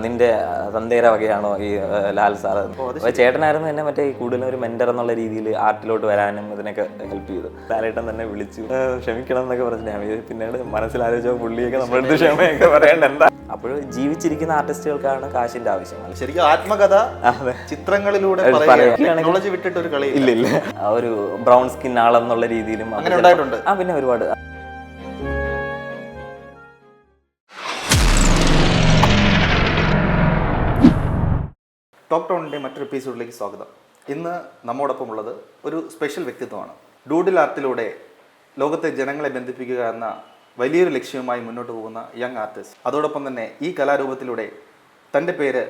നിന്റെ തന്തേര വകയാണോ ഈ ലാൽ സാർ. അപ്പോൾ ചേട്ടനായിരുന്നു എന്നെ മറ്റേ കൂടുതലും ഒരു മെന്റർ എന്നുള്ള രീതിയിൽ ആർട്ടിലോട്ട് വരാനും ഇതിനൊക്കെ ഹെൽപ്പ് ചെയ്തു. ലാലേട്ടൻ തന്നെ വിളിച്ചു ക്ഷമിക്കണം എന്നൊക്കെ പറഞ്ഞു. ഞാൻ പിന്നീട് മനസ്സിലാലോചിച്ചോ പുള്ളിയൊക്കെ നമ്മളെടുത്ത് ക്ഷമയൊക്കെ പറയേണ്ട എന്താ. അപ്പോൾ ജീവിച്ചിരിക്കുന്ന ആർട്ടിസ്റ്റുകൾക്കാണ് കാശിന്റെ ആവശ്യം. ശരിക്കും ആത്മകഥ ചിത്രങ്ങളിലൂടെ വിട്ടിട്ട് ഒരു കളി ഇല്ല. ഒരു ബ്രൗൺ സ്കിൻ ആളെന്നുള്ള രീതിയിലും അങ്ങനെ ഉണ്ടായിട്ടുണ്ട്. പിന്നെ ഒരുപാട്. ടോക്ക് ടൗണിൻ്റെ മറ്റൊരു എപ്പിസോഡിലേക്ക് സ്വാഗതം. ഇന്ന് നമ്മോടൊപ്പം ഉള്ളത് ഒരു സ്പെഷ്യൽ വ്യക്തിത്വമാണ്. ഡൂഡിൽ ആർട്ടിലൂടെ ലോകത്തെ ജനങ്ങളെ ബന്ധിപ്പിക്കുക എന്ന വലിയൊരു ലക്ഷ്യവുമായി മുന്നോട്ട് പോകുന്ന യങ് ആർട്ടിസ്റ്റ്. അതോടൊപ്പം തന്നെ ഈ കലാരൂപത്തിലൂടെ തൻ്റെ പേര്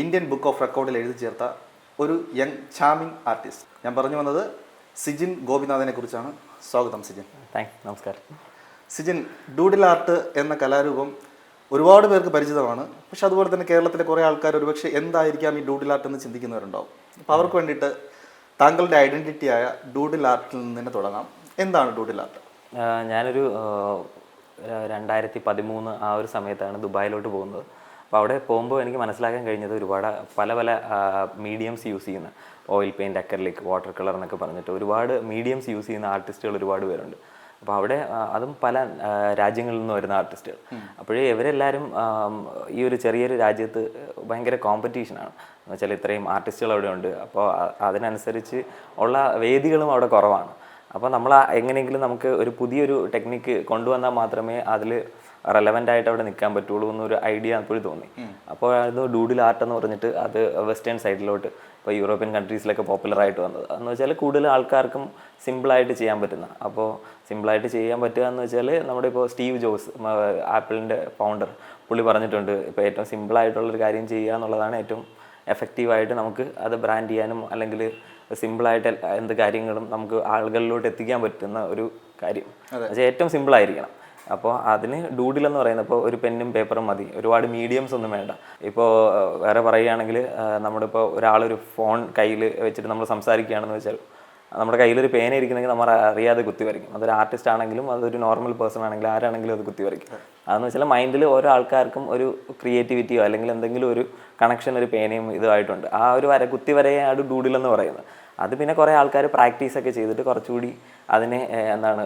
ഇന്ത്യൻ ബുക്ക് ഓഫ് റെക്കോർഡിൽ എഴുതി ചേർത്ത ഒരു യങ് ചാമിങ് ആർട്ടിസ്റ്റ്. ഞാൻ പറഞ്ഞു വന്നത് സിജിൻ ഗോപിനാഥിനെ കുറിച്ചാണ്. സ്വാഗതം സിജിൻ. നമസ്കാരം. സിജിൻ, ഡൂഡിൽ ആർട്ട് എന്ന കലാരൂപം ഒരുപാട് പേർക്ക് പരിചിതമാണ്. പക്ഷെ അതുപോലെ തന്നെ കേരളത്തിലെ കുറേ ആൾക്കാർ ഒരുപക്ഷെ എന്തായിരിക്കാം ഈ ഡൂഡിൽ ആർട്ട് എന്ന് ചിന്തിക്കുന്നവരുണ്ടാവും. അപ്പോൾ അവർക്ക് വേണ്ടിയിട്ട് താങ്കളുടെ ഐഡൻറ്റിറ്റിയായ ഡൂഡിൽ ആർട്ടിൽ നിന്ന് തന്നെ തുടങ്ങാം. എന്താണ് ഡൂഡിൽ ആർട്ട്? ഞാനൊരു 2013 ആ ഒരു സമയത്താണ് ദുബായിലോട്ട് പോകുന്നത്. അപ്പോൾ അവിടെ പോകുമ്പോൾ എനിക്ക് മനസ്സിലാക്കാൻ കഴിഞ്ഞത് ഒരുപാട് പല പല മീഡിയംസ് യൂസ് ചെയ്യുന്ന oil paint, acrylic, water colour എന്നൊക്കെ പറഞ്ഞിട്ട് ഒരുപാട് മീഡിയംസ് യൂസ് ചെയ്യുന്ന ആർട്ടിസ്റ്റുകൾ ഒരുപാട് പേരുണ്ട്. അപ്പോൾ അവിടെ അതും പല രാജ്യങ്ങളിൽ നിന്ന് വരുന്ന ആർട്ടിസ്റ്റുകൾ. അപ്പോഴേ ഇവരെല്ലാവരും ഈ ഒരു ചെറിയൊരു രാജ്യത്ത് ഭയങ്കര കോമ്പറ്റീഷനാണ്. എന്ന് വെച്ചാൽ ഇത്രയും ആർട്ടിസ്റ്റുകൾ അവിടെ ഉണ്ട്. അപ്പോൾ അതിനനുസരിച്ച് ഉള്ള വേദികളും അവിടെ കുറവാണ്. അപ്പോൾ നമ്മൾ എങ്ങനെയെങ്കിലും നമുക്ക് ഒരു പുതിയൊരു ടെക്നിക്ക് കൊണ്ടുവന്നാൽ മാത്രമേ അതിൽ റെലവൻ്റ് ആയിട്ട് അവിടെ നിൽക്കാൻ പറ്റുള്ളൂ എന്നൊരു ഐഡിയ അപ്പോഴും തോന്നി. അപ്പോൾ അത് ഡൂഡിൽ ആർട്ട് എന്ന് പറഞ്ഞിട്ട് അത് വെസ്റ്റേൺ സൈഡിലോട്ട് ഇപ്പോൾ യൂറോപ്യൻ കൺട്രീസിലൊക്കെ പോപ്പുലറായിട്ട് വന്നത് എന്ന് വെച്ചാൽ കൂടുതൽ ആൾക്കാർക്കും സിമ്പിളായിട്ട് ചെയ്യാൻ പറ്റുന്ന. അപ്പോൾ സിമ്പിളായിട്ട് ചെയ്യാൻ പറ്റുക എന്ന് വെച്ചാൽ നമ്മുടെ ഇപ്പോൾ സ്റ്റീവ് ജോബ്സ്, ആപ്പിളിൻ്റെ ഫൗണ്ടർ, പുള്ളി പറഞ്ഞിട്ടുണ്ട് ഇപ്പോൾ ഏറ്റവും സിമ്പിളായിട്ടുള്ളൊരു കാര്യം ചെയ്യുക എന്നുള്ളതാണ് ഏറ്റവും എഫക്റ്റീവായിട്ട് നമുക്ക് അത് ബ്രാൻഡ് ചെയ്യാനും അല്ലെങ്കിൽ സിമ്പിളായിട്ട് എന്ത് കാര്യങ്ങളും നമുക്ക് ആളുകളിലോട്ട് എത്തിക്കാൻ പറ്റുന്ന ഒരു കാര്യം. പക്ഷേ ഏറ്റവും സിമ്പിളായിരിക്കണം. അപ്പോൾ അതിന് ഡൂഡിൽ എന്ന് പറയുന്നത് ഇപ്പോൾ ഒരു പെന്നും പേപ്പറും മതി, ഒരുപാട് മീഡിയംസ് ഒന്നും വേണ്ട. ഇപ്പോൾ വേറെ പറയുകയാണെങ്കിൽ നമ്മുടെ ഇപ്പോൾ ഒരാളൊരു ഫോൺ കയ്യിൽ വെച്ചിട്ട് നമ്മൾ സംസാരിക്കുകയാണെന്ന് വെച്ചാൽ നമ്മുടെ കയ്യിലൊരു പേന ഇരിക്കുന്നെങ്കിൽ നമ്മൾ അറിയാതെ കുത്തി വരയ്ക്കും. അതൊരു ആർട്ടിസ്റ്റ് ആണെങ്കിലും അതൊരു നോർമൽ പേഴ്സൺ ആണെങ്കിലും ആരാണെങ്കിലും അത് കുത്തി വരയ്ക്കും. അതെന്ന് വെച്ചാൽ മൈൻഡിൽ ഓരോ ആൾക്കാർക്കും ഒരു ക്രിയേറ്റിവിറ്റിയോ അല്ലെങ്കിൽ എന്തെങ്കിലും ഒരു കണക്ഷൻ ഒരു പേനയും ഇതുമായിട്ടുണ്ട്. ആ ഒരു കുത്തി വരയാണ് ഡൂഡിൽ എന്ന് പറയുന്നത്. അത് പിന്നെ കുറേ ആൾക്കാർ പ്രാക്ടീസൊക്കെ ചെയ്തിട്ട് കുറച്ചുകൂടി അതിനെ എന്താണ്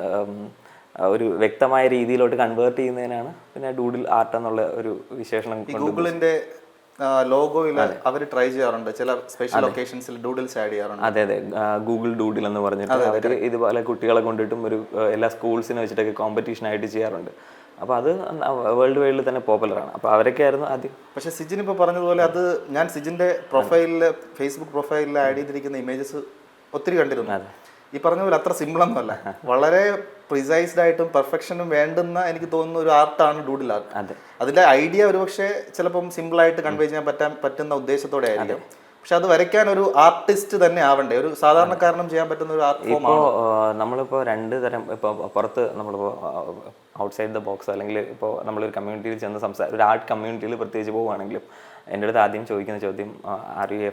ഒരു വ്യക്തമായ രീതിയിലോട്ട് കൺവേർട്ട് ചെയ്യുന്നതിനാണ് പിന്നെ ഡൂഡിൽ ആർട്ട് എന്നുള്ള ഒരു വിശേഷണം. ഗൂഗിളിന്റെ ലോഗോയിൽ അവർ ട്രൈ ചെയ്യാറുണ്ട്, ചില സ്പെഷ്യൽ ഒക്കേഷൻസിൽ ഡൂഡിൽസ് ആഡ് ചെയ്യാറുണ്ട്. അതെ, ഗൂഗിൾ ഡൂഡിൽ എന്ന് പറഞ്ഞിട്ട് അവർ ഇതുപോലെ കുട്ടികളെ കൊണ്ടിട്ടും ഒരു എല്ലാ സ്കൂൾസിനെ വെച്ചിട്ടൊക്കെ കോമ്പറ്റീഷൻ ആയിട്ട് ചെയ്യാറുണ്ട്. അപ്പോൾ അത് വേൾഡ് വൈഡിൽ തന്നെ പോപ്പുലറാണ്. അപ്പോൾ അവരൊക്കെ ആയിരുന്നു ആദ്യം. പക്ഷെ സിജിൻ ഇപ്പോൾ പറഞ്ഞതുപോലെ അത് ഞാൻ സിജിൻ്റെ പ്രൊഫൈലിൽ, ഫേസ്ബുക്ക് പ്രൊഫൈലിൽ ആഡ് ചെയ്തിരിക്കുന്ന ഇമേജസ് ഒത്തിരി കണ്ടിരുന്നു. ഈ പറഞ്ഞ പോലെ അത്ര സിമ്പിളൊന്നുമല്ല, വളരെ പ്രിസൈസ്ഡ് ആയിട്ടും പെർഫെക്ഷനും വേണ്ടുന്ന എനിക്ക് തോന്നുന്ന ഒരു ആർട്ടാണ് ഡൂഡിൽ ആർട്ട്. അതിന്റെ ഐഡിയ ഒരുപക്ഷെ ചിലപ്പം സിമ്പിളായിട്ട് കൺവേ ചെയ്യാൻ പറ്റുന്ന ഉദ്ദേശത്തോടെ ആയിരിക്കും. പക്ഷെ അത് വരയ്ക്കാൻ ഒരു ആർട്ടിസ്റ്റ് തന്നെ ആവണ്ടേ, ഒരു സാധാരണക്കാരനും ചെയ്യാൻ പറ്റുന്ന ഒരു ആർട്ട് ഫോം ആണ്. നമ്മളിപ്പോൾ രണ്ട് തരം, ഇപ്പോൾ പുറത്ത് നമ്മളിപ്പോൾ ഔട്ട്സൈഡ് ദ ബോക്സ് അല്ലെങ്കിൽ ഇപ്പോൾ നമ്മളൊരു കമ്മ്യൂണിറ്റിയിൽ ചെന്ന് ഒരു ആർട്ട് കമ്മ്യൂണിറ്റിയിൽ പ്രത്യേകിച്ച് പോവുകയാണെങ്കിലും എൻ്റെ അടുത്ത് ആദ്യം ചോദിക്കുന്ന ചോദ്യം are you a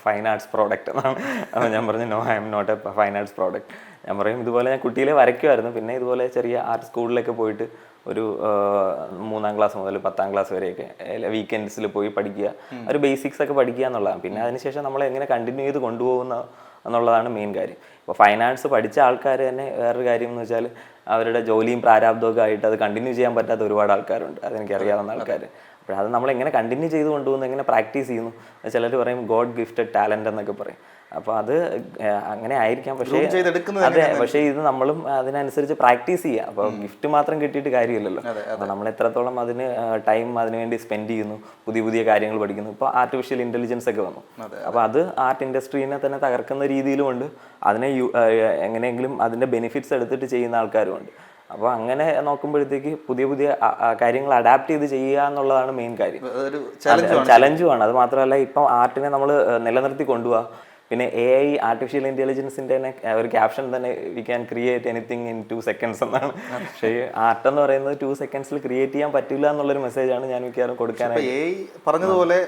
fine arts product എന്നാണ്. അപ്പോൾ ഞാൻ പറഞ്ഞു no, I am not a fine arts product. ഞാൻ പറയും ഇതുപോലെ ഞാൻ കുട്ടിയിലെ വരയ്ക്കുമായിരുന്നു. പിന്നെ ഇതുപോലെ ചെറിയ ആർട്ട് സ്കൂളിലൊക്കെ പോയിട്ട് ഒരു 3ാം ക്ലാസ് മുതൽ 10ാം ക്ലാസ് വരെയൊക്കെ വീക്കെൻഡ്സിൽ പോയി പഠിക്കുക, ഒരു ബേസിക്സ് ഒക്കെ പഠിക്കുക എന്നുള്ളതാണ്. പിന്നെ അതിനുശേഷം നമ്മൾ എങ്ങനെ കണ്ടിന്യൂ ചെയ്ത് കൊണ്ടുപോകുന്ന എന്നുള്ളതാണ് മെയിൻ കാര്യം. ഇപ്പോൾ ഫൈൻ ആർട്സ് പഠിച്ച ആൾക്കാർ തന്നെ വേറൊരു കാര്യം എന്ന് വെച്ചാൽ അവരുടെ ജോലിയും പ്രാരാബ്ദമൊക്കെ ആയിട്ട് അത് കണ്ടിന്യൂ ചെയ്യാൻ പറ്റാത്ത ഒരുപാട് ആൾക്കാരുണ്ട്, അതെനിക്കറിയാവുന്ന ആൾക്കാർ. അപ്പോൾ അത് നമ്മളെങ്ങനെ കണ്ടിന്യൂ ചെയ്ത് കൊണ്ടുപോകുന്നു, എങ്ങനെ പ്രാക്ടീസ് ചെയ്യുന്നു. ചിലർ പറയും ഗോഡ് ഗിഫ്റ്റഡ് ടാലൻ്റ് എന്നൊക്കെ പറയും. അപ്പോൾ അത് അങ്ങനെ ആയിരിക്കാം, പക്ഷേ അതെ, പക്ഷേ ഇത് നമ്മളും അതിനനുസരിച്ച് പ്രാക്ടീസ് ചെയ്യുക. അപ്പോൾ ഗിഫ്റ്റ് മാത്രം കിട്ടിയിട്ട് കാര്യമില്ലല്ലോ. അപ്പോൾ നമ്മൾ എത്രത്തോളം അതിന് ടൈം അതിനു വേണ്ടി സ്പെൻഡ് ചെയ്യുന്നു, പുതിയ പുതിയ കാര്യങ്ങൾ പഠിക്കുന്നു. ഇപ്പോൾ ആർട്ടിഫിഷ്യൽ ഇൻ്റലിജൻസ് ഒക്കെ വന്നു. അപ്പോൾ അത് ആർട്ട് ഇൻഡസ്ട്രീനെ തന്നെ തകർക്കുന്ന രീതിയിലുമുണ്ട്, അതിനെ എങ്ങനെയെങ്കിലും അതിൻ്റെ ബെനിഫിറ്റ്സ് എടുത്തിട്ട് ചെയ്യുന്ന ആൾക്കാരുമുണ്ട്. അപ്പോൾ അങ്ങനെ നോക്കുമ്പോഴത്തേക്ക് പുതിയ പുതിയ കാര്യങ്ങൾ അഡാപ്റ്റ് ചെയ്ത് ചെയ്യുക എന്നുള്ളതാണ് മെയിൻ കാര്യം. ചലഞ്ചുമാണ്. അത് മാത്രമല്ല ഇപ്പം ആർട്ടിനെ നമ്മൾ നിലനിർത്തി കൊണ്ടുപോവുക. പിന്നെ AI ആർട്ടിഫിഷ്യൽ ഇൻ്റലിജൻസിൻ്റെ തന്നെ ഒരു ക്യാപ്ഷൻ തന്നെ we can create anything in 2 seconds എന്നാണ്. പക്ഷേ ആർട്ട് എന്ന് പറയുന്നത് 2 seconds ക്രിയേറ്റ് ചെയ്യാൻ പറ്റില്ല എന്നുള്ളൊരു മെസ്സേജാണ് ഞാൻ മിക്കവാറും കൊടുക്കാനായിട്ട്. പറഞ്ഞതുപോലെ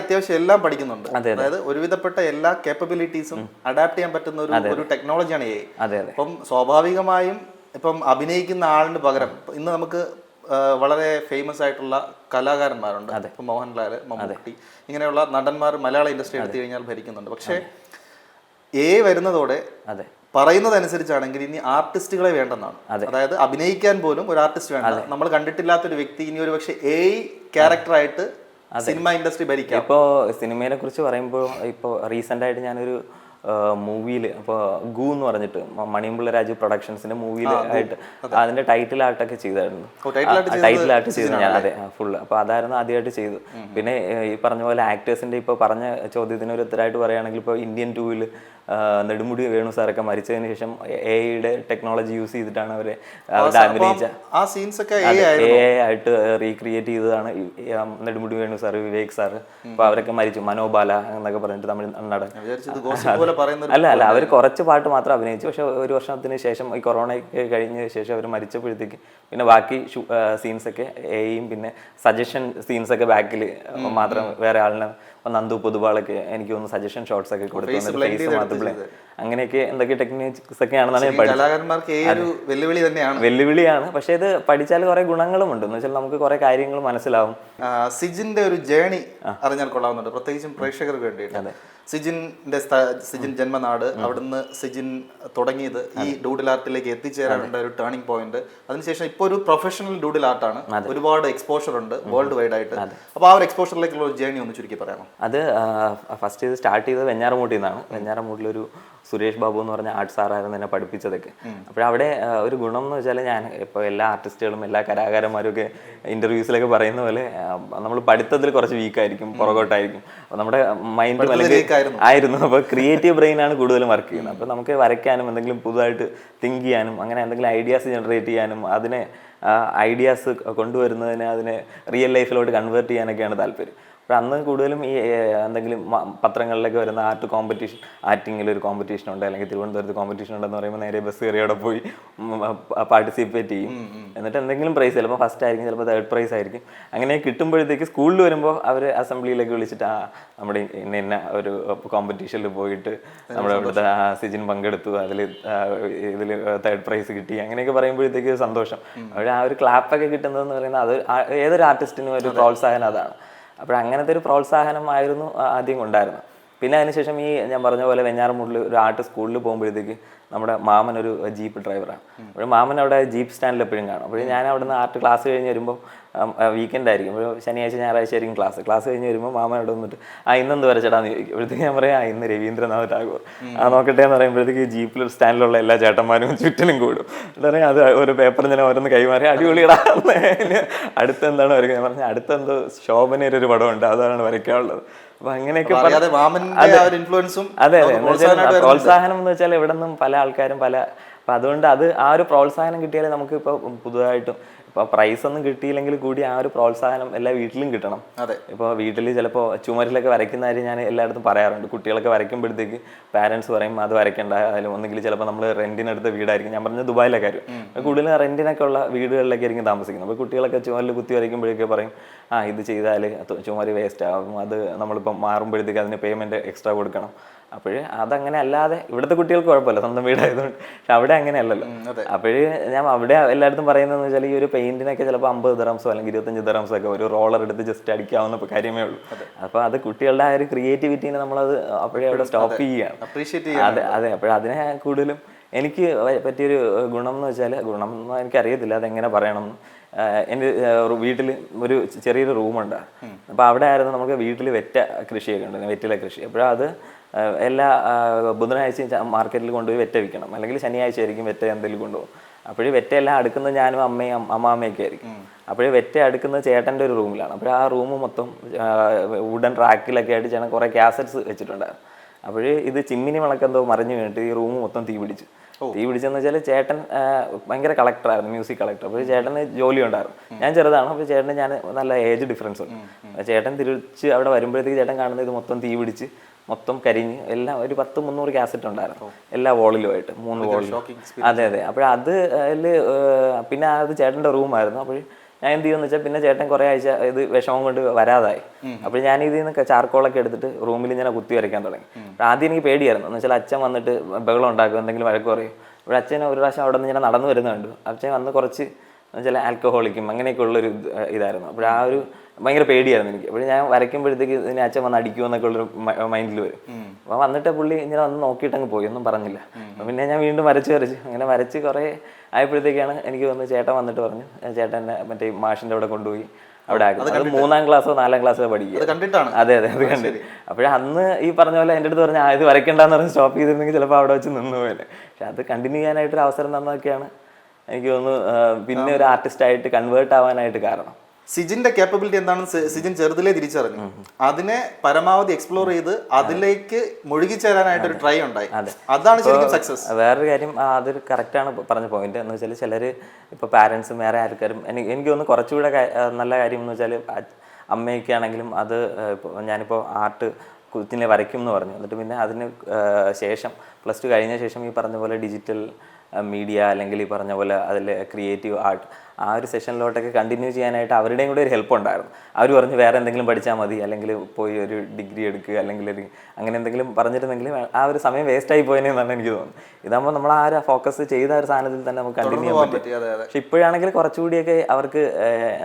അത്യാവശ്യം എല്ലാം പഠിക്കുന്നുണ്ട്. അതായത് ഒരുവിധപ്പെട്ട എല്ലാ കേപ്പബിലിറ്റീസും അഡാപ്റ്റ് ചെയ്യാൻ പറ്റുന്ന ഒരു ടെക്നോളജിയാണ് AI. അപ്പം സ്വാഭാവികമായും ഇപ്പം അഭിനയിക്കുന്ന ആളിന് പകരം ഇന്ന് നമുക്ക് വളരെ ഫേമസ് ആയിട്ടുള്ള കലാകാരന്മാരുണ്ട്. ഇപ്പൊ മോഹൻലാൽ, മമ്മൂട്ടി, ഇങ്ങനെയുള്ള നടന്മാർ മലയാള ഇൻഡസ്ട്രി എടുത്തു കഴിഞ്ഞാൽ ഭരിക്കുന്നുണ്ട്. പക്ഷേ വരുന്നതോടെ പറയുന്നതനുസരിച്ചാണെങ്കിൽ ഇനി ആർട്ടിസ്റ്റുകളെ വേണ്ടെന്നാണ്. അതായത് അഭിനയിക്കാൻ പോലും ഒരു ആർട്ടിസ്റ്റ് വേണ്ട. നമ്മൾ കണ്ടിട്ടില്ലാത്തൊരു വ്യക്തി ഇനി ഒരു പക്ഷേ ക്യാരക്ടറായിട്ട് സിനിമ ഇൻഡസ്ട്രി ഭരിക്കാം. ഇപ്പോൾ സിനിമയെ കുറിച്ച് പറയുമ്പോൾ ഇപ്പോൾ റീസെന്റ് ആയിട്ട് ഞാനൊരു മൂവിയിൽ ഇപ്പോൾ ഗൂ എന്ന് പറഞ്ഞിട്ട് മണിയമ്പിള്ള രാജു പ്രൊഡക്ഷൻസിന്റെ മൂവിയിൽ ആയിട്ട് അതിന്റെ ടൈറ്റിൽ ആർട്ടൊക്കെ ചെയ്തായിരുന്നു. ടൈറ്റിൽ ആർട്ട് ചെയ്തു ഞാൻ. അതെ, ഫുള്ള്. അപ്പോൾ അതായിരുന്നു ആദ്യമായിട്ട് ചെയ്തു. പിന്നെ ഈ പറഞ്ഞ പോലെ ആക്ടേഴ്സിന്റെ ഇപ്പോൾ പറഞ്ഞ ചോദ്യത്തിന് ഒരു ഉത്തരമായിട്ട് പറയുകയാണെങ്കിൽ ഇപ്പോൾ ഇന്ത്യൻ 2-ൽ നെടുമുടി വേണു സാറൊക്കെ മരിച്ചതിന് ശേഷം AI-യുടെ ടെക്നോളജി യൂസ് ചെയ്തിട്ടാണ് അവരെ അഭിനയിച്ച ആയിട്ട് റീക്രിയേറ്റ് ചെയ്തതാണ് നെടുമുടി വേണു സാറ്, വിവേക് സാറ്. അപ്പോൾ അവരൊക്കെ മരിച്ചു. മനോബാല എന്നൊക്കെ പറഞ്ഞിട്ട് തമിഴ് നടൻ. അല്ല, അവർ കുറച്ച് പാട്ട് മാത്രം അഭിനയിച്ചു. പക്ഷെ ഒരു വർഷത്തിന് ശേഷം ഈ കൊറോണ കഴിഞ്ഞ ശേഷം അവർ മരിച്ചപ്പോഴത്തേക്ക് പിന്നെ ബാക്കി സീൻസൊക്കെ AI-യും പിന്നെ സജഷൻ സീൻസൊക്കെ ബാക്കിൽ മാത്രം വേറെ ആളിനെ നന്ദു പൊതുവാളൊക്കെ എനിക്ക് തോന്നുന്നു സജഷൻ ഷോട്ട്സ് ഒക്കെ കൊടുത്തു. അങ്ങനെയൊക്കെ എന്തൊക്കെ ടെക്നിക്സ് ഒക്കെ ആണെന്നാണ് ഞാൻ പഠിച്ചത്. വെല്ലുവിളിയാണ്. പക്ഷെ ഇത് പഠിച്ചാൽ കുറെ ഗുണങ്ങളും ഉണ്ട്. എന്ന് വെച്ചാൽ നമുക്ക് കുറെ കാര്യങ്ങൾ മനസ്സിലാവും. സിജിന്റെ ഒരു ജേണി അറിഞ്ഞാൽ കൊള്ളാവുന്നുണ്ട്, പ്രത്യേകിച്ചും പ്രേക്ഷകർക്ക് വേണ്ടിയിട്ട്. സിജിൻ ജന്മനാട്, അവിടുന്ന് സിജിൻ തുടങ്ങിയത് ഈ ഡൂഡിൽ ആർട്ടിലേക്ക് എത്തിച്ചേരാനുള്ള ഒരു ടേണിംഗ് പോയിന്റ്. അതിനുശേഷം ഇപ്പോൾ ഒരു പ്രൊഫഷണൽ ഡൂഡിൽ ആർട്ടാണ്. ഒരുപാട് എക്സ്പോഷർ ഉണ്ട് വേൾഡ് വൈഡ് ആയിട്ട്. അപ്പോൾ ആ ഒരു എക്സ്പോഷറിലേക്കുള്ള ഒരു ജേണി ഒന്ന് ചുരുക്കി പറയാമോ? അത് ഫസ്റ്റ് ഇത് സ്റ്റാർട്ട് ചെയ്തത് വെഞ്ഞാറമൂട്ടിൽ നിന്നാണ്. വെഞ്ഞാറമൂട്ടിലൊരു സുരേഷ് ബാബു എന്ന് പറഞ്ഞ ആർട്ട് സാറായിരുന്നു എന്നെ പഠിപ്പിച്ചതൊക്കെ. അപ്പോഴവിടെ ഒരു ഗുണം എന്ന് വെച്ചാൽ ഞാൻ ഇപ്പോൾ എല്ലാ ആർട്ടിസ്റ്റുകളും എല്ലാ കലാകാരന്മാരും ഒക്കെ ഇൻ്റർവ്യൂസിലൊക്കെ പറയുന്ന പോലെ നമ്മൾ പഠിത്തത്തിൽ കുറച്ച് വീക്കായിരിക്കും, പുറകോട്ടായിരിക്കും. അപ്പോൾ നമ്മുടെ മൈൻഡ് ആയിരുന്നു. അപ്പോൾ ക്രിയേറ്റീവ് ബ്രെയിനാണ് കൂടുതലും വർക്ക് ചെയ്യുന്നത്. അപ്പോൾ നമുക്ക് വരയ്ക്കാനും എന്തെങ്കിലും പുതുതായിട്ട് തിങ്ക് ചെയ്യാനും അങ്ങനെ എന്തെങ്കിലും ഐഡിയാസ് ജനറേറ്റ് ചെയ്യാനും അതിനെ ഐഡിയാസ് കൊണ്ടുവരുന്നതിന് അതിനെ റിയൽ ലൈഫിലോട്ട് കൺവേർട്ട് ചെയ്യാനൊക്കെയാണ് താല്പര്യം. അപ്പോൾ അന്ന് കൂടുതലും ഈ എന്തെങ്കിലും പത്രങ്ങളിലൊക്കെ വരുന്ന ആർട്ട് കോമ്പറ്റീഷൻ, ആക്ടിങ്ങിൽ ഒരു കോമ്പറ്റീഷൻ ഉണ്ട്, അല്ലെങ്കിൽ തിരുവനന്തപുരത്ത് കോമ്പറ്റീഷൻ ഉണ്ടെന്ന് പറയുമ്പോൾ നേരെ ബസ് കയറി അവിടെ പോയി പാർട്ടിസിപ്പേറ്റ് ചെയ്യും. എന്നിട്ട് എന്തെങ്കിലും പ്രൈസ്, ചിലപ്പോൾ ഫസ്റ്റ് ആയിരിക്കും, ചിലപ്പോൾ തേർഡ് പ്രൈസ് ആയിരിക്കും. അങ്ങനെ കിട്ടുമ്പോഴത്തേക്ക് സ്കൂളിൽ വരുമ്പോൾ അവർ അസംബ്ലിയിലേക്ക് വിളിച്ചിട്ട് നമ്മുടെ ഇന്ന ഒരു കോമ്പറ്റീഷനിൽ പോയിട്ട് നമ്മുടെ ഇവിടുത്തെ സിജിൻ പങ്കെടുത്തു, ഇതിൽ തേർഡ് പ്രൈസ് കിട്ടി, അങ്ങനെയൊക്കെ പറയുമ്പോഴത്തേക്ക് സന്തോഷം. അവിടെ ആ ഒരു ക്ലാപ്പൊക്കെ കിട്ടുന്നതെന്ന് പറയുന്നത് അത് ഏതൊരു ആർട്ടിസ്റ്റിനും ഒരു പ്രോത്സാഹനം അതാണ്. അപ്പോൾ അങ്ങനത്തെ ഒരു പ്രോത്സാഹനമായിരുന്നു ആദ്യം ഉണ്ടായിരുന്നത്. പിന്നെ അതിനുശേഷം ഈ ഞാൻ പറഞ്ഞ പോലെ വെഞ്ഞാറമൂട്ടിൽ ഒരു ആർട്ട് സ്കൂളിൽ പോകുമ്പോഴത്തേക്ക് നമ്മുടെ മാമൻ ഒരു ജീപ്പ് ഡ്രൈവറാണ്. അപ്പോൾ മാമൻ അവിടെ ജീപ്പ് സ്റ്റാൻഡിൽ എപ്പോഴും കാണും. അപ്പോൾ ഞാൻ അവിടെ നിന്ന് ആർട്ട് ക്ലാസ് കഴിഞ്ഞ് വരുമ്പോൾ വീക്കെൻഡ് ആയിരിക്കും, അപ്പോൾ ശനിയാഴ്ച ഞായറാഴ്ച ആയിരിക്കും ക്ലാസ് കഴിഞ്ഞ് വരുമ്പോൾ മാമൻ അവിടെ വന്നിട്ട് ഇന്നെന്ത് വരച്ചേട്ടാന്ന് ചോദിക്കും. അപ്പോഴത്തേക്ക് ഞാൻ പറയാം ഇന്ന് രവീന്ദ്രനാഥ് ടാഗോർ നോക്കട്ടെ എന്ന് പറയുമ്പോഴത്തേക്ക് ജീപ്പിൽ സ്റ്റാൻഡിലുള്ള എല്ലാ ചേട്ടന്മാരും ചുറ്റിനും കൂടും. എന്താ പറയുക, അത് ഒരു പേപ്പർ ഞാൻ ഓരോന്ന് കൈമാറി അടിപൊളിയിടാ അടുത്ത എന്താണ് വരയ്ക്കുക. ഞാൻ പറഞ്ഞാൽ അടുത്തെന്തോ ശോഭനയുടെ ഒരു പടമുണ്ട്, അതാണ് വരയ്ക്കാനുള്ളത്. അപ്പൊ അങ്ങനെയൊക്കെ പ്രോത്സാഹനം എന്ന് വെച്ചാൽ ഇവിടെ നിന്നും പല ആൾക്കാരും അപ്പൊ അതുകൊണ്ട് ആ ഒരു പ്രോത്സാഹനം കിട്ടിയാലേ നമുക്ക് ഇപ്പൊ പുതുതായിട്ടും ഇപ്പൊ പ്രൈസ് ഒന്നും കിട്ടിയില്ലെങ്കിൽ കൂടി ആ ഒരു പ്രോത്സാഹനം എല്ലാ വീട്ടിലും കിട്ടണം. ഇപ്പൊ വീട്ടിൽ ചിലപ്പോൾ ചുമരിലൊക്കെ വരയ്ക്കുന്ന കാര്യം ഞാൻ എല്ലായിടത്തും പറയാറുണ്ട്. കുട്ടികളൊക്കെ വരയ്ക്കുമ്പോഴത്തേക്ക് പാരന്റ്സ് പറയും അത് വരയ്ക്കണ്ട, അതിൽ ഒന്നെങ്കിൽ ചിലപ്പോൾ നമ്മൾ റെന്റിനെടുത്ത വീടായിരിക്കും. ഞാൻ പറഞ്ഞ ദുബായിലെ കാര്യം, കൂടുതലും റെന്റിനൊക്കെ ഉള്ള വീടുകളിലൊക്കെ ആയിരിക്കും താമസിക്കുന്നത്. അപ്പോൾ കുട്ടികളൊക്കെ ചുമരിൽ കുത്തി വരയ്ക്കുമ്പോഴേക്ക് പറയും ഇത് ചെയ്താൽ ചുമര് വേസ്റ്റ് ആകും, അത് നമ്മളിപ്പോൾ മാറുമ്പോഴത്തേക്ക് അതിന് പേയ്മെന്റ് എക്സ്ട്രാ കൊടുക്കണം. അപ്പോഴ് അതങ്ങനെ അല്ലാതെ ഇവിടുത്തെ കുട്ടികൾക്ക് കുഴപ്പമില്ല, സ്വന്തം വീടായതുകൊണ്ട്. പക്ഷെ അവിടെ അങ്ങനെയല്ലല്ലോ. അപ്പോഴ് ഞാൻ അവിടെ എല്ലായിടത്തും പറയുന്നതെന്ന് വെച്ചാൽ ഈ ഒരു പെയിന്റിനൊക്കെ ചിലപ്പോൾ 50 ദിറംസോ അല്ലെങ്കിൽ 25 ദിറംസോ ഒക്കെ ഒരു റോളർ എടുത്ത് ജസ്റ്റ് അടിക്കാവുന്ന കാര്യമേ ഉള്ളൂ. അപ്പോൾ അത് കുട്ടികളുടെ ആ ഒരു ക്രിയേറ്റിവിറ്റീനെ നമ്മളത് അപ്പോഴേ അവിടെ സ്റ്റോപ്പ് ചെയ്യുകയാണ്. അതെ. അപ്പോഴതിനെ കൂടുതലും എനിക്ക് പറ്റിയൊരു ഗുണം എന്ന് വെച്ചാൽ, ഗുണം എന്ന് എനിക്കറിയത്തില്ല അതെങ്ങനെ പറയണം. എൻ്റെ വീട്ടിൽ ഒരു ചെറിയൊരു റൂമുണ്ട്. അപ്പോൾ അവിടെ ആയിരുന്നു നമുക്ക് വീട്ടിൽ വെറ്റ കൃഷിയൊക്കെ ഉണ്ട്, വെറ്റില കൃഷി. അപ്പോഴത് എല്ലാ ബുധനാഴ്ചയും മാർക്കറ്റിൽ കൊണ്ടുപോയി വെറ്റ വിൽക്കണം, അല്ലെങ്കിൽ ശനിയാഴ്ച ആയിരിക്കും വെറ്റ എന്തെങ്കിലും കൊണ്ടുപോകും. അപ്പോഴേ വെറ്റ എല്ലാം അടുക്കുന്നത് ഞാനും അമ്മാമ്മയൊക്കെ ആയിരിക്കും. അപ്പോഴേ വെറ്റ അടുക്കുന്നത് ചേട്ടൻ്റെ ഒരു റൂമിലാണ്. അപ്പോൾ ആ റൂം മൊത്തം വുഡൻ റാക്കിലൊക്കെ ആയിട്ട് ചേട്ടൻ കുറേ കാസറ്റ്സ് വെച്ചിട്ടുണ്ടായിരുന്നു. അപ്പോഴേ ഇത് ചിമ്മിനി വിളക്കെന്തോ മറിഞ്ഞു വീണിട്ട് ഈ റൂം മൊത്തം തീ പിടിച്ചെന്ന് വെച്ചാൽ ചേട്ടൻ ഭയങ്കര കളക്ടറായിരുന്നു, മ്യൂസിക് കളക്ടർ. അപ്പോൾ ചേട്ടന് ജോലി ഉണ്ടായിരുന്നു, ഞാൻ ചെറുതാണ്. അപ്പോൾ ചേട്ടന് ഞാൻ നല്ല ഏജ് ഡിഫറൻസ് ഉണ്ട്. ചേട്ടൻ തിരിച്ച് അവിടെ വരുമ്പോഴത്തേക്ക് ചേട്ടൻ കാണുന്നത് ഇത് മൊത്തം തീ പിടിച്ച് മൊത്തം കരിഞ്ഞ് എല്ലാം ഒരു 100-300 കാസറ്റ് ഉണ്ടായിരുന്നു എല്ലാ വോളിലുമായിട്ട്, 3 വോളിലും. അതെ. അപ്പോൾ പിന്നെ അത് ചേട്ടൻ്റെ റൂമായിരുന്നു. അപ്പോൾ ഞാൻ എന്ത് ചെയ്യുമെന്ന് വെച്ചാൽ പിന്നെ ചേട്ടൻ കുറേ ആഴ്ച ഇത് വിഷമം കൊണ്ട് വരാതായി. അപ്പോൾ ഞാൻ ഇതിൽ നിന്ന് ചാർക്കോളൊക്കെ എടുത്തിട്ട് റൂമിൽ ഇങ്ങനെ കുത്തി വരയ്ക്കാൻ തുടങ്ങി. ആദ്യം എനിക്ക് പേടിയായിരുന്നു, എന്ന് വെച്ചാൽ അച്ഛൻ വന്നിട്ട് ബഹളം ഉണ്ടാക്കും, എന്തെങ്കിലും വഴക്ക് പറയും. അപ്പോൾ അച്ഛൻ ഒരു പ്രാവശ്യം അവിടെ നിന്ന് ഇങ്ങനെ നടന്നു വരുന്നുണ്ട്. അച്ഛൻ വന്ന് കുറച്ച് എന്നുവെച്ചാൽ ആൽക്കഹോളിക്കും അങ്ങനെയൊക്കെ ഉള്ളൊരു ഇതായിരുന്നു. അപ്പോൾ ആ ഒരു ഭയങ്കര പേടിയായിരുന്നു എനിക്ക്. അപ്പോൾ ഞാൻ വരയ്ക്കുമ്പോഴത്തേക്ക് ഇതിനെ അച്ഛൻ വന്ന് അടിക്കുമോ എന്നൊക്കെ ഉള്ളൊരു മൈൻഡിൽ വരും. അപ്പോൾ വന്നിട്ട് പുള്ളി ഇങ്ങനെ വന്ന് നോക്കിയിട്ട് അങ്ങ് പോയി, ഒന്നും പറഞ്ഞില്ല. അപ്പോൾ പിന്നെ ഞാൻ വീണ്ടും വരച്ച് അങ്ങനെ വരച്ച് കുറേ ആയപ്പോഴത്തേക്കാണ് എനിക്ക് വന്ന് ചേട്ടൻ വന്നിട്ട് പറഞ്ഞു, ചേട്ടൻ എന്നെ മറ്റേ മാഷിൻ്റെ അവിടെ കൊണ്ടുപോയി അവിടെ ആക്കി. അത് 3ാം ക്ലാസ്സോ 4ാം ക്ലാസ്സോ പഠിക്കുക. അതെ അത് കണ്ടിട്ട്. അപ്പോഴേ അന്ന് ഈ പറഞ്ഞ പോലെ എൻ്റെ അടുത്ത് പറഞ്ഞാൽ ഇത് വരയ്ക്കണ്ടെന്ന് പറഞ്ഞ് സ്റ്റോപ്പ് ചെയ്തിരുന്നെങ്കിൽ ചിലപ്പോൾ അവിടെ വെച്ച് നിന്ന് പോയത്. പക്ഷെ അത് കണ്ടിന്യൂ ചെയ്യാനായിട്ടൊരു അവസരം തന്നതൊക്കെയാണ് എനിക്ക് തോന്നുന്നു പിന്നെ ഒരു ആർട്ടിസ്റ്റായിട്ട് കൺവേർട്ട് ആവാനായിട്ട് കാരണം. സിജിന്റെ കേപ്പബിലിറ്റി എന്താണെന്ന് സിജിൻ ചെറുതിലേ തിരിച്ചറിഞ്ഞു. അതിനെ പരമാവധി എക്സ്പ്ലോർ ചെയ്ത് അതിലേക്ക് മുഴുകി ചേരാനായിട്ട് ഒരു ട്രൈ ഉണ്ടായി. അതാണ് ശരിക്കും സക്സസ്. വേറൊരു കാര്യം, അതൊരു കറക്റ്റാണ് പറഞ്ഞ പോയിന്റ് എന്ന് വെച്ചാൽ ചിലർ ഇപ്പോൾ പാരൻസും വേറെ ആൾക്കാരും എനിക്ക് തോന്നുന്നു കുറച്ചുകൂടെ നല്ല കാര്യം എന്ന് വെച്ചാൽ അമ്മയൊക്കെ ആണെങ്കിലും അത് ഇപ്പോൾ ഞാനിപ്പോൾ ആർട്ട് കുത്തിനെ വരയ്ക്കും എന്ന് പറഞ്ഞു. എന്നിട്ട് പിന്നെ അതിന് ശേഷം +2 കഴിഞ്ഞ ശേഷം ഈ പറഞ്ഞ പോലെ ഡിജിറ്റൽ മീഡിയ അല്ലെങ്കിൽ ഈ പറഞ്ഞ പോലെ അതിൽ ക്രിയേറ്റീവ് ആർട്ട് ആ ഒരു സെഷനിലോട്ടൊക്കെ കണ്ടിന്യൂ ചെയ്യാനായിട്ട് അവരുടെയും കൂടെ ഒരു ഹെൽപ്പ് ഉണ്ടായിരുന്നു. അവർ പറഞ്ഞു വേറെ എന്തെങ്കിലും പഠിച്ചാൽ മതി, അല്ലെങ്കിൽ പോയി ഒരു ഡിഗ്രി എടുക്കുക, അല്ലെങ്കിൽ ഒരു അങ്ങനെ എന്തെങ്കിലും പറഞ്ഞിരുന്നെങ്കിൽ ആ ഒരു സമയം വേസ്റ്റായി പോയെന്നാണ് എനിക്ക് തോന്നുന്നത്. ഇതാകുമ്പോൾ നമ്മൾ ആ ഒരു ഫോക്കസ് ചെയ്ത ഒരു സാധനത്തിൽ തന്നെ നമുക്ക് കണ്ടിന്യൂ ചെയ്യാൻ പറ്റും. പക്ഷെ ഇപ്പോഴാണെങ്കിൽ കുറച്ചുകൂടിയൊക്കെ അവർക്ക്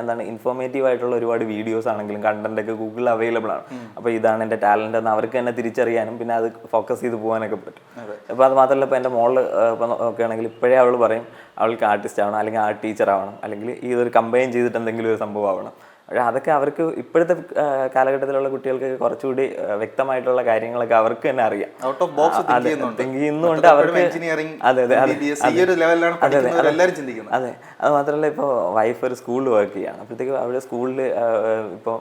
എന്താണ് ഇൻഫോർമേറ്റീവ് ആയിട്ടുള്ള ഒരുപാട് വീഡിയോസ് ആണെങ്കിലും കണ്ടന്റ് ഒക്കെ ഗൂഗിളിൽ അവൈലബിൾ ആണ്. അപ്പോൾ ഇതാണ് എൻ്റെ ടാലന്റ് എന്ന് അവർക്ക് തന്നെ തിരിച്ചറിയാനും പിന്നെ അത് ഫോക്കസ് ചെയ്ത് പോകാനൊക്കെ പറ്റും. അപ്പോൾ അത് മാത്രമല്ല, ഇപ്പോൾ എൻ്റെ മോള് ഇപ്പം നോക്കുകയാണെങ്കിൽ ഇപ്പോഴേ അവൾ പറയും അവൾക്ക് ആർട്ടിസ്റ്റ് ആവണം, അല്ലെങ്കിൽ ആർട്ട് ടീച്ചർ ആവണം, അല്ലെങ്കിൽ ഇതൊരു കമ്പൈൻ ചെയ്തിട്ട് എന്തെങ്കിലും ഒരു സംഭവം ആവണം. പക്ഷേ അതൊക്കെ അവർക്ക് ഇപ്പോഴത്തെ കാലഘട്ടത്തിലുള്ള കുട്ടികൾക്ക് കുറച്ചുകൂടി വ്യക്തമായിട്ടുള്ള കാര്യങ്ങളൊക്കെ അവർക്ക് തന്നെ അറിയാം. ഔട്ട് ഓഫ് ബോക്സ് തിങ്ക് ചെയ്യുന്നുണ്ട് അവർക്ക്. അതെ അതെ അതെ. അത് മാത്രമല്ല, ഇപ്പോൾ വൈഫ് ഒരു സ്കൂളിൽ വർക്ക് ചെയ്യുകയാണ്. അപ്പോഴത്തേക്കും അവിടെ സ്കൂളിൽ ഇപ്പോൾ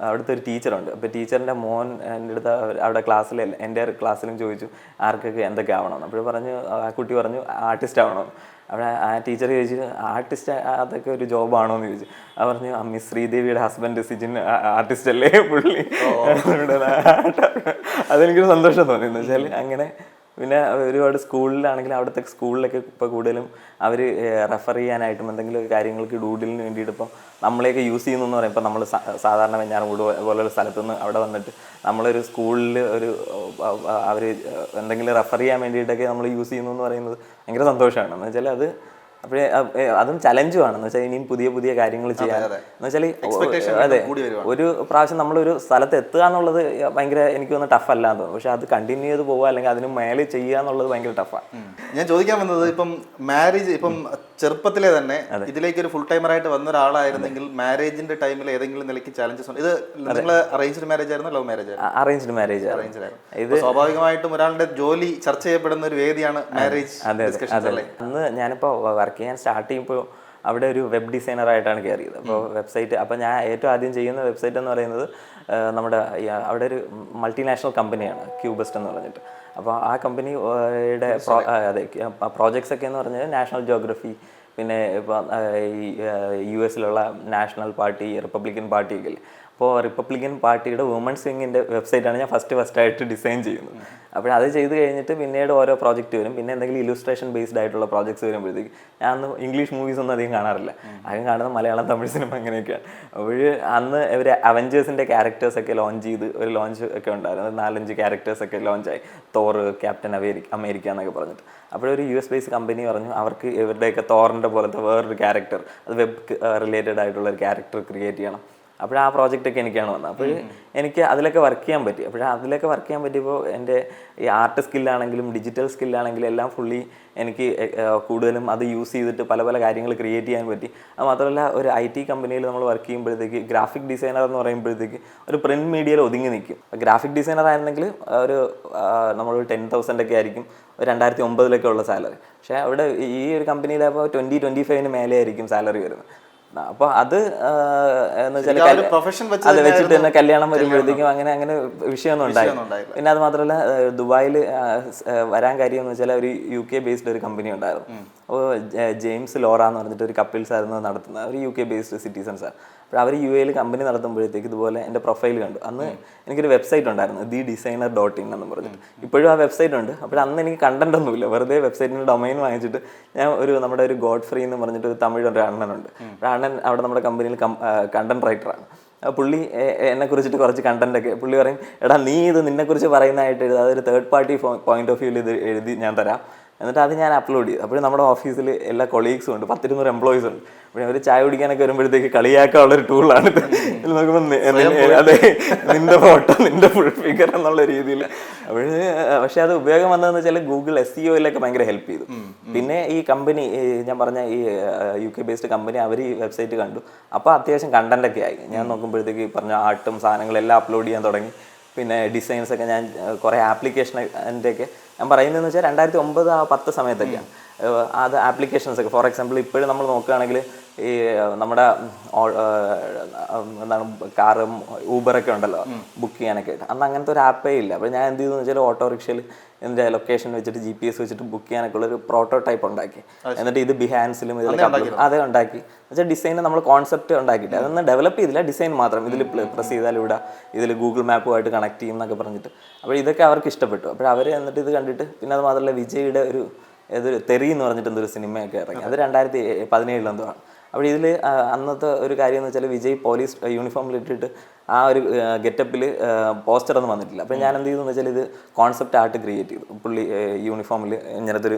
അവിടുത്തെ ഒരു ടീച്ചറുണ്ട്. അപ്പോൾ ടീച്ചറിൻ്റെ മോൻ എൻ്റെ അടുത്ത് അവിടെ ക്ലാസ്സിൽ എൻ്റെ ക്ലാസ്സിലും ചോദിച്ചു ആർക്കൊക്കെ എന്തൊക്കെ ആവണമെന്ന്. അപ്പോൾ പറഞ്ഞു ആ കുട്ടി പറഞ്ഞു ആർട്ടിസ്റ്റ് ആവണമെന്ന്. അവിടെ ആ ടീച്ചർ ചോദിച്ചു ആർട്ടിസ്റ്റ് അതൊക്കെ ഒരു ജോബാണോ എന്ന് ചോദിച്ചു. അത് പറഞ്ഞു മിസ് ശ്രീദേവിയുടെ ഹസ്ബൻഡ് സിജിൻ ആർട്ടിസ്റ്റ് അല്ലേ പുള്ളി. അതെനിക്കൊരു സന്തോഷം തോന്നി. എന്ന് വെച്ചാൽ അങ്ങനെ പിന്നെ ഒരുപാട് സ്കൂളിലാണെങ്കിലും അവിടുത്തെ സ്കൂളിലൊക്കെ ഇപ്പോൾ കൂടുതലും അവർ റെഫർ ചെയ്യാനായിട്ടും എന്തെങ്കിലും കാര്യങ്ങൾക്ക് ഡൂഡിലിന് വേണ്ടിയിട്ട് ഇപ്പോൾ നമ്മളെയൊക്കെ യൂസ് ചെയ്യുന്നു എന്ന് പറയും. ഇപ്പോൾ നമ്മൾ സാധാരണ വെഞ്ഞാറമൂട് പോലുള്ള സ്ഥലത്തുനിന്ന് അവിടെ വന്നിട്ട് നമ്മളൊരു സ്കൂളിൽ ഒരു അവർ എന്തെങ്കിലും റെഫർ ചെയ്യാൻ വേണ്ടിയിട്ടൊക്കെ നമ്മൾ യൂസ് ചെയ്യുന്നു എന്ന് പറയുന്നത് ഭയങ്കര സന്തോഷമാണ്. എന്ന് വെച്ചാൽ അത് അപ്പോഴേ അതും ചലഞ്ചുമാണ്. എന്ന് വെച്ചാൽ ഇനിയും പുതിയ പുതിയ കാര്യങ്ങൾ ചെയ്യാൻ. എന്ന് വെച്ചാൽ അതെ, ഒരു പ്രാവശ്യം നമ്മളൊരു സ്ഥലത്ത് എത്തുക എന്നുള്ളത് ഭയങ്കര എനിക്ക് തോന്നുന്നു ടഫ് അല്ലാന്ന് തോന്നുന്നു. പക്ഷെ അത് കണ്ടിന്യൂ ചെയ്ത് പോവുക അല്ലെങ്കിൽ അതിന് മേലെ ചെയ്യുക എന്നുള്ളത് ഭയങ്കര ടഫാണ്. ഞാൻ ചോദിക്കാൻ വന്നത്, ഇപ്പം മാരേജ് ഇപ്പം ചെറുപ്പത്തിലെ തന്നെ ഇതിലേക്ക് ഒരു ഫുൾ ടൈമറായിട്ട് വന്ന ഒരാളായിരുന്നെങ്കിൽ മാരേജിന്റെ ടൈമിൽ ഏതെങ്കിലും നിലയ്ക്ക് ചാലഞ്ചസ് ഉണ്ട്? ഇത് നിങ്ങൾ അറേഞ്ച്ഡ് മാരേജ് ആയിരുന്നു, ലവ് മാരേജ് ആയിരുന്നു? Arranged marriage. ഇത് സ്വാഭാവികമായിട്ടും ഒരാളുടെ ജോലി ചർച്ച ചെയ്യപ്പെടുന്ന ഒരു വേദിയാണ് മാരേജ് ഡിസ്കഷൻസ് അല്ലേ? അന്ന് ഞാനിപ്പോൾ വർക്ക് ചെയ്യാൻ സ്റ്റാർട്ട് ചെയ്യുമ്പോൾ അവിടെ ഒരു വെബ് ഡിസൈനറായിട്ടാണ് കയറിയത്. അപ്പോൾ വെബ്സൈറ്റ്, അപ്പോൾ ഞാൻ ഏറ്റവും ആദ്യം ചെയ്യുന്ന വെബ്സൈറ്റ് എന്ന് പറയുന്നത് നമ്മുടെ അവിടെ ഒരു മൾട്ടിനാഷണൽ കമ്പനിയാണ് ക്യൂബസ്റ്റ് എന്ന് പറഞ്ഞിട്ട്. അപ്പോൾ ആ കമ്പനിയുടെ അതെ പ്രോജക്ട്സ് ഒക്കെ എന്ന് പറഞ്ഞാൽ നാഷണൽ ജോഗ്രഫി, പിന്നെ ഇപ്പോൾ ഈ US നാഷണൽ പാർട്ടി, റിപ്പബ്ലിക്കൻ പാർട്ടിയൊക്കെ ഇല്ലേ. അപ്പോൾ റിപ്പബ്ലിക്കൻ പാർട്ടിയുടെ വുമൻസ് വിങ്ങിൻ്റെ വെബ്സൈറ്റാണ് ഞാൻ ഫസ്റ്റായിട്ട് ഡിസൈൻ ചെയ്യുന്നത്. അപ്പോൾ അത് ചെയ്ത് കഴിഞ്ഞിട്ട് പിന്നീട് ഓരോ പ്രോജക്റ്റ് വരും. പിന്നെ എന്തെങ്കിലും ഇല്ലുസ്ട്രേഷൻ ബേസ്ഡ് ആയിട്ടുള്ള പ്രോജക്ട്സ് വരുമ്പോഴത്തേക്ക് ഞാൻ അന്ന് ഇംഗ്ലീഷ് മൂവീസ് ഒന്നും അധികം കാണാറില്ല. അധികം കാണുന്ന മലയാളം, തമിഴ് സിനിമ അങ്ങനെയൊക്കെയാണ്. അപ്പോൾ അന്ന് ഇവർ അവഞ്ചേഴ്സിൻ്റെ ക്യാരക്ടേഴ്സൊക്കെ ലോഞ്ച് ചെയ്ത് ഒരു ലോഞ്ച് ഒക്കെ ഉണ്ടായിരുന്നു. 4-5 ക്യാരക്ടേഴ്സൊക്കെ ലോഞ്ചായി. തോർ, ക്യാപ്റ്റൻ അമേരിക്ക എന്നൊക്കെ പറഞ്ഞിട്ട്. അപ്പോഴൊരു US ബേസ്ഡ് കമ്പനി പറഞ്ഞു അവർക്ക് ഇവരുടെയൊക്കെ തോറിൻ്റെ പോലത്തെ വേറൊരു ക്യാരക്ടർ, അത് വെബ് റിലേറ്റഡ് ആയിട്ടുള്ള ഒരു ക്യാരക്ടർ ക്രിയേറ്റ് ചെയ്യണം. അപ്പോൾ ആ പ്രോജക്റ്റൊക്കെ എനിക്കാണ് വന്നത്. അപ്പോൾ എനിക്ക് അതിലൊക്കെ വർക്ക് ചെയ്യാൻ പറ്റി. അപ്പോൾ അതിലൊക്കെ വർക്ക് ചെയ്യാൻ പറ്റിയപ്പോൾ എൻ്റെ ഈ ആർട്ട് സ്കില്ലാണെങ്കിലും ഡിജിറ്റൽ സ്കില്ലാണെങ്കിലും എല്ലാം ഫുള്ളി എനിക്ക് കൂടുതലും അത് യൂസ് ചെയ്തിട്ട് പല പല കാര്യങ്ങൾ ക്രിയേറ്റ് ചെയ്യാൻ പറ്റി. അത് മാത്രമല്ല, ഒരു IT കമ്പനിയിൽ നമ്മൾ വർക്ക് ചെയ്യുമ്പോഴത്തേക്ക് ഗ്രാഫിക് ഡിസൈനർ എന്ന് പറയുമ്പോഴത്തേക്ക് ഒരു പ്രിൻറ്റ് മീഡിയയിൽ ഒതുങ്ങി നിൽക്കും. ഗ്രാഫിക് ഡിസൈനർ ആയിരുന്നെങ്കിൽ ഒരു നമ്മളൊരു 10,000 ഒക്കെ ആയിരിക്കും 2009 ഉള്ള സാലറി. പക്ഷേ അവിടെ ഈ ഒരു കമ്പനിയിലാകുമ്പോൾ 20-25 മേലെ ആയിരിക്കും സാലറി വരുന്നത്. അപ്പോൾ അത് എന്ന് വെച്ചാൽ അത് വെച്ചിട്ട് തന്നെ കല്യാണം വരുമ്പോഴത്തേക്കും അങ്ങനെ വിഷയമൊന്നും ഉണ്ടായില്ല. പിന്നെ അത് മാത്രമല്ല, ദുബായിൽ വരാൻ കാര്യം എന്ന് വെച്ചാൽ ഒരു UK ബേസ്ഡ് ഒരു കമ്പനി ഉണ്ടായിരുന്നു. അപ്പോൾ ജെയിംസ് ലോറ എന്ന് പറഞ്ഞിട്ട് ഒരു കപ്പിൾസ് ആയിരുന്നു നടത്തുന്നത്. ഒരു UK ബേസ്ഡ് സിറ്റിസൺസാണ്. അപ്പോൾ അവർ UAയിൽ കമ്പനി നടത്തുമ്പോഴത്തേക്ക് ഇതുപോലെ എൻ്റെ പ്രൊഫൈൽ കണ്ടു. അന്ന് എനിക്കൊരു വെബ്സൈറ്റ് ഉണ്ടായിരുന്നു, thedesigner.in എന്ന് പറഞ്ഞിട്ട്. ഇപ്പോഴും ആ വെബ്സൈറ്റ് ഉണ്ട്. അപ്പോൾ അന്ന് എനിക്ക് കണ്ടന്റ് ഒന്നുമില്ല, വെറുതെ വെബ്സൈറ്റിൻ്റെ ഡൊമൈൻ വാങ്ങിച്ചിട്ട് ഞാൻ നമ്മുടെ ഒരു ഗോഡ്ഫ്രീ എന്ന് പറഞ്ഞിട്ട് ഒരു തമിഴ് ഒരു അണ്ണനുണ്ട്. അണ്ണൻ അവിടെ നമ്മുടെ കമ്പനിയിൽ കണ്ടന്റ് റൈറ്ററാണ്. പുള്ളി എന്നെക്കുറിച്ചിട്ട് കുറച്ച് കണ്ടന്റൊക്കെ പുള്ളി പറയും, എടാ നീ ഇത് നിന്നെക്കുറിച്ച് പറയുന്നതായിട്ട് എഴുതാം, അതൊരു തേർഡ് പാർട്ടി പോയിന്റ് ഓഫ് വ്യൂവിൽ ഇത് എഴുതി ഞാൻ തരാം, എന്നിട്ട് അത് ഞാൻ അപ്ലോഡ് ചെയ്തു. അപ്പോൾ നമ്മുടെ ഓഫീസിൽ എല്ലാ കൊളീഗ്സും ഉണ്ട്, 10-20 എംപ്ലോയീസ് ഉണ്ട്. അപ്പോൾ അവർ ചായ കുടിക്കാനൊക്കെ വരുമ്പോഴത്തേക്ക് കളിയാക്കാനുള്ളൊരു ടൂളാണിത്. ഇതിൽ നോക്കുമ്പോൾ അതെ നിന്റെ ഫോട്ടോ നിന്റെ ഫുൾ ഫിഗർ എന്നുള്ള രീതിയിൽ. പക്ഷെ അത് ഉപയോഗം വന്നതെന്ന് വെച്ചാൽ ഗൂഗിൾ SEOയിലൊക്കെ ഭയങ്കര ഹെൽപ്പ് ചെയ്തു. പിന്നെ ഈ കമ്പനി ഞാൻ പറഞ്ഞ ഈ UK ബേസ്ഡ് കമ്പനി അവർ ഈ വെബ്സൈറ്റ് കണ്ടു. അപ്പോൾ അത്യാവശ്യം കണ്ടന്റൊക്കെ ആയി. ഞാൻ നോക്കുമ്പോഴത്തേക്ക് പറഞ്ഞ ആർട്ടും സാധനങ്ങളെല്ലാം അപ്ലോഡ് ചെയ്യാൻ തുടങ്ങി. പിന്നെ ഡിസൈൻസൊക്കെ ഞാൻ കുറേ ആപ്ലിക്കേഷൻ്റെയൊക്കെ ഞാൻ പറയുന്നതെന്ന് വെച്ചാൽ 2009-10 സമയത്തൊക്കെയാണ് അത് ആപ്ലിക്കേഷൻസൊക്കെ. ഫോർ എക്സാമ്പിൾ ഇപ്പോഴും നമ്മൾ നോക്കുകയാണെങ്കിൽ ഈ നമ്മുടെ എന്താണ് കാറും ഊബറൊക്കെ ഉണ്ടല്ലോ ബുക്ക് ചെയ്യാനൊക്കെ ആയിട്ട്. അന്ന് അങ്ങനത്തെ ഒരു ആപ്പേ ഇല്ല. അപ്പോൾ ഞാൻ എന്ത് ചെയ്തെന്ന് വെച്ചാൽ ഓട്ടോറിക്ഷയിൽ എൻ്റെ ലൊക്കേഷൻ വെച്ചിട്ട് GPS വെച്ചിട്ട് ബുക്ക് ചെയ്യാനൊക്കെ ഉള്ളൊരു പ്രോട്ടോടൈപ്പ് ഉണ്ടാക്കി. എന്നിട്ട് ഇത് ബിഹാൻസിലും ഇതിലൊക്കെ അതേ ഉണ്ടാക്കി. എന്നുവെച്ചാൽ ഡിസൈൻ നമ്മൾ കോൺസെപ്റ്റ് ഉണ്ടാക്കിയിട്ട് അതൊന്നും ഡെവലപ്പ് ചെയ്തില്ല, ഡിസൈൻ മാത്രം. ഇതിൽ പ്രസ് ചെയ്താൽ ഇവിടെ ഇതിൽ ഗൂഗിൾ മാപ്പുമായിട്ട് കണക്ട് ചെയ്യും എന്നൊക്കെ പറഞ്ഞിട്ട്. അപ്പോൾ ഇതൊക്കെ അവർക്ക് ഇഷ്ടപ്പെട്ടു. അപ്പോൾ അവർ എന്നിട്ട് ഇത് കണ്ടിട്ട് പിന്നെ അത് മാത്രമല്ല വിജയുടെ ഒരു തെറി എന്ന് പറഞ്ഞിട്ട് എന്തൊരു സിനിമയൊക്കെ ഇറങ്ങി. അത് 2017 എന്തോ ആണ്. അപ്പോൾ ഇതിൽ അന്നത്തെ ഒരു കാര്യം എന്ന് വെച്ചാൽ വിജയ് പോലീസ് യൂണിഫോമിൽ ഇട്ടിട്ട് ആ ഒരു ഗെറ്റപ്പിൽ പോസ്റ്റർ ഒന്നും വന്നിട്ടില്ല. അപ്പോൾ ഞാൻ എന്ത് ചെയ്തെന്ന് വെച്ചാൽ ഇത് കോൺസെപ്റ്റ് ആർട്ട് ക്രിയേറ്റ് ചെയ്തു. പുള്ളി യൂണിഫോമിൽ ഇങ്ങനത്തെ ഒരു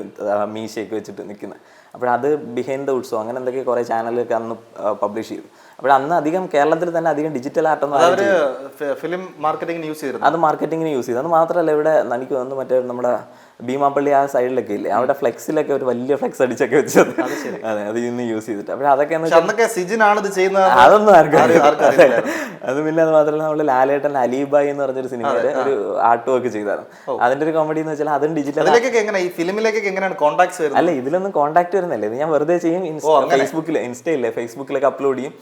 മീശയൊക്കെ വെച്ചിട്ട് നിൽക്കുന്നത്. അപ്പോഴത് ബിഹൈൻഡ് ദ ഉത്സവം അങ്ങനെ എന്തൊക്കെ കുറേ ചാനലൊക്കെ അന്ന് പബ്ലിഷ് ചെയ്തു. അപ്പോൾ അന്ന് അധികം കേരളത്തിൽ തന്നെ അധികം ഡിജിറ്റൽ ആർട്ടൊന്നും ഫിലിം മാർക്കറ്റിംഗിന് യൂസ് ചെയ്തു. അത് മാർക്കറ്റിങ്ങിന് യൂസ് ചെയ്തു. അത് മാത്രമല്ല ഇവിടെ എനിക്ക് തോന്നുന്നു മറ്റേ നമ്മുടെ ഭീമാപ്പള്ളി ആ സൈഡിലൊക്കെ ഇല്ലേ, അവിടെ ഫ്ലെക്സിലൊക്കെ ഒരു വലിയ ഫ്ലെക്സ് അടിച്ചൊക്കെ വെച്ചത്. അതെ, അത് ഇന്ന് യൂസ് ചെയ്തിട്ട്. അപ്പോൾ അതൊക്കെ അതൊന്നും ആർക്കും അത്. പിന്നെ അത് മാത്രമല്ല നമ്മൾ ലാലേട്ടൻ അലിബായ് എന്ന് പറഞ്ഞൊരു സിനിമയുടെ ഒരു ആർട്ട് വർക്ക് ചെയ്തായിരുന്നു. അതിന്റെ ഒരു കോമഡി എന്ന് വെച്ചാൽ അതും ഡിജിറ്റൽ. അല്ല, ഇതിലൊന്നും കോൺടാക്ട് വരുന്നില്ല. ഇത് ഞാൻ വെറുതെ ചെയ്യും. ഫേസ്ബുക്കിൽ ഇൻസ്റ്റയില്ലേ, ഫേസ്ബുക്കിലൊക്കെ അപ്ലോഡ് ചെയ്യും.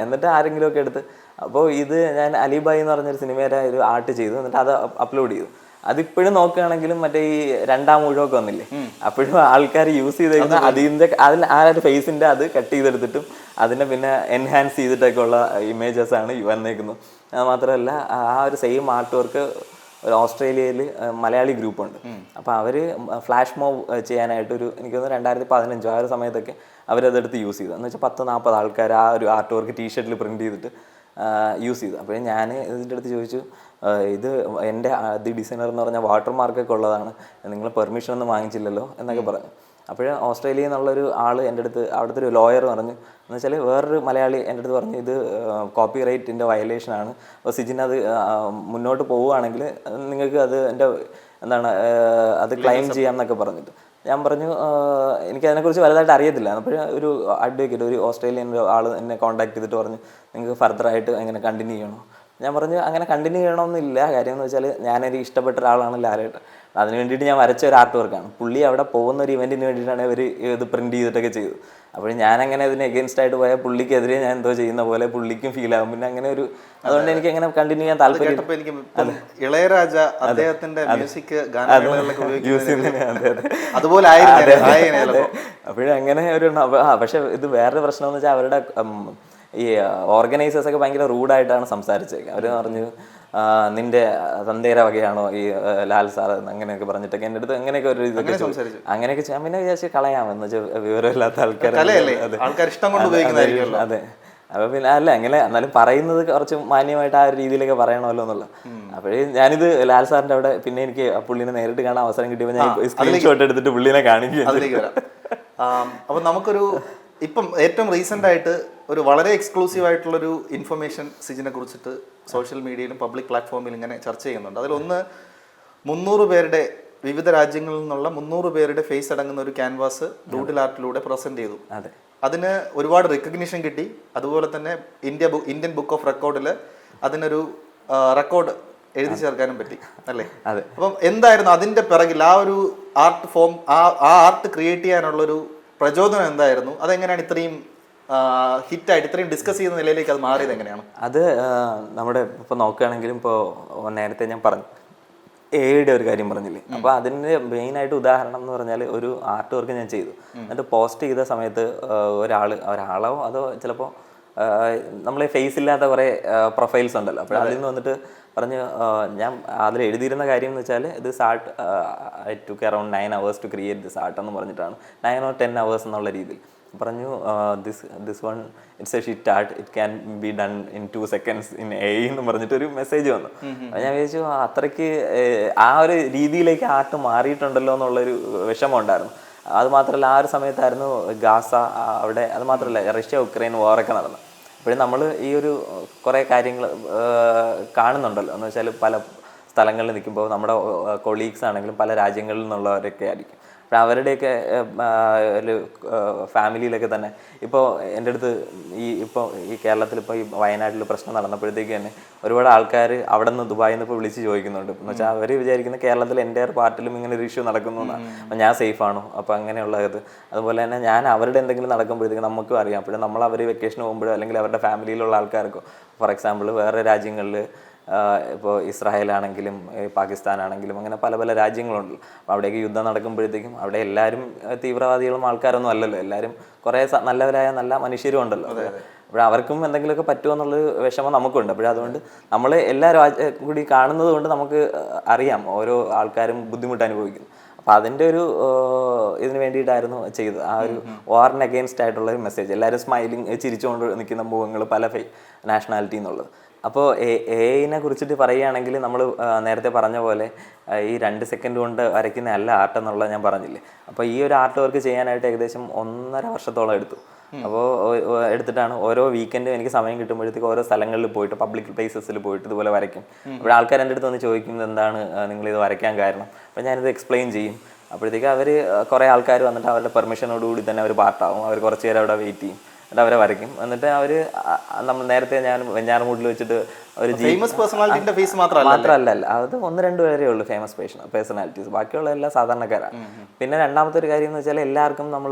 എന്നിട്ട് ആരെങ്കിലും ഒക്കെ എടുത്ത്. അപ്പോൾ ഇത് ഞാൻ അലിബായ് എന്ന് പറഞ്ഞൊരു സിനിമയുടെ ഒരു ആർട്ട് ചെയ്തു. എന്നിട്ട് അത് അപ്ലോഡ് ചെയ്തു. അതിപ്പോഴും നോക്കുകയാണെങ്കിലും മറ്റേ ഈ 2ാം ഊഴമൊക്കെ വന്നില്ലേ, അപ്പോഴും ആൾക്കാർ യൂസ് ചെയ്തേക്കുന്ന അതിൻ്റെ ആ ഒരു ഫേസിന്റെ അത് കട്ട് ചെയ്തെടുത്തിട്ടും അതിനെ പിന്നെ എൻഹാൻസ് ചെയ്തിട്ടൊക്കെ ഉള്ള ഇമേജസ് ആണ് വന്നേക്കുന്നത്. മാത്രമല്ല ആ ഒരു സെയിം ആർട്ട് വർക്ക് ഒരു ഓസ്ട്രേലിയയിൽ മലയാളി ഗ്രൂപ്പുണ്ട്. അപ്പോൾ അവർ ഫ്ലാഷ് മോബ് ചെയ്യാനായിട്ടൊരു എനിക്ക് തോന്നുന്നു 2015 ആ ഒരു സമയത്തൊക്കെ അവരതെടുത്ത് യൂസ് ചെയ്തു. എന്ന് വെച്ചാൽ 10-40 ആൾക്കാർ ആ ഒരു ആർട്ട് വർക്ക് ടീഷർട്ടിൽ പ്രിന്റ് ചെയ്തിട്ട് യൂസ് ചെയ്തു. അപ്പോൾ ഞാൻ ഇതിൻ്റെ അടുത്ത് ചോദിച്ചു, ഇത് എൻ്റെ ദി ഡിസൈനർ എന്ന് പറഞ്ഞാൽ വാട്ടർ മാർക്കൊക്കെ ഉള്ളതാണ്, നിങ്ങൾ പെർമിഷൻ ഒന്നും വാങ്ങിച്ചില്ലല്ലോ എന്നൊക്കെ പറഞ്ഞു. അപ്പോൾ ഓസ്ട്രേലിയയിൽ നിന്നുള്ളൊരു ആൾ എൻ്റെ അടുത്ത്, അവിടുത്തെ ഒരു ലോയർ പറഞ്ഞു, എന്ന് വെച്ചാൽ വേറൊരു മലയാളി എൻ്റെ അടുത്ത് പറഞ്ഞു, ഇത് കോപ്പി റൈറ്റിൻ്റെ വയലേഷനാണ്. അപ്പോൾ സിജിൻ അത് മുന്നോട്ട് പോവുകയാണെങ്കിൽ നിങ്ങൾക്ക് അത് എൻ്റെ എന്താണ് അത് ക്ലെയിം ചെയ്യാം എന്നൊക്കെ പറഞ്ഞിട്ട്. ഞാൻ പറഞ്ഞു എനിക്കതിനെക്കുറിച്ച് വലുതായിട്ട് അറിയത്തില്ല. അപ്പോൾ ഒരു അഡ്വക്കേറ്റ്, ഒരു ഓസ്ട്രേലിയൻ ആൾ എന്നെ കോൺടാക്ട് ചെയ്തിട്ട് പറഞ്ഞു, നിങ്ങൾക്ക് ഫർദറായിട്ട് എങ്ങനെ കണ്ടിന്യൂ ചെയ്യണോ? ഞാൻ പറഞ്ഞു അങ്ങനെ കണ്ടിന്യൂ ചെയ്യണമെന്നില്ല. കാര്യം എന്ന് വെച്ചാൽ ഞാനൊരു ഇഷ്ടപ്പെട്ട ഒരാളാണ് ലാലേട്ടൻ. അതിന് വേണ്ടിയിട്ട് ഞാൻ വരച്ച ഒരു ആർട്ട് വർക്കാണ്. പുള്ളി അവിടെ പോകുന്ന ഒരു ഇവൻറ്റിന് വേണ്ടിയിട്ടാണ് ഇവർ ഇത് പ്രിൻറ്റ് ചെയ്തിട്ടൊക്കെ ചെയ്തു. അപ്പോൾ ഞാനങ്ങനെ ഇതിന് എഗെയിൻസ്റ്റ് ആയിട്ട് പോയാൽ പുള്ളിക്കെതിരെ ഞാൻ എന്തോ ചെയ്യുന്ന പോലെ പുള്ളിക്കും ഫീൽ ആകും. പിന്നെ അങ്ങനെ ഒരു അതുകൊണ്ട് എനിക്ക് അങ്ങനെ കണ്ടിന്യൂ ചെയ്യാൻ താല്പര്യം. ഇളയരാജ അദ്ദേഹത്തിന്റെ മ്യൂസിക് അപ്പോഴങ്ങനെ ഒരു പക്ഷെ ഇത് വേറൊരു പ്രശ്നം എന്ന് വെച്ചാൽ അവരുടെ ഈ ഓർഗനൈസേഴ്സ് ഒക്കെ ഭയങ്കര റൂഡായിട്ടാണ് സംസാരിച്ചത്. അവർ പറഞ്ഞു നിന്റെ തന്തേര വകയാണോ ഈ ലാൽ സാർ അങ്ങനെയൊക്കെ പറഞ്ഞിട്ടൊക്കെ എൻ്റെ അടുത്ത് അങ്ങനെയൊക്കെ ഒരു ഇതൊക്കെ അങ്ങനെയൊക്കെ ചെയ്യാൻ പിന്നെ വിചാരിച്ച് കളയാമെന്ന് വെച്ചാൽ വിവരമില്ലാത്ത ആൾക്കാർ. അതെ, അപ്പൊ പിന്നെ അല്ല അങ്ങനെ എന്നാലും പറയുന്നത് കുറച്ച് മാന്യമായിട്ട് ആ ഒരു രീതിയിലൊക്കെ പറയണമല്ലോ എന്നുള്ള. അപ്പോഴേ ഞാനിത് ലാൽ സാറിന്റെ അവിടെ പിന്നെ എനിക്ക് പുള്ളിനെ നേരിട്ട് കാണാൻ അവസരം കിട്ടിയപ്പോൾ ഞാൻ സ്ക്രീൻഷോട്ട് എടുത്തിട്ട് പുള്ളിനെ കാണിക്കുകയും. അപ്പൊ നമുക്കൊരു ഇപ്പം ഏറ്റവും റീസെന്റ് ആയിട്ട് ഒരു വളരെ എക്സ്ക്ലൂസീവ് ആയിട്ടുള്ളൊരു ഇൻഫർമേഷൻ സിജിനെ കുറിച്ചിട്ട് സോഷ്യൽ മീഡിയയിലും പബ്ലിക് പ്ലാറ്റ്ഫോമിലും ഇങ്ങനെ ചർച്ച ചെയ്യുന്നുണ്ട്. അതിലൊന്ന് 300 പേരുടെ വിവിധ രാജ്യങ്ങളിൽ നിന്നുള്ള 300 പേരുടെ ഫേസ് അടങ്ങുന്ന ഒരു ക്യാൻവാസ് ഡൂഡിൽ ആർട്ടിലൂടെ പ്രസന്റ് ചെയ്തു. അതിന് ഒരുപാട് റെക്കഗ്നിഷൻ കിട്ടി. അതുപോലെ തന്നെ ഇന്ത്യൻ ബുക്ക് ഓഫ് റെക്കോർഡിൽ അതിനൊരു റെക്കോർഡ് എഴുതി ചേർക്കാനും പറ്റി അല്ലേ? അപ്പം എന്തായിരുന്നു അതിന്റെ പിറകിൽ ആ ഒരു ആർട്ട് ഫോം, ആ ആർട്ട് ക്രിയേറ്റ് ചെയ്യാനുള്ളൊരു പ്രചോദനം എന്തായിരുന്നു? അതെങ്ങനെയാണ് ഇത്രയും ഹിറ്റായിട്ട് ഇത്രയും ഡിസ്കസ് ചെയ്യുന്ന നിലയിലേക്ക് അത് മാറിയത് എങ്ങനെയാണ്? അത് നമ്മുടെ ഇപ്പോൾ നോക്കുകയാണെങ്കിലും ഇപ്പോൾ നേരത്തെ ഞാൻ പറഞ്ഞു എയുടെ ഒരു കാര്യം പറഞ്ഞില്ലേ, അപ്പോൾ അതിൻ്റെ മെയിനായിട്ട് ഉദാഹരണം എന്ന് പറഞ്ഞാൽ ഒരു ആർട്ട് വർക്ക് ഞാൻ ചെയ്തു. എന്നിട്ട് പോസ്റ്റ് ചെയ്ത സമയത്ത് ഒരാളോ അതോ ചിലപ്പോൾ നമ്മളെ ഫേസ് ഇല്ലാത്ത കുറേ പ്രൊഫൈൽസ് ഉണ്ടല്ലോ. അപ്പോൾ അതിൽ നിന്ന് വന്നിട്ട് പറഞ്ഞ് ഞാൻ അതിൽ എഴുതിയിരുന്ന കാര്യം എന്ന് വെച്ചാൽ this art I took around 9 hours to create this art എന്ന് പറഞ്ഞിട്ടാണ് 9 or 10 hours എന്നുള്ള രീതിയിൽ. പറഞ്ഞു this one it's a shit art, it can be done in 2 seconds in AI എന്ന് പറഞ്ഞിട്ടൊരു മെസ്സേജ് വന്നു. ഞാൻ വിചാരിച്ചു അത്രയ്ക്ക് ആ ഒരു രീതിയിലേക്ക് ആർട്ട് മാറിയിട്ടുണ്ടല്ലോ എന്നുള്ളൊരു വിഷമം ഉണ്ടായിരുന്നു. അത് മാത്രമല്ല ആ ഒരു സമയത്തായിരുന്നു ഗാസ അവിടെ, അത് മാത്രമല്ല റഷ്യ ഉക്രൈൻ വാറൊക്കെ നടന്നു. അപ്പോഴും നമ്മൾ ഈ ഒരു കുറേ കാര്യങ്ങൾ കാണുന്നുണ്ടല്ലോ, എന്ന് വെച്ചാൽ പല സ്ഥലങ്ങളിൽ നിൽക്കുമ്പോൾ നമ്മുടെ കൊളീഗ്സ് ആണെങ്കിലും പല രാജ്യങ്ങളിൽ നിന്നുള്ളവരൊക്കെ ആയിരിക്കും. അപ്പോൾ അവരുടെയൊക്കെ ഒരു ഫാമിലിയിലൊക്കെ തന്നെ ഇപ്പോൾ എൻ്റെ അടുത്ത് ഈ കേരളത്തിൽ ഇപ്പോൾ ഈ വയനാട്ടിൽ പ്രശ്നം നടന്നപ്പോഴത്തേക്ക് തന്നെ ഒരുപാട് ആൾക്കാർ അവിടെ നിന്ന് ദുബായിൽ നിന്ന് ഇപ്പോൾ വിളിച്ച് ചോദിക്കുന്നുണ്ട്. എന്ന് വെച്ചാൽ അവർ വിചാരിക്കുന്ന കേരളത്തിൽ എൻ്റെ പാർട്ടിലും ഇങ്ങനെ ഒരു ഇഷ്യൂ നടക്കുന്നു എന്നാണ്. അപ്പോൾ ഞാൻ സേഫ് ആണോ, അപ്പോൾ അങ്ങനെയുള്ളത്. അതുപോലെ തന്നെ ഞാൻ അവരുടെ എന്തെങ്കിലും നടക്കുമ്പോഴത്തേക്ക് നമുക്കും അറിയാം. അപ്പോഴും നമ്മൾ അവർ വെക്കേഷൻ പോകുമ്പോഴോ അല്ലെങ്കിൽ അവരുടെ ഫാമിലിയിലുള്ള ആൾക്കാർക്കോ, ഫോർ എക്സാമ്പിൾ വേറെ രാജ്യങ്ങളിൽ ഇപ്പോൾ ഇസ്രായേലാണെങ്കിലും പാകിസ്ഥാനാണെങ്കിലും അങ്ങനെ പല പല രാജ്യങ്ങളുണ്ട്. അപ്പോൾ അവിടേക്ക് യുദ്ധം നടക്കുമ്പോഴത്തേക്കും അവിടെ എല്ലാവരും തീവ്രവാദികളും ആൾക്കാരൊന്നും അല്ലല്ലോ, എല്ലാവരും കുറേ നല്ലവരായ നല്ല മനുഷ്യരും ഉണ്ടല്ലോ. അപ്പോൾ അവർക്കും എന്തെങ്കിലുമൊക്കെ പറ്റുമോ എന്നുള്ളൊരു വിഷമം നമുക്കുണ്ട്. അതുകൊണ്ട് നമ്മൾ എല്ലാ കൂടി കാണുന്നത് കൊണ്ട് നമുക്ക് അറിയാം ഓരോ ആൾക്കാരും ബുദ്ധിമുട്ട് അനുഭവിക്കുന്നു. അപ്പോൾ അതിൻ്റെ ഒരു ഇതിന് വേണ്ടിയിട്ടായിരുന്നു ചെയ്തത്. ആ ഒരു വാറിന് അഗെയിൻസ്റ്റ് ആയിട്ടുള്ള ഒരു മെസ്സേജ്, എല്ലാവരും സ്മൈലിങ് ചിരിച്ചുകൊണ്ട് നിൽക്കുന്ന മുഖങ്ങൾ, പല നാഷണാലിറ്റി എന്നുള്ളത്. അപ്പോൾ AI കുറിച്ചിട്ട് പറയുകയാണെങ്കിൽ നമ്മൾ നേരത്തെ പറഞ്ഞ പോലെ ഈ 2 സെക്കൻഡ് കൊണ്ട് വരയ്ക്കുന്ന അല്ല ആർട്ട് എന്നുള്ളത് ഞാൻ പറഞ്ഞില്ലേ. അപ്പോൾ ഈ ഒരു ആർട്ട് വർക്ക് ചെയ്യാനായിട്ട് ഏകദേശം 1.5 വർഷത്തോളം എടുത്തു. അപ്പോൾ എടുത്തിട്ടാണ് ഓരോ വീക്കെൻഡും എനിക്ക് സമയം കിട്ടുമ്പോഴത്തേക്ക് ഓരോ സ്ഥലങ്ങളിൽ പോയിട്ട് പബ്ലിക് പ്ലേസസിൽ പോയിട്ട് ഇതുപോലെ വരയ്ക്കും. അപ്പോൾ ആൾക്കാർ എൻ്റെ അടുത്ത് വന്ന് ചോദിക്കുന്നത് എന്താണ് നിങ്ങളിത് വരയ്ക്കാൻ കാരണം. അപ്പോൾ ഞാനിത് എക്സ്പ്ലെയിൻ ചെയ്യും. അപ്പോഴത്തേക്ക് അവർ കുറേ ആൾക്കാർ വന്നിട്ട് അവരുടെ പെർമിഷനോടുകൂടി തന്നെ അവർ പാർട്ടാവും. അവർ കുറച്ച് നേരം അവിടെ വെയിറ്റ് ചെയ്യും, എന്നിട്ട് അവരെ വരയ്ക്കും. എന്നിട്ട് അവർ നമ്മൾ നേരത്തെ ഞാൻ വെഞ്ഞാറമൂട്ടിൽ വെച്ചിട്ട് ഒരു ഫേമസ് പേഴ്സണാലിറ്റിന്റെ ഫേസ് മാത്രമല്ല, അത് 1-2 പേരേ ഉള്ളൂ ഫേമസ് പേഴ്സണാലിറ്റീസ്. ബാക്കിയുള്ള എല്ലാ സാധാരണക്കാരാണ്. പിന്നെ രണ്ടാമത്തെ ഒരു കാര്യം എന്ന് വെച്ചാൽ എല്ലാവർക്കും നമ്മൾ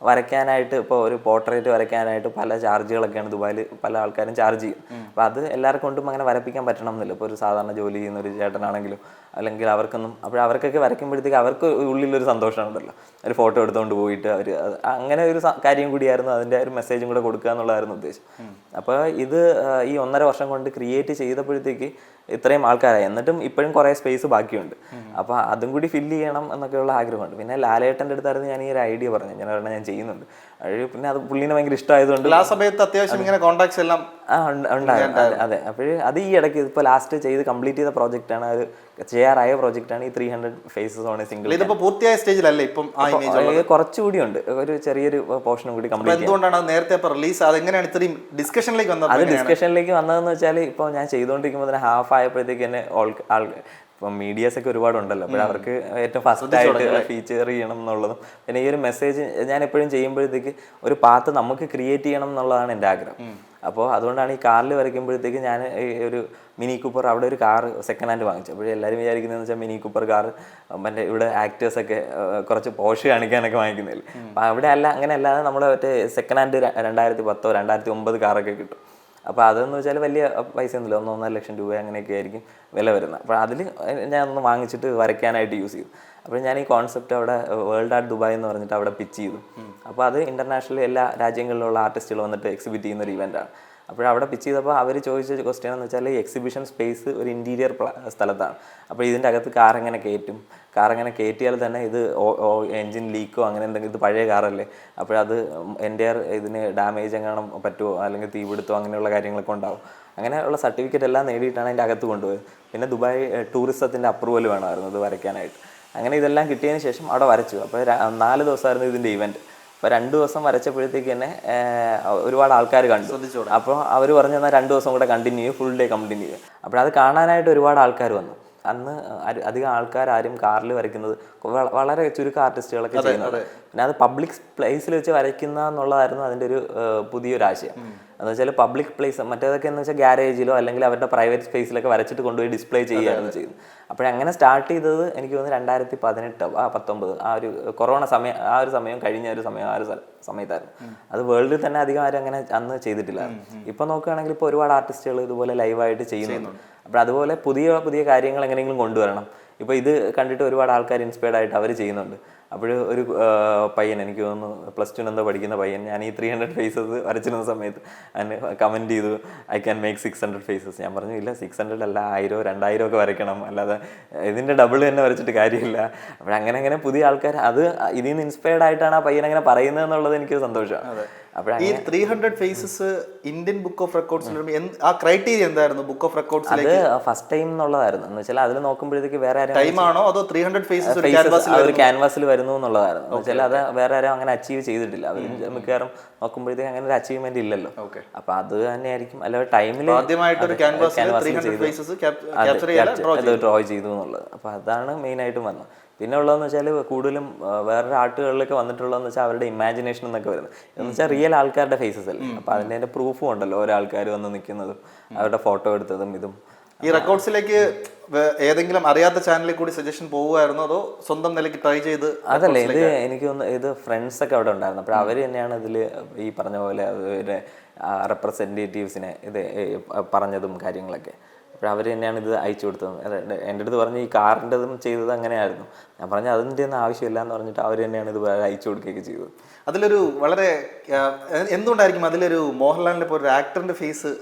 വരയ്ക്കാനായിട്ട് ഇപ്പോൾ ഒരു പോർട്രേറ്റ് വരയ്ക്കാനായിട്ട് പല ചാർജുകളൊക്കെയാണ് ദുബായിൽ പല ആൾക്കാരും ചാർജ് ചെയ്യും. അപ്പോൾ അത് എല്ലാവർക്കും കൊണ്ടും അങ്ങനെ വരപ്പിക്കാൻ പറ്റണം എന്നില്ല. ഇപ്പോൾ ഒരു സാധാരണ ജോലി ചെയ്യുന്ന ഒരു ചേട്ടനാണെങ്കിലും അല്ലെങ്കിൽ അവർക്കൊന്നും, അവർക്കൊക്കെ വരയ്ക്കുമ്പോഴത്തേക്ക് അവർക്ക് ഉള്ളിലൊരു സന്തോഷമുണ്ടല്ലോ, ഒരു ഫോട്ടോ എടുത്തുകൊണ്ട് പോയിട്ട് അവർ അങ്ങനെ ഒരു കാര്യം കൂടിയായിരുന്നു. അതിൻ്റെ ഒരു മെസ്സേജും കൂടെ കൊടുക്കുക എന്നുള്ളതായിരുന്നു ഉദ്ദേശം. അപ്പോൾ ഇത് ഈ 1.5 വർഷം കൊണ്ട് ക്രിയേറ്റ് ചെയ്തപ്പോഴത്തേക്ക് ഇത്രയും ആൾക്കാരായി. എന്നിട്ടും ഇപ്പോഴും കുറേ സ്പേസ് ബാക്കിയുണ്ട്. അപ്പോൾ അതും കൂടി ഫില്ല് ചെയ്യണം എന്നൊക്കെയുള്ള ആഗ്രഹമുണ്ട്. പിന്നെ ലാലേട്ടൻ്റെ അടുത്തായിരുന്നു ഞാൻ ഈ ഒരു ഐഡിയ പറഞ്ഞത്, ഞാൻ ചെയ്യുന്നുണ്ട്. പിന്നെ അത് പുള്ളിനെ ഭയങ്കര ഇഷ്ടമായതുകൊണ്ട് ആ സമയത്ത് അത്യാവശ്യം ഇങ്ങനെ കോൺടാക്ട്സ് എല്ലാം ഉണ്ടായിരുന്നു. അതെ. അപ്പോൾ അത് ഈ ഇടയ്ക്ക് ഇപ്പോൾ ലാസ്റ്റ് ചെയ്ത് കംപ്ലീറ്റ് ചെയ്ത പ്രോജക്റ്റാണ്, അത് ചെയ്യാറായ പ്രോജക്റ്റാണ് ഈ 300 ഫേസസ് ഓൺ എ സിംഗിൾ. ഇതിപ്പോൾ പൂർത്തിയായ സ്റ്റേജിലല്ലേ ഇപ്പം? കുറച്ചുകൂടി ഉണ്ട്, ഒരു ചെറിയൊരു പോർഷനും കൂടി കംപ്ലീറ്റ്. എന്തുകൊണ്ടാണ് നേരത്തെ റിലീസ്, അതെങ്ങനെയാണ് ഇത്രയും ഡിസ്കഷനിലേക്ക് വന്നത്? അത് ഡിസ്കഷനിലേക്ക് വന്നതെന്ന് വെച്ചാൽ ഇപ്പോൾ ഞാൻ ചെയ്തുകൊണ്ടിരിക്കുമ്പോൾ തന്നെ ഹാഫ് ആയപ്പോഴത്തേക്ക് തന്നെ ഇപ്പം മീഡിയാസ് ഒക്കെ ഒരുപാടുണ്ടല്ലോ. അപ്പോൾ അവർക്ക് ഏറ്റവും ഫസ്റ്റ് ആയിട്ട് ഫീച്ചർ ചെയ്യണം എന്നുള്ളതും പിന്നെ ഈ ഒരു മെസ്സേജ് ഞാൻ എപ്പോഴും ചെയ്യുമ്പോഴത്തേക്ക് ഒരു പാത്ത് നമുക്ക് ക്രിയേറ്റ് ചെയ്യണം എന്നുള്ളതാണ് എൻ്റെ ആഗ്രഹം. അപ്പോൾ അതുകൊണ്ടാണ് ഈ കാറിൽ വരയ്ക്കുമ്പോഴത്തേക്ക് ഞാൻ ഈ ഒരു മിനി കൂപ്പർ, അവിടെ ഒരു കാർ സെക്കൻഡ് ഹാൻഡ് വാങ്ങിച്ചു. അപ്പോൾ എല്ലാവരും വിചാരിക്കുന്നതെന്ന് വെച്ചാൽ മിനി കൂപ്പർ കാർ മറ്റേ ഇവിടെ ആക്ടേഴ്സൊക്കെ കുറച്ച് പോഷ് കാണിക്കാനൊക്കെ വാങ്ങിക്കുന്നില്ല. അപ്പോൾ അവിടെ അങ്ങനെ അല്ലാതെ നമ്മുടെ മറ്റേ സെക്കൻഡ് ഹാൻഡ് 2010 2009 കാറൊക്കെ കിട്ടും. അപ്പോൾ അതെന്ന് വെച്ചാൽ വലിയ പൈസ ഒന്നുമില്ല, 1-1.5 ലക്ഷം രൂപ അങ്ങനെയൊക്കെ ആയിരിക്കും വില വരുന്നത്. അപ്പോൾ അതിൽ ഞാനൊന്ന് വാങ്ങിച്ചിട്ട് വരയ്ക്കാനായിട്ട് യൂസ് ചെയ്തു. അപ്പോൾ ഞാൻ ഈ കോൺസെപ്റ്റ് അവിടെ വേൾഡ് ആർട്ട് ദുബായ് എന്ന് പറഞ്ഞിട്ട് അവിടെ പിച്ച് ചെയ്തു. അപ്പോൾ അത് ഇൻ്റർനാഷണൽ എല്ലാ രാജ്യങ്ങളിലുള്ള ആർട്ടിസ്റ്റുകൾ വന്നിട്ട് എക്സിബിറ്റ് ചെയ്യുന്ന ഒരു ഇവൻ്റാണ്. അപ്പോൾ അവിടെ പിച്ച് ചെയ്തപ്പോൾ അവർ ചോദിച്ച ക്വസ്റ്റ്യൻ എന്ന് വെച്ചാൽ ഈ എക്സിബിഷൻ സ്പേസ് ഒരു ഇൻറ്റീരിയർ സ്ഥലത്താണ്. അപ്പോൾ ഇതിൻ്റെ അകത്ത് കാർ എങ്ങനെ കയറ്റിയാൽ തന്നെ ഇത് എൻജിൻ ലീക്കോ അങ്ങനെ എന്തെങ്കിലും, ഇത് പഴയ കാറല്ലേ, അപ്പോഴത് എൻ്റെ ഇതിന് ഡാമേജ് എങ്ങനെ പറ്റുമോ അല്ലെങ്കിൽ തീപിടുത്തോ അങ്ങനെയുള്ള കാര്യങ്ങളൊക്കെ ഉണ്ടാവും. അങ്ങനെയുള്ള സർട്ടിഫിക്കറ്റ് എല്ലാം നേടിയിട്ടാണ് അതിൻ്റെ അകത്ത് കൊണ്ടുപോയത്. പിന്നെ ദുബായ് ടൂറിസത്തിൻ്റെ അപ്രൂവൽ വേണമായിരുന്നു ഇത് വരയ്ക്കാനായിട്ട്. അങ്ങനെ ഇതെല്ലാം കിട്ടിയതിന് ശേഷം അവിടെ വരച്ചു. അപ്പോൾ 4 ദിവസമായിരുന്നു ഇതിൻ്റെ ഇവൻറ്റ്. അപ്പോൾ 2 ദിവസം വരച്ചപ്പോഴത്തേക്ക് തന്നെ ഒരുപാട് ആൾക്കാർ കണ്ടു. അപ്പോൾ അവർ പറഞ്ഞു എന്നാൽ 2 ദിവസം കൂടെ കണ്ടിന്യൂ, ഫുൾ ഡേ കണ്ടിന്യൂ ചെയ്യുക. അപ്പോൾ അത് കാണാനായിട്ട് ഒരുപാട് ആൾക്കാർ വന്നു. അന്ന് അധികം ആൾക്കാരും കാറിൽ വരയ്ക്കുന്നത് വളരെ ചുരുക്കം ആർട്ടിസ്റ്റുകളൊക്കെ ചെയ്യുന്നത്. പിന്നെ അത് പബ്ലിക് പ്ലേസിൽ വെച്ച് വരയ്ക്കുന്ന എന്നുള്ളതായിരുന്നു അതിൻ്റെ ഒരു പുതിയൊരു ആശയം. എന്ന് വെച്ചാൽ പബ്ലിക് പ്ലേസ്, മറ്റേതൊക്കെ എന്ന് വെച്ചാൽ ഗ്യാരേജിലോ അല്ലെങ്കിൽ അവരുടെ പ്രൈവറ്റ് സ്പേസിലൊക്കെ വരച്ചിട്ട് കൊണ്ടുപോയി ഡിസ്പ്ലേ ചെയ്യുകയായിരുന്നു ചെയ്യുന്നത്. അപ്പോഴങ്ങനെ സ്റ്റാർട്ട് ചെയ്തത് എനിക്ക് തോന്നുന്നു 2018-19 ആ ഒരു കൊറോണ സമയം, ആ ഒരു സമയം കഴിഞ്ഞ ഒരു സമയം, ആ ഒരു സമയത്തായിരുന്നു. അത് വേൾഡിൽ തന്നെ അധികം ആരും അങ്ങനെ അന്ന് ചെയ്തിട്ടില്ല. ഇപ്പം നോക്കുകയാണെങ്കിൽ ഇപ്പോൾ ഒരുപാട് ആർട്ടിസ്റ്റുകൾ ഇതുപോലെ ലൈവായിട്ട് ചെയ്യുന്നുണ്ട്. അപ്പോൾ അതുപോലെ പുതിയ പുതിയ കാര്യങ്ങൾ എങ്ങനെയെങ്കിലും കൊണ്ടുവരണം. ഇപ്പോൾ ഇത് കണ്ടിട്ട് ഒരുപാട് ആൾക്കാർ ഇൻസ്പയർഡ് ആയിട്ട് അവർ ചെയ്യുന്നുണ്ട്. അപ്പോൾ ഒരു പയ്യൻ, എനിക്ക് തോന്നുന്നു +2 എന്തോ പഠിക്കുന്ന പയ്യൻ, ഞാൻ ഈ 300 ഫേസസ് വരച്ചിരുന്ന സമയത്ത് അതിന് കമൻറ്റ് ചെയ്തു ഐ ക്യാൻ മേക്ക് 600 ഫേസസ്. ഞാൻ പറഞ്ഞു ഇല്ല 600 അല്ല 1000 2000 ഒക്കെ വരയ്ക്കണം, അല്ലാതെ ഇതിൻ്റെ ഡബിൾ തന്നെ വരച്ചിട്ട് കാര്യമില്ല. അപ്പോഴങ്ങനെ അങ്ങനെ പുതിയ ആൾക്കാർ അത് ഇതിൽ നിന്ന് ഇൻസ്പയർഡ് ആയിട്ടാണ് ആ പയ്യൻ അങ്ങനെ പറയുന്നത് എന്നുള്ളത് എനിക്ക് സന്തോഷമാണ്. ഈ 300 ഫേസസ് ഇന്ത്യൻ ബുക്ക് ഓഫ് റെക്കോർഡ്സിൽ ആ ക്രൈറ്റീരിയ എന്തായിരുന്നു? ബുക്ക് ഓഫ് റെക്കോർഡ്സിലേക്ക് അത് ഫസ്റ്റ് ടൈം എന്നുള്ളതായിരുന്നു. എന്ന് വെച്ചാൽ അതിൽ നോക്കുമ്പോഴത്തേക്ക് വേറെ ആരും ടൈം ആണോ അതോ 300 ഫേസസ് ഒരു ക്യാൻവാസിൽ വരുന്നു എന്നുള്ളതായിരുന്നു. എന്ന് വെച്ചാൽ അത് വേറെ ആരും അങ്ങനെ അച്ചീവ് ചെയ്തിട്ടില്ല. അവർ മിക്കവാറും നോക്കുമ്പോഴത്തേക്ക് അങ്ങനെ ഒരു അച്ചീവ്മെന്റ് ഇല്ലല്ലോ. അപ്പൊ അത് തന്നെയായിരിക്കും അല്ല ടൈമിൽ ഡ്രോ ചെയ്തു എന്നുള്ളത്. അപ്പൊ അതാണ് മെയിൻ ആയിട്ടും വന്നത്. പിന്നെ ഉള്ളതെന്ന് വെച്ചാൽ കൂടുതലും വേറൊരു ആർട്ടുകളിലൊക്കെ വന്നിട്ടുള്ളതെന്ന് വെച്ചാൽ അവരുടെ ഇമാജിനേഷൻ എന്നൊക്കെ വരുന്നത് എന്ന് വെച്ചാൽ റിയൽ ആൾക്കാരുടെ ഫേസസ് അല്ലേ. അപ്പൊ അതിൻ്റെ പ്രൂഫും ഉണ്ടല്ലോ, ഓരോ ആൾക്കാർ വന്ന് നിൽക്കുന്നതും അവരുടെ ഫോട്ടോ എടുത്തതും ഇതും. ഈ റെക്കോർഡ്സിലേക്ക് ഏതെങ്കിലും അറിയാത്ത ചാനലിൽ കൂടി സജഷൻ പോകുമായിരുന്നോ അതോ സ്വന്തം നിലയ്ക്ക് ട്രൈ ചെയ്ത്? അതല്ല, ഇത് എനിക്ക് ഇത് ഫ്രണ്ട്സ് ഒക്കെ അവിടെ ഉണ്ടായിരുന്നു. അപ്പോൾ അവർ തന്നെയാണ് ഇതിൽ ഈ പറഞ്ഞ പോലെ അവരുടെ റെപ്രസെൻറ്റേറ്റീവ്സിനെ ഇത് പറഞ്ഞതും കാര്യങ്ങളൊക്കെ. അപ്പോൾ അവർ തന്നെയാണ് ഇത് അയച്ചു കൊടുത്തത്. എൻ്റെ അടുത്ത് പറഞ്ഞ് ഈ കാറിൻ്റെതും ചെയ്തത് അങ്ങനെയായിരുന്നു. ഞാൻ പറഞ്ഞു അതിൻ്റെ ഒന്നും ആവശ്യമില്ല എന്ന് പറഞ്ഞിട്ട് അവർ തന്നെയാണ് ഇത് അയച്ചു കൊടുക്കുകയൊക്കെ ചെയ്തത്. അതിലൊരു വളരെ എന്തുകൊണ്ടായിരിക്കും അതിലൊരു മോഹൻലാലിൻ്റെ ഇപ്പോൾ ഒരു ആക്ടറിൻ്റെ ഫേസ്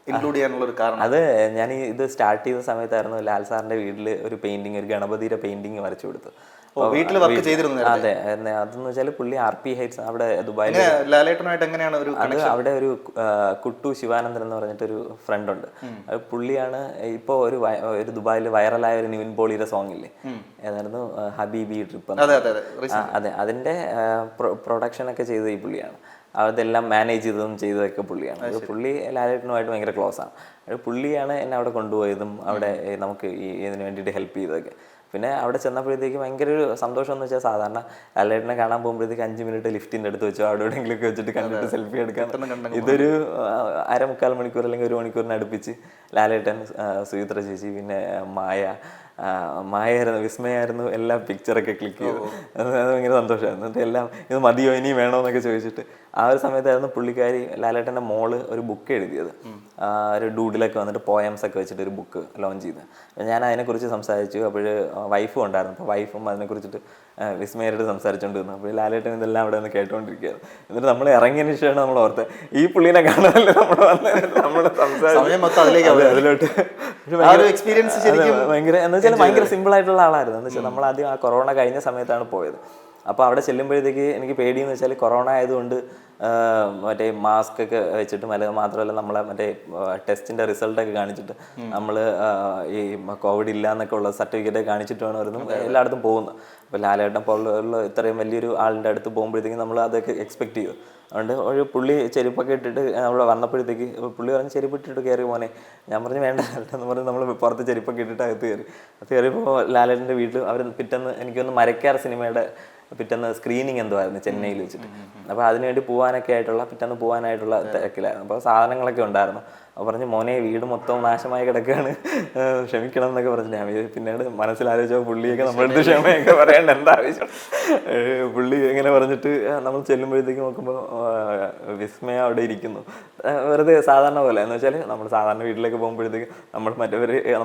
ഇൻക്ലൂഡ് ചെയ്യാനുള്ള ഒരു കാരണം? അത് ഞാൻ ഇത് സ്റ്റാർട്ട് ചെയ്ത സമയത്തായിരുന്നു ലാൽ സാറിൻ്റെ വീട്ടിൽ ഒരു പെയിൻറ്റിങ്, ഒരു ഗണപതിയുടെ പെയിൻറ്റിങ് വരച്ചു കൊടുത്തു. വീട്ടിൽ വർക്ക് ചെയ്തിരുന്നു? അതെ, അതെന്ന് വെച്ചാൽ പുള്ളി RP ഹൈറ്റ്സ് അവിടെ ദുബായിൽ ലാലേട്ടനായിട്ട് എങ്ങനെയാണ് ഒരു അത് അവിടെ ഒരു കുട്ടു ശിവാനന്ദൻ എന്ന് പറഞ്ഞിട്ടൊരു ഫ്രണ്ട് ഉണ്ട്. പുള്ളിയാണ് ഇപ്പോൾ ഒരു ദുബായിൽ വൈറലായ ഒരു നിവിൻ പോളിയുടെ സോങ് ഇല്ലേ, ഏതായിരുന്നു ഹബീബി ട്രിപ്പ്. അതെ, അതിന്റെ പ്രൊഡക്ഷൻ ഒക്കെ ചെയ്തത് ഈ പുള്ളിയാണ്. അതെല്ലാം മാനേജ് ചെയ്തതൊക്കെ പുള്ളിയാണ്. അത് പുള്ളി ലാലേട്ടനുമായിട്ട് ഭയങ്കര ക്ലോസ് ആണ്. പുള്ളിയാണ് എന്നെ അവിടെ കൊണ്ടുപോയതും അവിടെ നമുക്ക് ഇതിന് വേണ്ടിയിട്ട് ഹെൽപ്പ് ചെയ്തതൊക്കെ. പിന്നെ അവിടെ ചെന്നപ്പോഴത്തേക്ക് ഭയങ്കര ഒരു സന്തോഷം എന്ന് വെച്ചാൽ സാധാരണ ലാലേട്ടനെ കാണാൻ പോകുമ്പോഴത്തേക്ക് 5 മിനിറ്റ് ലിഫ്റ്റിൻ്റെ അടുത്ത് വെച്ചോ അവിടെ എവിടെയെങ്കിലൊക്കെ വെച്ചിട്ട് കണ്ടിട്ട് സെൽഫി എടുക്കാൻ. ഇതൊരു 1/4 മണിക്കൂർ അല്ലെങ്കിൽ 1 മണിക്കൂറിന് അടുപ്പിച്ച് ലാലേട്ടൻ, സുചിത്ര ചേച്ചി, പിന്നെ മായായിരുന്നു, വിസ്മയായിരുന്നു എല്ലാം പിക്ചറൊക്കെ ക്ലിക്ക് ചെയ്തു. അത് ഭയങ്കര സന്തോഷമായിരുന്നു. എന്നിട്ട് എല്ലാം ഇത് മതിയോ ഇനി വേണോ എന്നൊക്കെ ചോദിച്ചിട്ട് ആ ഒരു സമയത്തായിരുന്നു പുള്ളിക്കാരി ലാലേട്ടൻ്റെ മോള് ഒരു ബുക്ക് എഴുതിയത്. ഒരു ഡൂഡിലൊക്കെ വന്നിട്ട് പോയംസ് ഒക്കെ വെച്ചിട്ട് ഒരു ബുക്ക് ലോഞ്ച് ചെയ്ത്. ഞാൻ അതിനെക്കുറിച്ച് സംസാരിച്ചു. അപ്പോൾ വൈഫും ഉണ്ടായിരുന്നു. അപ്പോൾ വൈഫും അതിനെക്കുറിച്ചിട്ട് വിസ്മയരോട് സംസാരിച്ചുകൊണ്ടിരുന്നു. അപ്പോൾ ലാലേട്ടൻ ഇതെല്ലാം അവിടെ നിന്ന് കേട്ടുകൊണ്ടിരിക്കുകയാണ്. എന്നിട്ട് നമ്മൾ ഇറങ്ങിയതിന് ശേഷമാണ് നമ്മൾ ഓർത്തത് ഈ പുള്ളീനെ കാണാനല്ലേ നമ്മൾ വന്നത്. നമ്മൾ അതിലോട്ട് ഭയങ്കര എന്ന് വെച്ചാൽ ഭയങ്കര സിമ്പിൾ ആയിട്ടുള്ള ആളായിരുന്നു. എന്ന് വെച്ചാൽ നമ്മൾ ആദ്യം ആ കൊറോണ കഴിഞ്ഞ സമയത്താണ് പോയത്. അപ്പോൾ അവിടെ ചെല്ലുമ്പോഴത്തേക്ക് എനിക്ക് പേടിയെന്ന് വെച്ചാൽ കൊറോണ ആയതുകൊണ്ട് മറ്റേ മാസ്ക് ഒക്കെ വെച്ചിട്ട് മാത്രമല്ല നമ്മളെ മറ്റേ ടെസ്റ്റിൻ്റെ റിസൾട്ടൊക്കെ കാണിച്ചിട്ട് നമ്മൾ ഈ കോവിഡ് ഇല്ല എന്നൊക്കെ ഉള്ള സർട്ടിഫിക്കറ്റ് കാണിച്ചിട്ട് വേണമായിരുന്നു എല്ലായിടത്തും പോകുന്നത്. അപ്പോൾ ലാലേട്ടൻ പോലുള്ള ഇത്രയും വലിയൊരു ആളിൻ്റെ അടുത്ത് പോകുമ്പോഴത്തേക്കും നമ്മൾ അതൊക്കെ എക്സ്പെക്ട് ചെയ്തു. അതുകൊണ്ട് ഒരു പുള്ളി ചെരുപ്പൊക്കെ ഇട്ടിട്ട് നമ്മൾ വന്നപ്പോഴത്തേക്ക് പുള്ളി പറഞ്ഞ് ചെരുപ്പിട്ടിട്ട് കയറി മോനെ. ഞാൻ പറഞ്ഞു വേണ്ട എന്ന് പറഞ്ഞ് നമ്മൾ പുറത്ത് ചെരുപ്പൊക്കെ ഇട്ടിട്ട് അകത്ത് കയറിയപ്പോൾ ലാലേട്ടൻ്റെ വീട്ടിൽ അവർ പിറ്റേന്ന് എനിക്കൊന്ന് മരക്കാർ സിനിമയുടെ പിറ്റേന്ന് സ്ക്രീനിങ് എന്തോ ആയിരുന്നു ചെന്നൈയിൽ വെച്ചിട്ട്. അപ്പോൾ അതിനുവേണ്ടി പിറ്റേന്ന് പോകാനായിട്ടുള്ള തിരക്കിലായിരുന്നു. അപ്പോൾ സാധനങ്ങളൊക്കെ ഉണ്ടായിരുന്നു. അപ്പോൾ പറഞ്ഞ് മോനെ വീട് മൊത്തം നാശമായി കിടക്കുകയാണ്, ക്ഷമിക്കണം എന്നൊക്കെ പറഞ്ഞു. ഞാൻ പിന്നീട് മനസ്സിലാലോചിച്ചോ പുള്ളിയൊക്കെ നമ്മളടുത്ത് ക്ഷമയൊക്കെ പറയേണ്ട എന്താ ആവശ്യം. പുള്ളി ഇങ്ങനെ പറഞ്ഞിട്ട് നമ്മൾ ചെല്ലുമ്പോഴത്തേക്ക് നോക്കുമ്പോൾ വിസ്മയ അവിടെ ഇരിക്കുന്നു വെറുതെ സാധാരണ പോലെ. എന്ന് വെച്ചാൽ നമ്മൾ സാധാരണ വീട്ടിലേക്ക് പോകുമ്പോഴത്തേക്ക്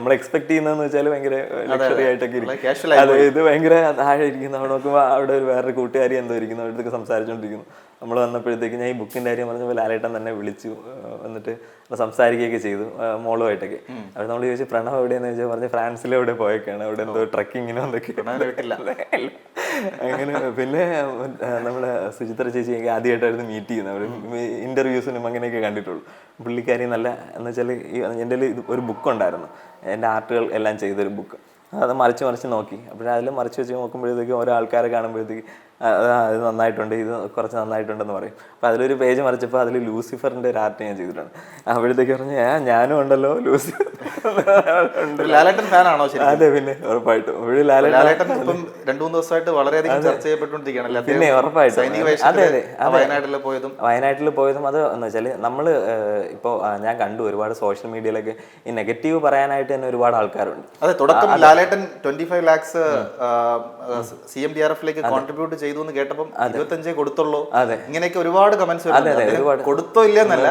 നമ്മൾ എക്സ്പെക്ട് ചെയ്യുന്നതെന്ന് വെച്ചാൽ ഭയങ്കര ലക്ഷറി ആയിട്ടൊക്കെ ഇരിക്കും. അത് ഇത് ഭയങ്കര താഴെ ഇരിക്കുന്നു. അവിടെ നോക്കുമ്പോൾ അവിടെ ഒരു വേറൊരു കൂട്ടുകാരി എന്തോ ഇരിക്കുന്നു, അവിടത്തേക്ക് സംസാരിച്ചുകൊണ്ടിരിക്കുന്നു. നമ്മൾ വന്നപ്പോഴത്തേക്ക് ഞാൻ ഈ ബുക്കിൻ്റെ കാര്യം പറഞ്ഞപ്പോൾ ലാലേട്ടൻ തന്നെ വിളിച്ചു എന്നിട്ട് സംസാരിക്കുകയൊക്കെ ചെയ്തു മോളുമായിട്ടൊക്കെ. അപ്പോൾ നമ്മൾ ചോദിച്ചു പ്രണവ് എവിടെയെന്ന് ചോദിച്ചാൽ പറഞ്ഞ് ഫ്രാൻസിലെവിടെ പോയേക്കാണ്, അവിടെ എന്തോ ട്രക്കിങ്ങിനോ എന്തൊക്കെ. അങ്ങനെ പിന്നെ നമ്മുടെ സുചിത്ര ചേച്ചിയൊക്കെ ആദ്യമായിട്ടായിരുന്നു മീറ്റ് ചെയ്യുന്നത്. അവർ ഇൻ്റർവ്യൂസിനും അങ്ങനെയൊക്കെ കണ്ടിട്ടുള്ളൂ. പുള്ളിക്കാരി നല്ല എന്ന് വെച്ചാൽ എൻ്റെ ഒരു ബുക്കുണ്ടായിരുന്നു, എൻ്റെ ആർട്ടുകൾ എല്ലാം ചെയ്തൊരു ബുക്ക്. അത് മറിച്ച് നോക്കി. അതിൽ മറിച്ച് വെച്ച് നോക്കുമ്പോഴത്തേക്കും ഓരോ ആൾക്കാരെ കാണുമ്പോഴത്തേക്ക് ഇത് നന്നായിട്ടുണ്ട്, ഇത് കുറച്ച് നന്നായിട്ടുണ്ടെന്ന് പറയും. അപ്പോൾ അതിലൊരു പേജ് മറിച്ചപ്പോൾ അതിൽ ലൂസിഫറിൻ്റെ ഒരു ആർട്ട് ഞാൻ ചെയ്തിട്ടുണ്ട്. അപ്പോഴത്തേക്ക് പറഞ്ഞ് ഞാനും ഉണ്ടല്ലോ ലൂസിഫർ. ലാലേട്ടൻ ഫാനാണോ? അതെ, പിന്നെ ഉറപ്പായിട്ടും. ലാലേട്ടൻ ഇപ്പം 2-3 ദിവസമായിട്ട് വളരെയധികം ചർച്ച ചെയ്യപ്പെട്ടുകൊണ്ടിരിക്കുകയാണല്ലോ. പിന്നെ ഉറപ്പായിട്ടും വയനാട്ടിൽ പോയതും അത് എന്ന് വെച്ചാൽ നമ്മൾ ഇപ്പോൾ ഞാൻ കണ്ടു ഒരുപാട് സോഷ്യൽ മീഡിയയിലൊക്കെ ഈ നെഗറ്റീവ് പറയാനായിട്ട് തന്നെ ഒരുപാട് ആൾക്കാരുണ്ട്. അതെ, തുടക്കം ലാലേട്ടൻ 25 lakhs CMDRF കോൺട്രിബ്യൂട്ട് ചെയ്തു എന്ന് കേട്ടപ്പം 25 കൊടുത്തുള്ളൂ, ഇങ്ങനെയൊക്കെ ഒരുപാട് കമന്റ്സ് കൊടുത്തോ ഇല്ലെന്നല്ല,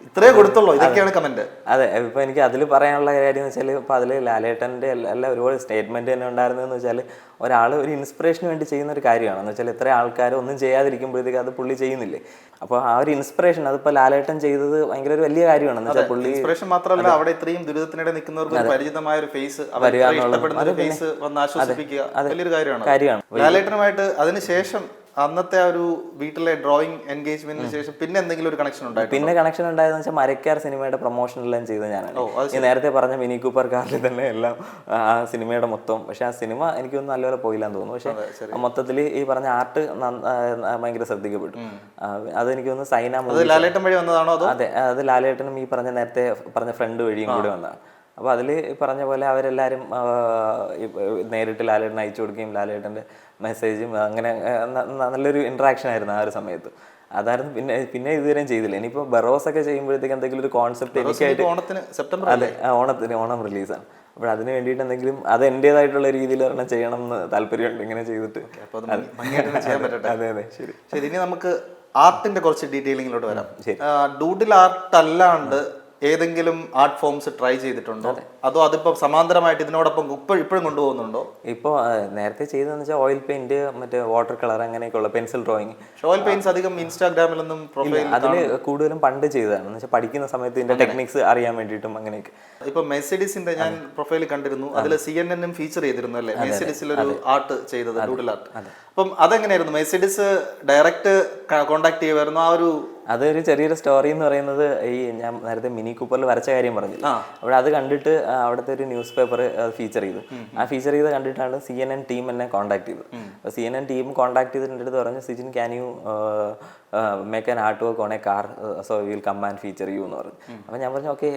ഇത്രേ കൊടുത്തുള്ളൂ, ഇതൊക്കെയാണ് കമന്റ്. അതെ, ഇപ്പൊ എനിക്ക് അതിൽ പറയാനുള്ള കാര്യം എന്ന് വെച്ചാൽ ഇപ്പൊ അതിൽ ലാലേട്ടന്റെ എല്ലാ ഒരുപാട് സ്റ്റേറ്റ്മെന്റ് തന്നെ ഉണ്ടായിരുന്നതെന്ന് വെച്ചാൽ ഒരാൾ ഒരു ഇൻസ്പിറേഷന് വേണ്ടി ചെയ്യുന്ന ഒരു കാര്യമാണ്. എന്ന് വെച്ചാൽ ഇത്ര ആൾക്കാർ ഒന്നും ചെയ്യാതിരിക്കുമ്പോഴത്തേക്ക് അത് പുള്ളി ചെയ്യുന്നില്ലേ. അപ്പോൾ ആ ഒരു ഇൻസ്പിറേഷൻ അതിപ്പോ ലാലേട്ടൻ ചെയ്തത് ഭയങ്കര ഒരു വലിയ കാര്യമാണ്. എന്ന് വെച്ചാൽ പുള്ളി ഇൻസ്പിറേഷൻ മാത്രമല്ല, അവിടെ ഇത്രയും ദുരിതത്തിനിടെ നിൽക്കുന്നവർക്ക് ഒരു പരിചിതമായ ഒരു ഫേസ്, ഇഷ്ടപ്പെടുന്ന ഒരു ഫേസ് വന്ന് ആശ്വസിപ്പിക്കുക വലിയൊരു കാര്യമാണ്. ലാലേട്ടനുമായിട്ട് അതിനുശേഷം അന്നത്തെ ആ ഒരു വീട്ടിലെ ഡ്രോയിങ് എൻഗേജ്മെന്റിന് ശേഷം പിന്നെ എന്തെങ്കിലും ഒരു കണക്ഷൻ ഉണ്ടായി? പിന്നെ കണക്ഷൻ ഉണ്ടായതെന്ന് വെച്ചാൽ മരക്കാർ സിനിമയുടെ പ്രൊമോഷൻ എല്ലാം ചെയ്തത് ഞാനാണ്. ഈ നേരത്തെ പറഞ്ഞ മിനി കൂപ്പർ കാറിൽ തന്നെ എല്ലാം ആ സിനിമയുടെ മൊത്തം. പക്ഷെ ആ സിനിമ എനിക്കൊന്നും നല്ലപോലെ പോയില്ലാന്ന് തോന്നുന്നു. പക്ഷെ മൊത്തത്തിൽ ഈ പറഞ്ഞ ആർട്ട് ഭയങ്കര ശ്രദ്ധിക്കപ്പെട്ടു. അതെനിക്ക് തോന്നുന്നു സൈന ലാലേട്ടൻ വഴി വന്നതാണോ? അതെ, അത് ലാലേട്ടനും ഈ പറഞ്ഞ നേരത്തെ പറഞ്ഞ ഫ്രണ്ട് വഴിയും കൂടി വന്നതാണ്. അപ്പോൾ അതിൽ പറഞ്ഞ പോലെ അവരെല്ലാവരും നേരിട്ട് ലാലേട്ടൻ അയച്ചു കൊടുക്കുകയും ലാലേട്ടൻ്റെ മെസ്സേജും അങ്ങനെ നല്ലൊരു ഇൻട്രാക്ഷൻ ആയിരുന്നു ആ ഒരു സമയത്ത്. അതായിരുന്നു പിന്നെ ഇതുവരെയും ചെയ്തില്ല. ഇനിയിപ്പോൾ ബറോസ് ഒക്കെ ചെയ്യുമ്പോഴത്തേക്ക് എന്തെങ്കിലും ഒരു കോൺസെപ്റ്റ് എനിക്കായിട്ട് ഓണം റിലീസാണ്. അപ്പോൾ അതിന് വേണ്ടിയിട്ട് എന്തെങ്കിലും അത് എൻ്റെതായിട്ടുള്ള രീതിയിൽ ഒരെണ്ണം ചെയ്യണം എന്ന് താല്പര്യമുണ്ട്. ഇങ്ങനെ ചെയ്തിട്ട് അതെ അതെ ശരി. ഇനി നമുക്ക് ആർട്ടിന്റെ കുറച്ച് ഡീറ്റെയിലിങ്ങിലോട്ട് വരാം. ഡൂഡിൽ ആർട്ട് അല്ലാണ്ട് ഏതെങ്കിലും ആർട്ട് ഫോംസ് ട്രൈ ചെയ്തിട്ടുണ്ടോ? അതോ അതിപ്പോ സമാന്തരമായിട്ട് ഇതിനോടൊപ്പം ഇപ്പോഴും കൊണ്ടുപോകുന്നുണ്ടോ? ഇപ്പോൾ നേരത്തെ ചെയ്തതെന്ന് വെച്ചാൽ ഓയിൽ പെയിന്റ്, മറ്റേ വാട്ടർ കളർ, അങ്ങനെയൊക്കെയുള്ള പെൻസിൽ ഡ്രോയിങ്. ഓയിൽ പെയിന്റ്സ് അധികം ഇൻസ്റ്റാഗ്രാമിലൊന്നും പ്രൊഫൈൽ അതിൽ കൂടുതലും പണ്ട് ചെയ്തതാണ്. എന്ന് വെച്ചാൽ പഠിക്കുന്ന സമയത്ത് ഇതിന്റെ ടെക്നിക്സ് അറിയാൻ വേണ്ടിയിട്ടും അങ്ങനെയൊക്കെ. ഇപ്പൊ മെഴ്സിഡീസിന്റെ ഞാൻ പ്രൊഫൈൽ കണ്ടിരുന്നു, അതിൽ CNN ഫീച്ചർ ചെയ്തിരുന്നു അല്ലേ, മെഴ്സിഡീസിൽ ഒരു ആർട്ട് ചെയ്തത്, ഡൂഡിൽ ആർട്ട്. അപ്പം അതെങ്ങനെയായിരുന്നു? മെഴ്സിഡീസ് ഡയറക്റ്റ് കോണ്ടാക്ട് ചെയ്യുമായിരുന്നു? ആ ഒരു അതൊരു ചെറിയൊരു സ്റ്റോറി എന്ന് പറയുന്നത്, ഈ ഞാൻ നേരത്തെ മിനി കൂപ്പറിൽ വരച്ച കാര്യം പറഞ്ഞില്ല, അപ്പോൾ അത് കണ്ടിട്ട് അവിടുത്തെ ഒരു ന്യൂസ് പേപ്പർ ഫീച്ചർ ചെയ്തു. ആ ഫീച്ചർ ചെയ്ത് കണ്ടിട്ടാണ് CNN ടീം എന്നെ കോൺടാക്ട് ചെയ്തത്. അപ്പോൾ CNN ടീം കോൺടാക്ട് ചെയ്തിട്ട് എൻ്റെ അടുത്ത് പറഞ്ഞു, Sijin can you make an art work on a car, so will come and feature you എന്ന് പറഞ്ഞു. അപ്പോൾ ഞാൻ പറഞ്ഞു ഓക്കെ.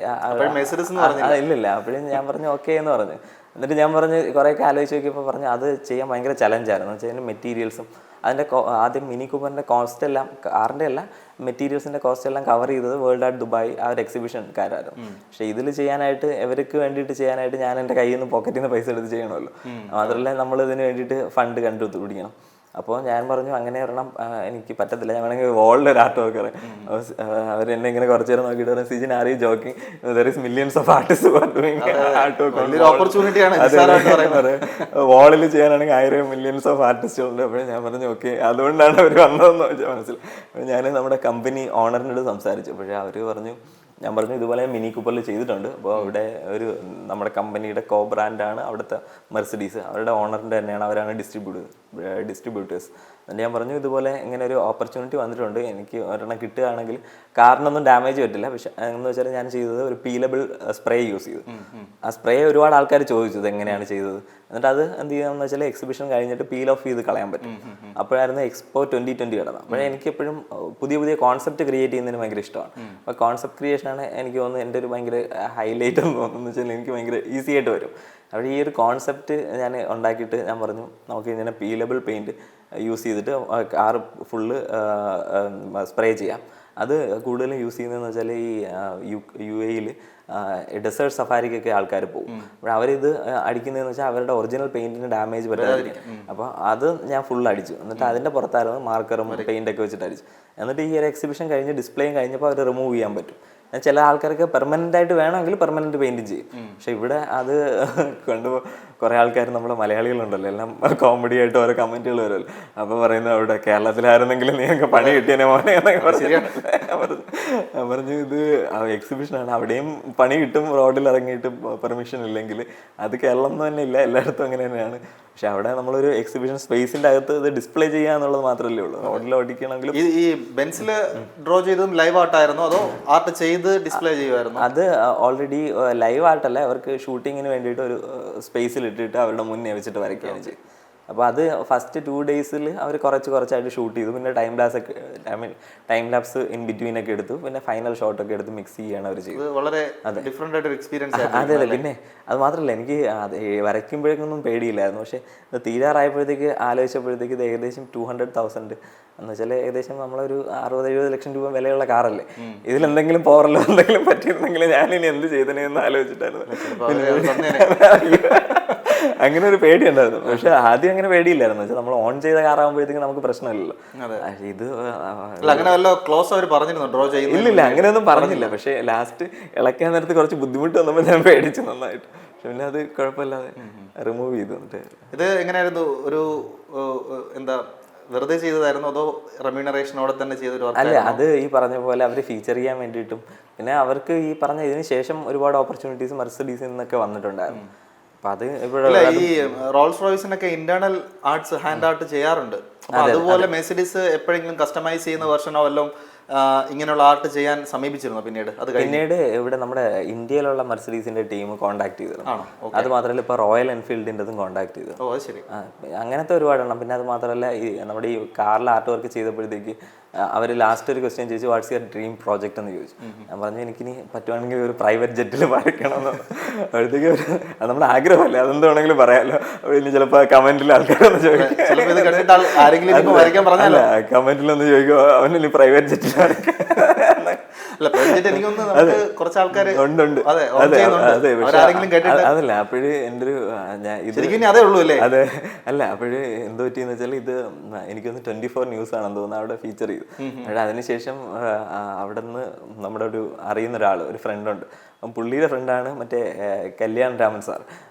ഇല്ലില്ല, അപ്പോഴും ഞാൻ പറഞ്ഞു ഓക്കെ എന്ന് പറഞ്ഞു. എന്നിട്ട് ഞാൻ പറഞ്ഞ് കുറേയൊക്കെ ആലോചിച്ച് നോക്കിയപ്പോൾ പറഞ്ഞു അത് ചെയ്യാൻ ഭയങ്കര ചലഞ്ചായിരുന്നു. എന്ന് വെച്ചാൽ അതിൻ്റെ മെറ്റീരിയൽസും അതിൻ്റെ ആദ്യം മിനി കൂപ്പറിൻ്റെ കോസ്റ്റ് എല്ലാം, കാറിൻ്റെ അല്ല മെറ്റീരിയൽസിൻ്റെ കോസ്റ്റ് എല്ലാം കവർ ചെയ്തത് വേൾഡ് ആർട്ട് ദുബായ് ആ ഒരു എക്സിബിഷൻകാരായിരുന്നു. പക്ഷേ ഇതിൽ ചെയ്യാനായിട്ട്, ഇവർക്ക് വേണ്ടിയിട്ട് ചെയ്യാനായിട്ട് ഞാൻ എൻ്റെ കയ്യിൽ നിന്ന് പോക്കറ്റിൽ നിന്ന് പൈസ എടുത്ത് ചെയ്യണമല്ലോ. മാത്രമല്ല നമ്മൾ ഇതിന് വേണ്ടിയിട്ട് ഫണ്ട് കണ്ടുപിടിക്കണം. അപ്പോൾ ഞാൻ പറഞ്ഞു അങ്ങനെ ഒരെണ്ണം എനിക്ക് പറ്റത്തില്ല, ഞാൻ വേണമെങ്കിൽ വോളിൽ ഒരു ആർട്ട് വർക്ക് പറയാം. അവരെന്നെ ഇങ്ങനെ കുറച്ച് നേരം നോക്കിയിട്ട് പറഞ്ഞു, Sijin are you joking, there is millions of artist art work. വാളിൽ ചെയ്യാനാണെങ്കിൽ 1000 മില്യൺസ് ഓഫ് ആർട്ടിസ്റ്റുകളുണ്ട്. അപ്പോൾ ഞാൻ പറഞ്ഞു ഓക്കെ, അതുകൊണ്ടാണ് അവർ വന്നതെന്ന് വെച്ചാൽ മനസ്സിലായി. ഞാൻ നമ്മുടെ കമ്പനി ഓണറിനോട് സംസാരിച്ചു. പക്ഷേ അവർ പറഞ്ഞു, ഞാൻ പറഞ്ഞു ഇതുപോലെ മിനി കൂപ്പറിൽ ചെയ്തിട്ടുണ്ട്. അപ്പോൾ അവിടെ ഒരു നമ്മുടെ കമ്പനിയുടെ കോ ബ്രാൻഡാണ് അവിടുത്തെ മെർസിഡീസ്, അവരുടെ ഓണറിൻ്റെ തന്നെയാണ്, അവരാണ് ഡിസ്ട്രിബ്യൂട്ടേഴ്സ്. എന്നിട്ട് ഞാൻ പറഞ്ഞു ഇതുപോലെ ഇങ്ങനെ ഒരു ഓപ്പർച്യൂണിറ്റി വന്നിട്ടുണ്ട്, എനിക്ക് ഒരെണ്ണം കിട്ടുകയാണെങ്കിൽ കാറിനൊന്നും ഡാമേജ് പറ്റില്ല. പക്ഷെ എന്ന് വെച്ചാൽ ഞാൻ ചെയ്തത് ഒരു പീലബിൾ സ്പ്രേ യൂസ് ചെയ്തു. ആ സ്പ്രേ ഒരുപാട് ആൾക്കാർ ചോദിച്ചത് എങ്ങനെയാണ് ചെയ്തത്. എന്നിട്ട് അത് എന്ത് ചെയ്യാമെന്ന് വെച്ചാൽ എക്സിബിഷൻ കഴിഞ്ഞിട്ട് പീൽ ഓഫ് ചെയ്ത് കളയാൻ പറ്റും. അപ്പോഴായിരുന്നു എക്സ്പോ 2020 കിടന്നത്. അപ്പോഴേ എനിക്ക് എപ്പോഴും പുതിയ കോൺസെപ്റ്റ് ക്രിയേറ്റ് ചെയ്യുന്നതിന് ഭയങ്കര ഇഷ്ടമാണ്. അപ്പോൾ കോൺസെപ്റ്റ് ക്രിയേഷനാണ് എനിക്ക് തോന്നുന്നത് എൻ്റെ ഒരു ഭയങ്കര ഹൈലൈറ്റ് എന്ന് തോന്നുന്നു വെച്ചാൽ എനിക്ക് ഭയങ്കര ഈസി ആയിട്ട് വരും. അവിടെ ഈ ഒരു കോൺസെപ്റ്റ് ഞാൻ ഉണ്ടാക്കിയിട്ട് ഞാൻ പറഞ്ഞു നമുക്ക് ഇങ്ങനെ പീലബിൾ പെയിൻറ്റ് യൂസ് ചെയ്തിട്ട് കാർ ഫുള്ള് സ്പ്രേ ചെയ്യാം. അത് കൂടുതലും യൂസ് ചെയ്യുന്നതെന്ന് വെച്ചാൽ ഈ UAE ഡെസേർട്ട് സഫാരിക്കൊക്കെ ആൾക്കാർ പോകും. അപ്പോൾ അവരിത് അടിക്കുന്നതെന്ന് വെച്ചാൽ അവരുടെ ഒറിജിനൽ പെയിൻറ്റിന് ഡാമേജ് പറ്റാതിരിക്കും. അപ്പോൾ അത് ഞാൻ ഫുൾ അടിച്ചു. എന്നിട്ട് അതിൻ്റെ പുറത്തായിരുന്നു മാർക്കറും പെയിൻ്റൊക്കെ വെച്ചിട്ട് അടിച്ചു. എന്നിട്ട് ഈ ഒരു എക്സിബിഷൻ കഴിഞ്ഞ് ഡിസ്പ്ലേയും കഴിഞ്ഞപ്പോൾ അവർ റിമൂവ് ചെയ്യാൻ പറ്റും. ചില ആൾക്കാർക്ക് പെർമനൻ്റ് ആയിട്ട് വേണമെങ്കിൽ പെർമനൻറ്റ് പെയിൻറ്റിങ് ചെയ്യും. പക്ഷെ ഇവിടെ അത് കണ്ടുമ്പോൾ കുറേ ആൾക്കാർ നമ്മുടെ മലയാളികളുണ്ടല്ലോ, എല്ലാം കോമഡി ആയിട്ട് ഓരോ കമൻറ്റുകൾ വരുമല്ലോ. അപ്പോൾ പറയുന്നത് അവിടെ കേരളത്തിലായിരുന്നെങ്കിലും നീയൊക്കെ പണി കിട്ടിയനെ മോനെ എന്നൊക്കെ പറഞ്ഞു. ഇത് എക്സിബിഷനാണ്, അവിടെയും പണി കിട്ടും റോഡിൽ ഇറങ്ങിയിട്ട് പെർമിഷൻ ഇല്ലെങ്കിൽ. അത് കേരളം എന്ന് തന്നെ ഇല്ല, എല്ലായിടത്തും അങ്ങനെ തന്നെയാണ്. പക്ഷെ അവിടെ നമ്മളൊരു എക്സിബിഷൻ സ്പേസിന്റെ അകത്ത് ഇത് ഡിസ്പ്ലേ ചെയ്യുക എന്നുള്ളത് മാത്രമല്ലേ ഉള്ളൂ. റോഡിൽ ഓടിക്കണമെങ്കിലും ഈ ബെൻസിൽ ഡ്രോ ചെയ്തതും ലൈവ് ആർട്ടായിരുന്നോ അതോ ആർട്ട് ചെയ്ത് ഡിസ്പ്ലേ ചെയ്യുമായിരുന്നു? അത് ഓൾറെഡി ലൈവ് ആർട്ടല്ല, അവർക്ക് ഷൂട്ടിങ്ങിന് വേണ്ടിയിട്ട് ഒരു സ്പേസിൽ ഇട്ടിട്ട് അവരുടെ മുന്നേ വെച്ചിട്ട് വരയ്ക്കുകയാണ് ചെയ്തത്. അപ്പോൾ അത് ഫസ്റ്റ് 2 ഡേയ്സിൽ അവർ കുറച്ചായിട്ട് ഷൂട്ട് ചെയ്തു. പിന്നെ ടൈം ലാപ്സ് ഇൻ ബിറ്റ്വീൻ ഒക്കെ എടുത്തു. പിന്നെ ഫൈനൽ ഷോട്ട് ഒക്കെ എടുത്ത് മിക്സ് ചെയ്യാണ് അവർ ചെയ്തത്. വളരെ ഡിഫറെന്റ് ആയിട്ട് എക്സ്പീരിയൻസ്. അതെ. പിന്നെ അത് മാത്രമല്ല, എനിക്ക് വരയ്ക്കുമ്പോഴേക്കൊന്നും പേടിയില്ലായിരുന്നു. പക്ഷെ തീരാറായപ്പോഴത്തേക്ക് ആലോചിച്ചപ്പോഴത്തേക്ക് ഇത് ഏകദേശം 200,000 എന്ന് വെച്ചാൽ ഏകദേശം നമ്മളൊരു 60-70 ലക്ഷം രൂപ വിലയുള്ള കാറല്ലേ, ഇതിലെന്തെങ്കിലും പോറല്ലോ എന്തെങ്കിലും പറ്റിയിരുന്നെങ്കിൽ ഞാനിനി എന്ത് ചെയ്തേനെന്ന് ആലോചിച്ചിട്ടായിരുന്നു. അങ്ങനെ ഒരു പേടി ഉണ്ടായിരുന്നു. പക്ഷെ ആദ്യം അങ്ങനെ പേടിയില്ലായിരുന്നു. വെച്ചാൽ നമ്മൾ ഓൺ ചെയ്ത കാറാകുമ്പോഴത്തേക്കും നമുക്ക് പ്രശ്നമില്ലല്ലോ. ഇത് ഇല്ലില്ല, അങ്ങനെയൊന്നും പറഞ്ഞില്ല. പക്ഷെ ലാസ്റ്റ് ഇളക്കാൻ നേരത്ത് കുറച്ച് ബുദ്ധിമുട്ട് വന്നപ്പോൾ ഞാൻ പേടിച്ചു നന്നായിട്ട്. പക്ഷെ പിന്നെ അത് കുഴപ്പമില്ലാതെ റിമൂവ് ചെയ്തു. ഇത് എങ്ങനെയായിരുന്നു? ഒരു എന്താ വെറുതെ ചെയ്തതായിരുന്നു അതോ റെമ്യൂണറേഷനോടെ തന്നെ ചെയ്തൊരു? അല്ല, അത് ഈ പറഞ്ഞ പോലെ അവർ ഫീച്ചർ ചെയ്യാൻ വേണ്ടിയിട്ടും പിന്നെ അവർക്ക് ഈ പറഞ്ഞ ഇതിന് ശേഷം ഒരുപാട് ഓപ്പർച്യൂണിറ്റീസ് മെർസിഡീസിൽ നിന്നൊക്കെ വന്നിട്ടുണ്ടായിരുന്നു. അപ്പൊ അത് ഈ റോൾസ് റോയ്സിനൊക്കെ ഇന്റേണൽ ആർട്സ്, ഹാൻഡ് ആർട്ട് ചെയ്യാറുണ്ട്. അപ്പൊ അതുപോലെ മെർസിഡീസ് എപ്പോഴെങ്കിലും കസ്റ്റമൈസ് ചെയ്യുന്ന വെർഷനോ വല്ലതും ഇങ്ങനെയുള്ള ആർട്ട് ചെയ്യാൻ സമീപിച്ചിരുന്നു പിന്നീട് ഇവിടെ നമ്മുടെ ഇന്ത്യയിലുള്ള മെർസിഡീസിന്റെ ടീം കോൺടാക്ട് ചെയ്തിരുന്നു. അത് മാത്രമല്ല ഇപ്പൊ റോയൽ എൻഫീൽഡിൻ്റെതും കോൺടാക്ട് ചെയ്തു. അങ്ങനത്തെ ഒരുപാടെണ്ണം. പിന്നെ അത് മാത്രമല്ല ഈ നമ്മുടെ ഈ കാറിൽ ആർട്ട് വർക്ക് ചെയ്തപ്പോഴത്തേക്ക് അവർ ലാസ്റ്റ് ഒരു ക്വസ്റ്റ്യൻ ചോദിച്ചു, വാട്ട്സ് യുവർ ഡ്രീം പ്രോജക്റ്റ് എന്ന് ചോദിച്ചു. ഞാൻ പറഞ്ഞു എനിക്കിനി പറ്റുവാണെങ്കിൽ ഒരു പ്രൈവറ്റ് ജെറ്റിൽ വരയ്ക്കണം എന്ന്. അപ്പോഴത്തേക്ക് അത് നമ്മുടെ ആഗ്രഹമല്ലേ, അതെന്ത് വേണമെങ്കിലും പറയാമല്ലോ. ഇനി ചിലപ്പോൾ കമന്റിൽ ആൾക്കാരൊന്ന് ചോദിക്കും, കമന്റിലൊന്ന് ചോദിക്കും അവനിനി പ്രൈവറ്റ് ജെറ്റിൽ അതല്ല. അപ്പോഴ് എൻ്റെ ഒരു അതെ അല്ല അപ്പോഴ് എന്തോ പറ്റിയെന്ന് വെച്ചാൽ ഇത് എനിക്കൊന്ന് 24 ന്യൂസ് ആണെന്ന് തോന്നുന്നു അവിടെ ഫീച്ചർ ചെയ്തു. പക്ഷേ അതിനുശേഷം അവിടെ നിന്ന് നമ്മുടെ ഒരു അറിയുന്ന ഒരാൾ, ഒരു ഫ്രണ്ടുണ്ട്. അപ്പം പുള്ളിയുടെ ഫ്രണ്ടാണ് മറ്റേ കല്യാൺ രാമൻ സാർ.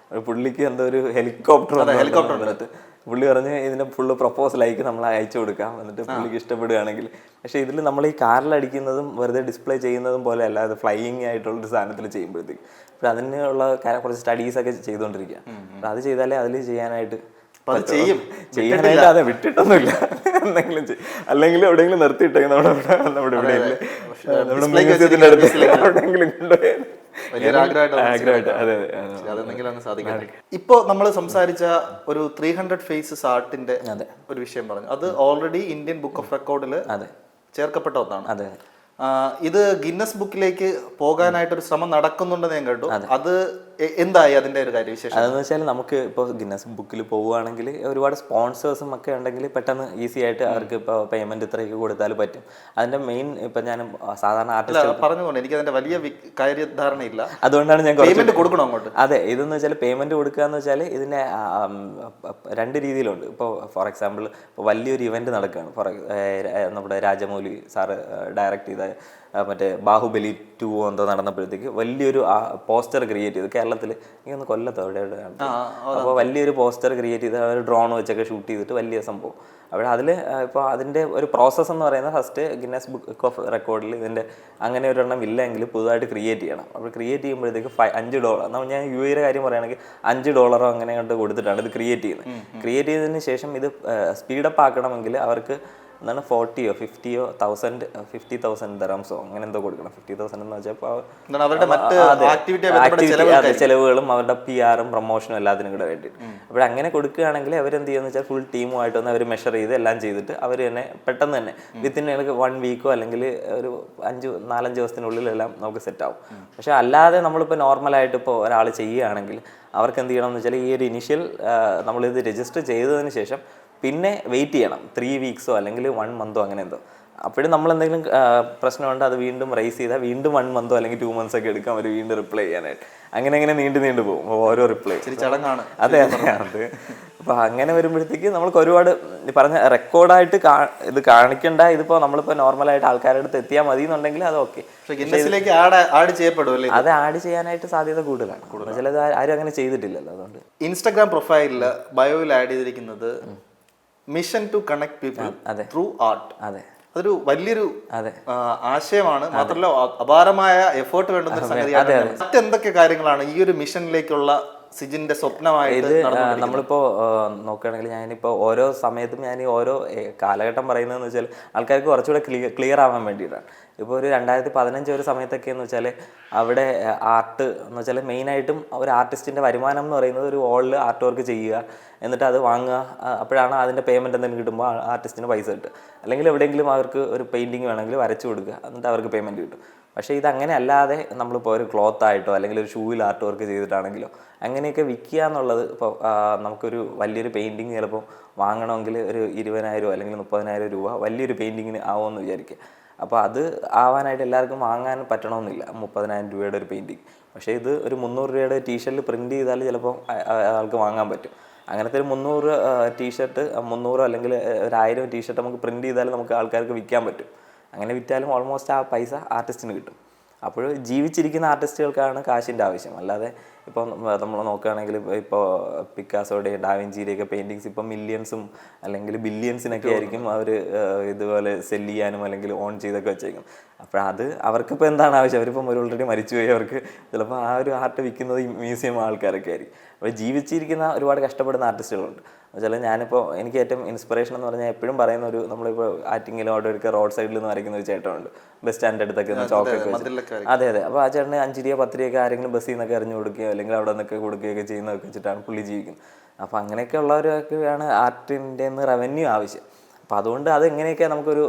പുള്ളിക്ക് എന്തോ ഒരു ഹെലികോപ്റ്റർ വന്നിട്ട് പുള്ളി പറഞ്ഞ് ഇതിൻ്റെ ഫുള്ള് പ്രപ്പോസലായിക്ക് നമ്മൾ അയച്ചു കൊടുക്കാം, എന്നിട്ട് പുള്ളിക്ക് ഇഷ്ടപ്പെടുകയാണെങ്കിൽ. പക്ഷേ ഇതിൽ നമ്മൾ ഈ കാറിലടിക്കുന്നതും വെറുതെ ഡിസ്പ്ലേ ചെയ്യുന്നതും പോലെ അല്ല, അത് ഫ്ലൈയിങ് ആയിട്ടുള്ളൊരു സാധനത്തിൽ ചെയ്യുമ്പോഴത്തേക്ക്. അപ്പോൾ അതിനുള്ള കുറച്ച് സ്റ്റഡീസൊക്കെ ചെയ്തുകൊണ്ടിരിക്കുക. അപ്പോൾ അത് ചെയ്താലേ അതിൽ ചെയ്യാനായിട്ട് ചെയ്യാനായിട്ട് അതെ വിട്ടിട്ടൊന്നുമില്ല. എന്തെങ്കിലും അല്ലെങ്കിൽ എവിടെയെങ്കിലും നിർത്തിയിട്ടേക്ക് നമ്മുടെ മ്യൂസിയത്തിന്റെ അടുത്ത് എവിടെയെങ്കിലും കൊണ്ടുപോയാൽ. ഇപ്പൊ നമ്മൾ സംസാരിച്ച ഒരു 300 ഫേസസ് ആർട്ടിന്റെ ഒരു വിഷയം പറഞ്ഞു. അത് ഓൾറെഡി ഇന്ത്യൻ ബുക്ക് ഓഫ് റെക്കോർഡിൽ ചേർക്കപ്പെട്ട ഒന്നാണ്. ഇത് ഗിന്നസ് ബുക്കിലേക്ക് പോകാനായിട്ടൊരു ശ്രമം നടക്കുന്നുണ്ടെന്ന് ഞാൻ കേട്ടു. അത് എന്തായി അതിന്റെ ഒരു കാര്യവിശേഷം? അതെന്ന് വെച്ചാൽ നമുക്ക് ഇപ്പോൾ ഗിന്നസ് ബുക്കിൽ പോവുകയാണെങ്കിൽ ഒരുപാട് സ്പോൺസേഴ്സും ഒക്കെ ഉണ്ടെങ്കിൽ പെട്ടെന്ന് ഈസി ആയിട്ട് അവർക്ക് ഇപ്പോൾ പേയ്മെന്റ് ഇത്രയൊക്കെ കൊടുത്താൽ പറ്റും. അതിന്റെ മെയിൻ ഇപ്പൊ ഞാൻ സാധാരണ ആർട്ടിസ്റ്റ് പറഞ്ഞുകൊണ്ട് എനിക്ക് അതിന്റെ വലിയ കാര്യധാരണയില്ല, അതുകൊണ്ടാണ് ഞാൻ പേയ്മെന്റ് കൊടുക്കണം അങ്ങോട്ട്. അതെ, ഇതെന്ന് വെച്ചാൽ പേയ്മെന്റ് കൊടുക്കുക എന്ന് വെച്ചാൽ ഇതിന്റെ 2 രീതിയിലുണ്ട്. ഇപ്പോൾ ഫോർ എക്സാമ്പിൾ ഇപ്പോൾ വലിയൊരു ഇവന്റ് നടക്കുകയാണ്. നമ്മുടെ രാജമൗലി സാറ് ഡയറക്റ്റ് ചെയ്ത മറ്റേ ബാഹുബലി 2 എന്തോ നടന്നപ്പോഴത്തേക്ക് വലിയൊരു പോസ്റ്റർ ക്രിയേറ്റ് ചെയ്തു കേരളത്തിൽ. എനിക്കൊന്ന് കൊല്ലത്തോ എവിടെയാണ്. അപ്പോൾ വലിയൊരു പോസ്റ്റർ ക്രിയേറ്റ് ചെയ്ത് അവർ ഡ്രോൺ വെച്ചൊക്കെ ഷൂട്ട് ചെയ്തിട്ട് വലിയ സംഭവം. അവിടെ അതിൽ ഇപ്പോൾ അതിൻ്റെ ഒരു പ്രോസസ്സ് എന്ന് പറയുന്നത് ഫസ്റ്റ് ഗിന്നസ് ബുക്ക് ഓഫ് റെക്കോർഡിൽ ഇതിൻ്റെ അങ്ങനെ ഒരെണ്ണം ഇല്ലെങ്കിൽ പുതുതായിട്ട് ക്രിയേറ്റ് ചെയ്യണം. അപ്പോൾ ക്രിയേറ്റ് ചെയ്യുമ്പോഴത്തേക്ക് $5, ഞാൻ UAE കാര്യം പറയുകയാണെങ്കിൽ $5 അങ്ങനെ കണ്ട് കൊടുത്തിട്ടാണ് ഇത് ക്രിയേറ്റ് ചെയ്യുന്നത്. ക്രിയേറ്റ് ചെയ്തതിന് ശേഷം ഇത് സ്പീഡപ്പ് ആക്കണമെങ്കിൽ അവർക്ക് എന്താണ് 40,000 50,000 $50,000 ദറംസോ അങ്ങനെ എന്തോ കൊടുക്കണം. 50,000 എന്ന് വെച്ചാൽ ചെലവുകളും അവരുടെ PR-ഉം പ്രൊമോഷനും എല്ലാത്തിനും കൂടെ വേണ്ടിയിട്ട്. അപ്പോൾ അങ്ങനെ കൊടുക്കുകയാണെങ്കിൽ അവരെന്ത് ചെയ്യുന്നത് വെച്ചാൽ ഫുൾ ടീമുമായിട്ട് വന്ന് അവർ മെഷർ ചെയ്ത് എല്ലാം ചെയ്തിട്ട് അവർ തന്നെ പെട്ടെന്ന് തന്നെ വിത്തിൻ 1 വീക്കോ അല്ലെങ്കിൽ ഒരു 4-5 ദിവസത്തിനുള്ളിലെല്ലാം നമുക്ക് സെറ്റ് ആവും. പക്ഷെ അല്ലാതെ നമ്മളിപ്പോൾ നോർമലായിട്ട് ഇപ്പോൾ ഒരാൾ ചെയ്യുകയാണെങ്കിൽ അവർക്ക് എന്ത് ചെയ്യണം എന്ന് വെച്ചാൽ ഈ ഒരു ഇനിഷ്യൽ നമ്മളിത് രജിസ്റ്റർ ചെയ്തതിന് ശേഷം പിന്നെ വെയിറ്റ് ചെയ്യണം 3 വീക്സോ അല്ലെങ്കിൽ 1 മന്തോ അങ്ങനെ എന്തോ. അപ്പോഴും നമ്മൾ എന്തെങ്കിലും പ്രശ്നമുണ്ട് അത് വീണ്ടും റൈസ് ചെയ്താൽ വീണ്ടും 1 മന്തോ അല്ലെങ്കിൽ 2 മന്ത്സ് ഒക്കെ എടുക്കാം അവർ വീണ്ടും റിപ്ലൈ ചെയ്യാനായിട്ട്. അങ്ങനെ നീണ്ടു പോകും ഓരോ റിപ്ലൈ. അതെ അത് അപ്പോൾ അങ്ങനെ വരുമ്പോഴത്തേക്ക് നമുക്ക് ഒരുപാട് പറഞ്ഞ റെക്കോർഡായിട്ട് ഇത് കാണിക്കേണ്ട. ഇതിപ്പോൾ നമ്മളിപ്പോൾ നോർമലായിട്ട് ആൾക്കാരുടെ അടുത്ത് എത്തിയാൽ മതി എന്നുണ്ടെങ്കിൽ അത് ഓക്കെ. അത് ആഡ് ചെയ്യാനായിട്ട് സാധ്യത കൂടുതലാണ്. ചിലത് ആരും അങ്ങനെ ചെയ്തിട്ടില്ലല്ലോ. അതുകൊണ്ട് ഇൻസ്റ്റാഗ്രാം പ്രൊഫൈലിൽ ബയോയിൽ ആഡ് ചെയ്തിരിക്കുന്നത് mission to connect people through art. അതെ, അതൊരു വലിയൊരു ആശയമാണ്. മാത്രമല്ല അപാരമായ എഫേർട്ട് വേണ്ടുന്ന ഒരു സംഗതിയാണ്. മറ്റെന്തൊക്കെ കാര്യങ്ങളാണ് ഈ ഒരു മിഷനിലേക്കുള്ള സിജിന്റെ സ്വപ്നമായിട്ട്? നമ്മളിപ്പോ നോക്കുകയാണെങ്കിൽ ഞാനിപ്പോ ഓരോ സമയത്തും ഞാൻ ഓരോ കാലഘട്ടം പറയുന്നതെന്ന് വെച്ചാൽ ആൾക്കാർക്ക് കുറച്ചുകൂടെ ക്ലിയർ ആവാൻ വേണ്ടിയിട്ടാണ്. ഇപ്പോൾ ഒരു 2015 ഒരു സമയത്തൊക്കെ എന്ന് വെച്ചാൽ അവിടെ ആർട്ട് എന്ന് വെച്ചാൽ മെയിനായിട്ടും ഒരു ആർട്ടിസ്റ്റിൻ്റെ വരുമാനം എന്ന് പറയുന്നത് ഒരു വോളിൽ ആർട്ട് വർക്ക് ചെയ്യുക, എന്നിട്ട് അത് വാങ്ങുക. അപ്പോഴാണ് അതിൻ്റെ പേയ്മെൻറ്റ് എന്തെങ്കിലും കിട്ടുമ്പോൾ ആർട്ടിസ്റ്റിന് പൈസ കിട്ടുക. അല്ലെങ്കിൽ എവിടെയെങ്കിലും അവർക്ക് ഒരു പെയിൻറ്റിങ് വേണമെങ്കിൽ വരച്ചു കൊടുക്കുക, എന്നിട്ട് അവർക്ക് പേയ്മെൻറ്റ് കിട്ടും. പക്ഷേ ഇതങ്ങനെ അല്ലാതെ നമ്മളിപ്പോൾ ഒരു ക്ലോത്ത് ആയിട്ടോ അല്ലെങ്കിൽ ഒരു ഷൂവിൽ ആർട്ട് വർക്ക് ചെയ്തിട്ടാണെങ്കിലോ അങ്ങനെയൊക്കെ വിൽക്കുക എന്നുള്ളത് ഇപ്പോൾ നമുക്കൊരു വലിയൊരു പെയിൻറ്റിങ് ചിലപ്പോൾ വാങ്ങണമെങ്കിൽ ഒരു 20,000 അല്ലെങ്കിൽ 30,000 രൂപ വലിയൊരു പെയിൻറ്റിങ്ങിന് ആവുമെന്ന് വിചാരിക്കുക. അപ്പോൾ അത് ആവാനായിട്ട് എല്ലാവർക്കും വാങ്ങാൻ പറ്റണമെന്നില്ല 30,000 രൂപയുടെ ഒരു പെയിൻറ്റിങ്. പക്ഷേ ഇത് ഒരു 300 രൂപയുടെ ടീഷർട്ടിൽ പ്രിൻറ്റ് ചെയ്താൽ ചിലപ്പോൾ ആൾക്ക് വാങ്ങാൻ പറ്റും. അങ്ങനത്തെ ഒരു 300 ടീഷർട്ട് 300 അല്ലെങ്കിൽ ഒരു 1000 ടീഷർട്ട് നമുക്ക് പ്രിൻറ്റ് ചെയ്താൽ നമുക്ക് ആൾക്കാർക്ക് വിൽക്കാൻ പറ്റും. അങ്ങനെ വിറ്റാലും ഓൾമോസ്റ്റ് ആ പൈസ ആർട്ടിസ്റ്റിന് കിട്ടും. അപ്പോൾ ജീവിച്ചിരിക്കുന്ന ആർട്ടിസ്റ്റുകൾക്കാണ് കാശിൻ്റെ ആവശ്യം. അല്ലാതെ ഇപ്പോൾ നമ്മൾ നോക്കുകയാണെങ്കിൽ ഇപ്പോൾ പിക്കാസോയുടെയും ഡാവിഞ്ചിയുടെയൊക്കെ പെയിൻറ്റിങ്സ് ഇപ്പം മില്യൺസും അല്ലെങ്കിൽ ബില്യൺസിനൊക്കെ ആയിരിക്കും അവർ ഇതുപോലെ സെല്ല് ചെയ്യാനും അല്ലെങ്കിൽ ഓൺ ചെയ്തൊക്കെ വെച്ചേക്കും. അപ്പോൾ അത് അവർക്കിപ്പോൾ എന്താണ് ആവശ്യം? അവരിപ്പം ഓൾറെഡി മരിച്ചുപോയി, അവർക്ക് ചിലപ്പോൾ ആ ഒരു ആർട്ട് വിൽക്കുന്നത് ഈ മ്യൂസിയം ആൾക്കാരൊക്കെ ആയിരിക്കും. അപ്പോൾ ജീവിച്ചിരിക്കുന്ന ഒരുപാട് കഷ്ടപ്പെടുന്ന ആർട്ടിസ്റ്റുകളുണ്ട്. എന്നുവെച്ചാൽ ഞാനിപ്പോൾ എനിക്ക് ഏറ്റവും ഇൻസ്പിറേഷൻ എന്ന് പറഞ്ഞാൽ എപ്പോഴും പറയുന്ന ഒരു നമ്മളിപ്പോൾ ആറ്റിങ്ങിലും അവിടെ ഒക്കെ റോഡ് സൈഡിൽ നിന്ന് വരയ്ക്കുന്ന ഒരു ചേട്ടനുണ്ട്, ബസ് സ്റ്റാൻഡിൻ്റെ അടുത്തൊക്കെ ചോക്കൊക്കെ വെച്ച്. അതെ. അപ്പോൾ ആ ചേട്ടന് 5 രൂപ 10 രൂപയൊക്കെ ആരെങ്കിലും ബസ്സിൽ നിന്നൊക്കെ എറിഞ്ഞു കൊടുക്കുകയോ അല്ലെങ്കിൽ അവിടെ നിന്നൊക്കെ കൊടുക്കുകയൊക്കെ ചെയ്യുന്നതൊക്കെ വെച്ചിട്ടാണ് പുള്ളി ജീവിക്കുന്നത്. അപ്പോൾ അങ്ങനെയൊക്കെ ഉള്ളവരൊക്കെയാണ് ആർട്ടിൻ്റെ റവന്യൂ ആവശ്യം. അപ്പോൾ അതുകൊണ്ട് അത് എങ്ങനെയൊക്കെ നമുക്കൊരു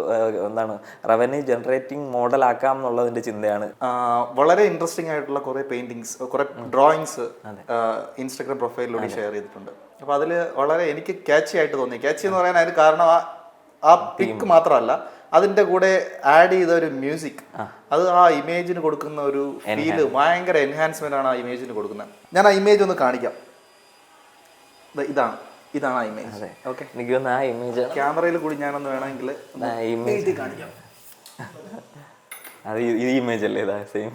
എന്താണ് റവന്യൂ ജനറേറ്റിംഗ് മോഡലാക്കാം എന്നുള്ളതിൻ്റെ ചിന്തയാണ്. വളരെ ഇൻട്രസ്റ്റിംഗ് ആയിട്ടുള്ള കുറേ പെയിന്റിങ്സ്, കുറേ ഡ്രോയിങ്സ് ഇൻസ്റ്റാഗ്രാം പ്രൊഫൈലിലൂടെ ഷെയർ ചെയ്തിട്ടുണ്ട്. അപ്പോൾ അതിൽ വളരെ എനിക്ക് ക്യാച്ചി ആയിട്ട് തോന്നി. ക്യാച്ചി എന്ന് പറയാൻ അതിന് കാരണം ആ പിക്ക് മാത്രമല്ല, അതിൻ്റെ കൂടെ ആഡ് ചെയ്ത ഒരു മ്യൂസിക്, അത് ആ ഇമേജിന് കൊടുക്കുന്ന ഒരു ഫീല്, ഭയങ്കര എൻഹാൻസ്മെന്റ് ആണ് ആ ഇമേജിന് കൊടുക്കുന്നത്. ഞാൻ ആ ഇമേജ് ഒന്ന് കാണിക്കാം. ഇതാണ് ആ ഇമേജ്. ഓക്കെ, എനിക്ക് തോന്നുന്നു ആ ഇമേജ് ക്യാമറയിൽ കൂടി ഞാനൊന്ന് വേണമെങ്കിൽ ഇമേജ് കാണിക്കാം. അത് ഈ ഇമേജ് അല്ലേ? ഇതാ സെയിം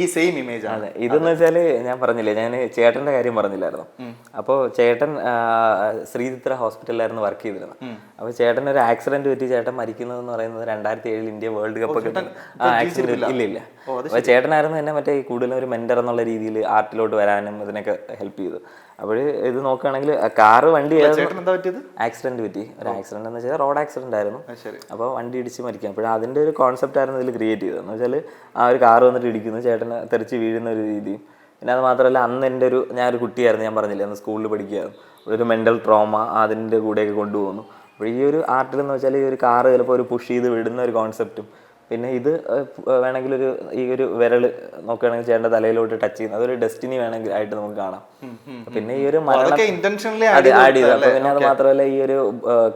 ഈ സെയിം ഇമേജ് ആണ്. അതെ. ഇതെന്ന് വെച്ചാല് ഞാൻ പറഞ്ഞില്ലേ, ഞാൻ ചേട്ടന്റെ കാര്യം പറഞ്ഞില്ലായിരുന്നു. അപ്പോൾ ചേട്ടൻ ശ്രീചിത്ര ഹോസ്പിറ്റലിലായിരുന്നു വർക്ക് ചെയ്തിരുന്നത്. അപ്പോൾ ചേട്ടൻ ഒരു ആക്സിഡന്റ് പറ്റി ചേട്ടൻ മരിക്കുന്നതെന്ന് പറയുന്നത് 2007 ഇന്ത്യ വേൾഡ് കപ്പ് ഒക്കെ ആക്സിഡന്റ് ഇല്ല. അപ്പോൾ ചേട്ടനായിരുന്നു എന്നെ മറ്റേ കൂടുതലും ഒരു മെന്റർ എന്നുള്ള രീതിയിൽ ആർട്ടിലോട്ട് വരാനും ഇതിനൊക്കെ ഹെൽപ്പ് ചെയ്തു. അപ്പോൾ ഇത് നോക്കുകയാണെങ്കിൽ കാറ് വണ്ടി ആക്സിഡന്റ് പറ്റി. ഒരു ആക്സിഡന്റ് എന്ന് വെച്ചാൽ റോഡ് ആക്സിഡന്റ് ആയിരുന്നു. അപ്പോൾ വണ്ടി ഇടിച്ച് മരിക്കാം. അപ്പോൾ അതിന്റെ ഒരു കോൺസെപ്റ്റ് ആയിരുന്നു ഇതിൽ ക്രിയേറ്റ് ചെയ്തത്. എന്ന് വെച്ചാൽ ആ ഒരു കാറ് വന്നിട്ട് ഇടിക്കുന്നു, ചേട്ടന് തെറിച്ച് വീഴുന്ന ഒരു രീതിയും. പിന്നെ അത് മാത്രമല്ല, അന്ന് എൻ്റെ ഞാനൊരു കുട്ടിയായിരുന്നു, ഞാൻ പറഞ്ഞില്ലേ അന്ന് സ്കൂളിൽ പഠിക്കുകയായിരുന്നു. ഒരു മെൻ്റൽ ട്രോമ അതിൻ്റെ കൂടെയൊക്കെ കൊണ്ടുപോകുന്നു. അപ്പോൾ ഈ ഒരു ആർട്ടിൽ എന്ന് വെച്ചാൽ ഈ ഒരു കാറ് ചിലപ്പോൾ ഒരു പുഷ് ചെയ്ത് വിടുന്ന ഒരു കോൺസെപ്റ്റും, പിന്നെ ഇത് വേണമെങ്കിൽ ഈ ഒരു വിരൽ നോക്കുകയാണെങ്കിൽ ചേട്ടൻ്റെ തലയിലോട്ട് ടച്ച് ചെയ്യുന്നത് അതൊരു ഡെസ്റ്റിനി വേണമെങ്കിൽ ആയിട്ട് നമുക്ക് കാണാം. പിന്നെ ഈ ഒരു മരണം ആഡ് ചെയ്തു. അപ്പോൾ പിന്നെ അത് മാത്രമല്ല, ഈ ഒരു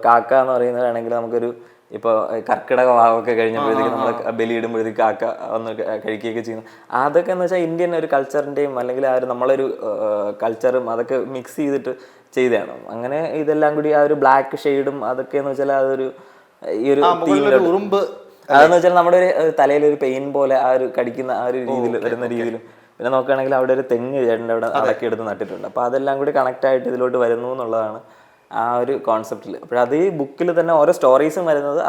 കാക്ക എന്ന് പറയുന്നതാണെങ്കിൽ നമുക്കൊരു ഇപ്പോൾ കർക്കിടക വാവൊക്കെ കഴിഞ്ഞപ്പോഴത്തേക്ക് നമ്മൾ ബലിയിടുമ്പോഴത്തേക്ക് കാക്ക ഒന്ന് കഴിക്കുകയൊക്കെ ചെയ്യുന്നു. അതൊക്കെ എന്ന് വെച്ചാൽ ഇന്ത്യൻ ഒരു കൾച്ചറിൻ്റെയും അല്ലെങ്കിൽ ആ ഒരു നമ്മളൊരു കൾച്ചറും അതൊക്കെ മിക്സ് ചെയ്തിട്ട് ചെയ്തതാണ്. അങ്ങനെ ഇതെല്ലാം കൂടി ആ ഒരു ബ്ലാക്ക് ഷെയ്ഡും അതൊക്കെ എന്ന് വെച്ചാൽ അതൊരു ഈ ഒരു ഉറുമ്പ് അതെന്ന് വെച്ചാൽ നമ്മുടെ ഒരു തലയിലൊരു പെയിൻ പോലെ ആ ഒരു കടിക്കുന്ന ആ ഒരു രീതിയിൽ വരുന്ന രീതിയിലും. പിന്നെ നോക്കുകയാണെങ്കിൽ അവിടെ ഒരു തെങ്ങ് ചേട്ടൻ്റെ അവിടെ അടക്കിയെടുത്ത് നട്ടിട്ടുണ്ട്. അപ്പോൾ അതെല്ലാം കൂടി കണക്ട് ആയിട്ട് ഇതിലോട്ട് വരുന്നു എന്നുള്ളതാണ് ആ ഒരു കോൺസെപ്റ്റിൽ. അപ്പോഴത് ഈ ബുക്കിൽ തന്നെ ഓരോ സ്റ്റോറീസും വരുന്നത്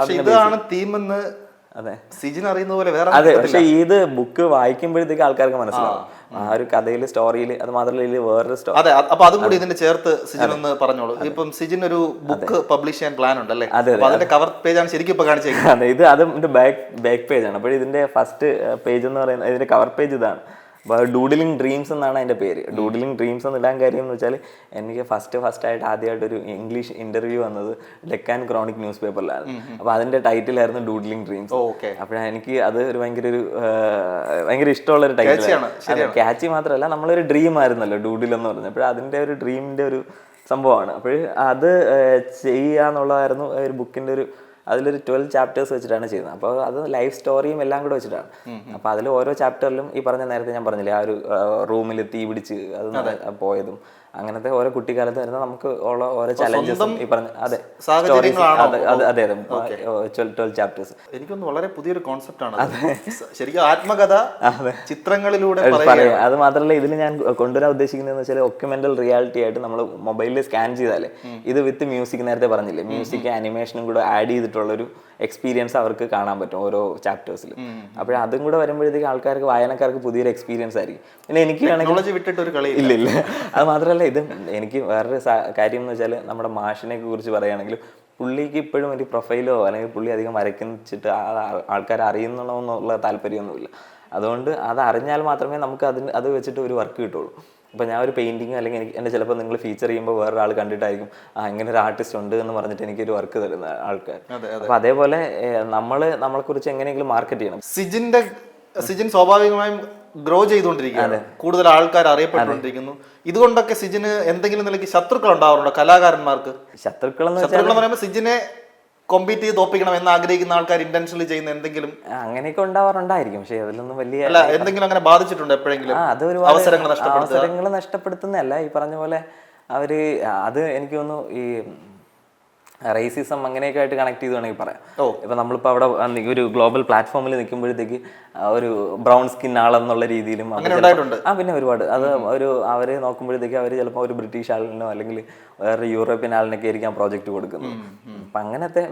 അതെ സിജിൻ അറിയുന്ന പോലെ വേറെ. അതെ, പക്ഷെ ഇത് ബുക്ക് വായിക്കുമ്പോഴത്തേക്ക് ആൾക്കാർക്ക് മനസ്സിലാവും ആ ഒരു കഥയിൽ സ്റ്റോറിയിൽ. അത് മാത്രമല്ല ഇതിൽ വേറൊരു സ്റ്റോറി. അതെ, അപ്പൊ അതും കൂടി ഇതിന്റെ ചേർത്ത് സിജിൻ ഒന്ന് പറഞ്ഞോളൂ. ഇപ്പം സിജിൻ ഒരു ബുക്ക് പബ്ലിഷ് ചെയ്യാൻ പ്ലാൻ ഉണ്ടല്ലേ? അതിന്റെ കവർ പേജ് ആണ് ശരിക്കും ഇപ്പൊ കാണിച്ചേക്കുന്നത്. അതെ, ഇത് അതിന്റെ ബാക്ക് പേജ് ആണ്. അപ്പോൾ ഇതിന്റെ ഫസ്റ്റ് പേജ് എന്ന് പറയുന്നത് ഇതിന്റെ കവർ പേജ് ഇതാണ്. അപ്പോൾ ഡൂഡിലിംഗ് ഡ്രീംസ് എന്നാണ് അതിൻ്റെ പേര്. ഡൂഡിലിംഗ് ഡ്രീംസ് എന്ന് ഇടാൻ കാര്യം എന്ന് വെച്ചാൽ എനിക്ക് ഫസ്റ്റായിട്ട് ആദ്യമായിട്ടൊരു ഇംഗ്ലീഷ് ഇന്റർവ്യൂ വന്നത് ഡെക്കാൻ ക്രോണിക് ന്യൂസ് പേപ്പറിലാണ്. അപ്പോൾ അതിൻ്റെ ടൈറ്റിലായിരുന്നു ഡൂഡിലിംഗ് ഡ്രീംസ്. അപ്പോഴാണ് എനിക്ക് അത് ഭയങ്കര ഇഷ്ടമുള്ളൊരു ടൈറ്റിലാണ്. ക്യാച്ചി മാത്രമല്ല, നമ്മളൊരു ഡ്രീം ആയിരുന്നല്ലോ ഡൂഡിൽ എന്ന് പറഞ്ഞത്. അപ്പോൾ അതിൻ്റെ ഒരു ഡ്രീമിൻ്റെ ഒരു സംഭവമാണ്. അപ്പോൾ അത് ചെയ്യാന്നുള്ളതായിരുന്നു ഒരു ബുക്കിൻ്റെ ഒരു അതിലൊരു 12 ചാപ്റ്റേഴ്സ് വെച്ചിട്ടാണ് ചെയ്യുന്നത്. അപ്പോൾ അത് ലൈഫ് സ്റ്റോറിയും എല്ലാം കൂടെ വെച്ചിട്ടാണ്. അപ്പോൾ അതിൽ ഓരോ ചാപ്റ്ററിലും ഈ പറഞ്ഞ നേരത്തെ ഞാൻ പറഞ്ഞില്ലേ ആ ഒരു റൂമിൽ തീ പിടിച്ച് അത് പോയതും അങ്ങനത്തെ ഓരോ കുട്ടിക്കാലത്ത് വരുന്ന നമുക്ക് ഉള്ള ഓരോ ചലഞ്ചസും ഈ പറഞ്ഞ അതെ 12 ചാപ്റ്റേഴ്സ്. എനിക്കൊന്ന് വളരെ പുതിയൊരു കോൺസെപ്റ്റ് ആണ് ശരിക്കും ആത്മകഥ ചിത്രങ്ങളിലൂടെ. അത് മാത്രമല്ല, ഇതിൽ ഞാൻ കൊണ്ടുവരാൻ ഉദ്ദേശിക്കുന്നതെന്ന് വെച്ചാൽ ഒക്യുമെന്റൽ റിയാലിറ്റി ആയിട്ട് നമ്മൾ മൊബൈലിൽ സ്കാൻ ചെയ്താലേ ഇത് വിത്ത് മ്യൂസിക്, നേരത്തെ പറഞ്ഞില്ലേ മ്യൂസിക് ആനിമേഷനും കൂടെ ആഡ് ചെയ്തിട്ടുള്ളൊരു എക്സ്പീരിയൻസ് അവർക്ക് കാണാൻ പറ്റും ഓരോ ചാപ്റ്റേഴ്സിൽ. അപ്പോൾ അതും കൂടെ വരുമ്പോഴത്തേക്ക് ആൾക്കാർക്ക് വായനക്കാർക്ക് പുതിയൊരു എക്സ്പീരിയൻസ് ആയിരിക്കും. പിന്നെ എനിക്ക് ഇല്ല. അത് മാത്രമല്ല, ഇത് എനിക്ക് വേറൊരു കാര്യം എന്ന് വെച്ചാൽ നമ്മുടെ മാഷിനെ കുറിച്ച് പറയുകയാണെങ്കിൽ പുള്ളിക്ക് ഇപ്പോഴും ഒരു പ്രൊഫൈലോ അല്ലെങ്കിൽ പുള്ളി അധികം വരയ്ക്കുന്നിട്ട് ആൾക്കാർ അറിയുന്നുള്ളതെന്നുള്ള താല്പര്യമൊന്നുമില്ല. അതുകൊണ്ട് അത് അറിഞ്ഞാൽ മാത്രമേ നമുക്ക് അത് വെച്ചിട്ട് ഒരു വർക്ക് കിട്ടുള്ളൂ. ഇപ്പോൾ ഞാൻ ഒരു പെയിൻറ്റിങ് അല്ലെങ്കിൽ എന്നെ ചിലപ്പോൾ നിങ്ങൾ ഫീച്ചർ ചെയ്യുമ്പോൾ വേറൊരാൾ കണ്ടിട്ടായിരിക്കും ഇങ്ങനെ ഒരു ആർട്ടിസ്റ്റ് ഉണ്ട് എന്ന് പറഞ്ഞിട്ട് എനിക്കൊരു വർക്ക് തരുന്ന ആൾക്കാർ. അപ്പോൾ അതേപോലെ നമ്മളെക്കുറിച്ച് എങ്ങനെയെങ്കിലും മാർക്കറ്റ് ചെയ്യണം. സിജിൻ്റെ സിജിൻ സ്വാഭാവികമായും ഗ്രോ ചെയ്തുകൊണ്ടിരിക്കുകയാണ്, കൂടുതൽ ആൾക്കാർ അറിയപ്പെട്ടുകൊണ്ടിരിക്കുന്നു. ഇതുകൊണ്ടൊക്കെ സിജിന് എന്തെങ്കിലും നിലയ്ക്ക് ശത്രുക്കൾ ഉണ്ടാവാറുണ്ടോ കലാകാരന്മാർക്ക്? ശത്രുക്കൾ എന്ന് പറയുമ്പോൾ സിജിനെ കോമ്പീറ്റ് ചെയ്ത് തോപ്പിക്കണം എന്ന് ആഗ്രഹിക്കുന്ന ആൾക്കാർ ഇന്റൻഷനലി ചെയ്യുന്ന എന്തെങ്കിലും അങ്ങനെയൊക്കെ ഉണ്ടാവാറുണ്ടായിരിക്കും. പക്ഷെ അതിലൊന്നും വലിയ അല്ല, എന്തെങ്കിലും അങ്ങനെ ബാധിച്ചിട്ടുണ്ട് എപ്പോഴെങ്കിലും? അവസരങ്ങൾ നഷ്ടപ്പെടുത്തുന്നതല്ല, ഈ പറഞ്ഞ പോലെ അവര് അത് എനിക്ക് തോന്നുന്നു ഈ റേസിസം അങ്ങനെയൊക്കെ ആയിട്ട് കണക്ട് ചെയ്ത് വേണമെങ്കിൽ പറയാം. ഇപ്പൊ നമ്മളിപ്പോ അവിടെ ഒരു ഗ്ലോബൽ പ്ലാറ്റ്ഫോമിൽ നിൽക്കുമ്പോഴത്തേക്ക് ഒരു ബ്രൗൺ സ്കിൻ ആളെന്നുള്ള രീതിയിലും പിന്നെ ഒരുപാട് അത് അവരെ നോക്കുമ്പോഴത്തേക്ക് അവർ ചിലപ്പോൾ ഒരു ബ്രിട്ടീഷ് ആളിനോ അല്ലെങ്കിൽ വേറെ യൂറോപ്യൻ ആളിനൊക്കെ ആയിരിക്കും പ്രോജക്റ്റ് കൊടുക്കുന്നത്. അപ്പൊ അങ്ങനത്തെ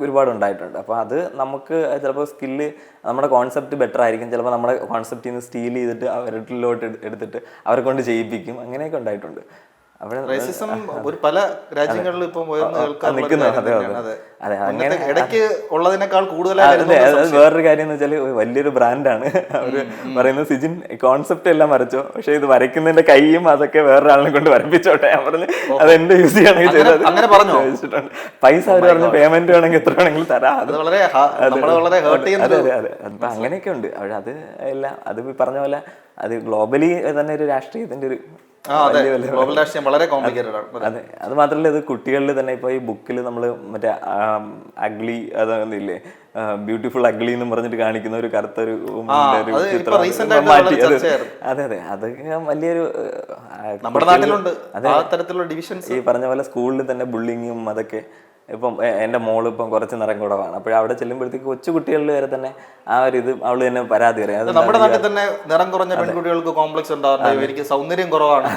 ഒരുപാട് ഉണ്ടായിട്ടുണ്ട്. അപ്പൊ അത് നമുക്ക് ചിലപ്പോൾ സ്കില്ല് നമ്മുടെ കോൺസെപ്റ്റ് ബെറ്റർ ആയിരിക്കും, ചിലപ്പോൾ നമ്മുടെ കോൺസെപ്റ്റിൽ നിന്ന് സ്റ്റീൽ ചെയ്തിട്ട് അവരിലോട്ട് എടുത്തിട്ട് അവരെ കൊണ്ട് ചെയ്യിപ്പിക്കും. അങ്ങനെയൊക്കെ ഉണ്ടായിട്ടുണ്ട്. റേസിസം ഒരു പല രാജ്യങ്ങളിലും ഇപ്പം ഇടയ്ക്ക് ഉള്ളതിനേക്കാൾ കൂടുതലായിട്ട് വേറൊരു കാര്യം എന്ന് വെച്ചാൽ വലിയൊരു ബ്രാൻഡാണ് അവര് പറയുന്നത്, സിജിൻ കോൺസെപ്റ്റ് എല്ലാം വരച്ചോ, പക്ഷെ ഇത് വരയ്ക്കുന്നതിന്റെ കൈയും അതൊക്കെ വേറൊരാളിനെ കൊണ്ട് വരപ്പിച്ചോട്ടെ. ഞാൻ പറഞ്ഞു അത് എന്റെ യൂസ് ചെയ്യണമെങ്കിൽ ചെയ്തത്, അങ്ങനെ പറഞ്ഞു. പൈസ അവര് പറഞ്ഞു പേയ്മെന്റ് വേണമെങ്കിൽ എത്ര വേണമെങ്കിലും തരാം. അതെ അതെ അപ്പൊ അങ്ങനെയൊക്കെ ഉണ്ട്. അത് എല്ലാം അത് പറഞ്ഞ പോലെ അത് ഗ്ലോബലി തന്നെ ഒരു രാഷ്ട്രീയത്തിന്റെ ഒരു വളരെ കോംപ്ലിക്കേറ്റഡ് ആണ്. അതെ, അത് മാത്രമല്ല ഇത് കുട്ടികളിൽ തന്നെ ഇപ്പൊ ഈ ബുക്കിൽ നമ്മൾ മറ്റേ അഗ്ലി അതൊന്നില്ലേ, ബ്യൂട്ടിഫുൾ അഗ്ലി എന്ന് പറഞ്ഞിട്ട് കാണിക്കുന്ന ഒരു കറുത്തൊരു അതെ അതെ അതൊക്കെ വലിയൊരു നമ്മുടെ നാട്ടിലുണ്ട് ഈ പറഞ്ഞ പോലെ സ്കൂളിൽ തന്നെ ബുള്ളിങ്ങും അതൊക്കെ. ഇപ്പം എൻ്റെ മോള് ഇപ്പം കുറച്ച് നിറം കുറവാണ്, അപ്പോൾ അവിടെ ചെല്ലുമ്പോഴത്തേക്ക് കൊച്ചു കുട്ടികളിൽ വരെ തന്നെ ആ ഒരു ഇത് അവള് തന്നെ പരാതി പറയാം. നമ്മുടെ നാട്ടിൽ തന്നെ നിറം കുറഞ്ഞ പെൺകുട്ടികൾക്ക് കോംപ്ലക്സ് ഉണ്ടാവുന്നത് എനിക്ക് സൗന്ദര്യം കുറവാണ്,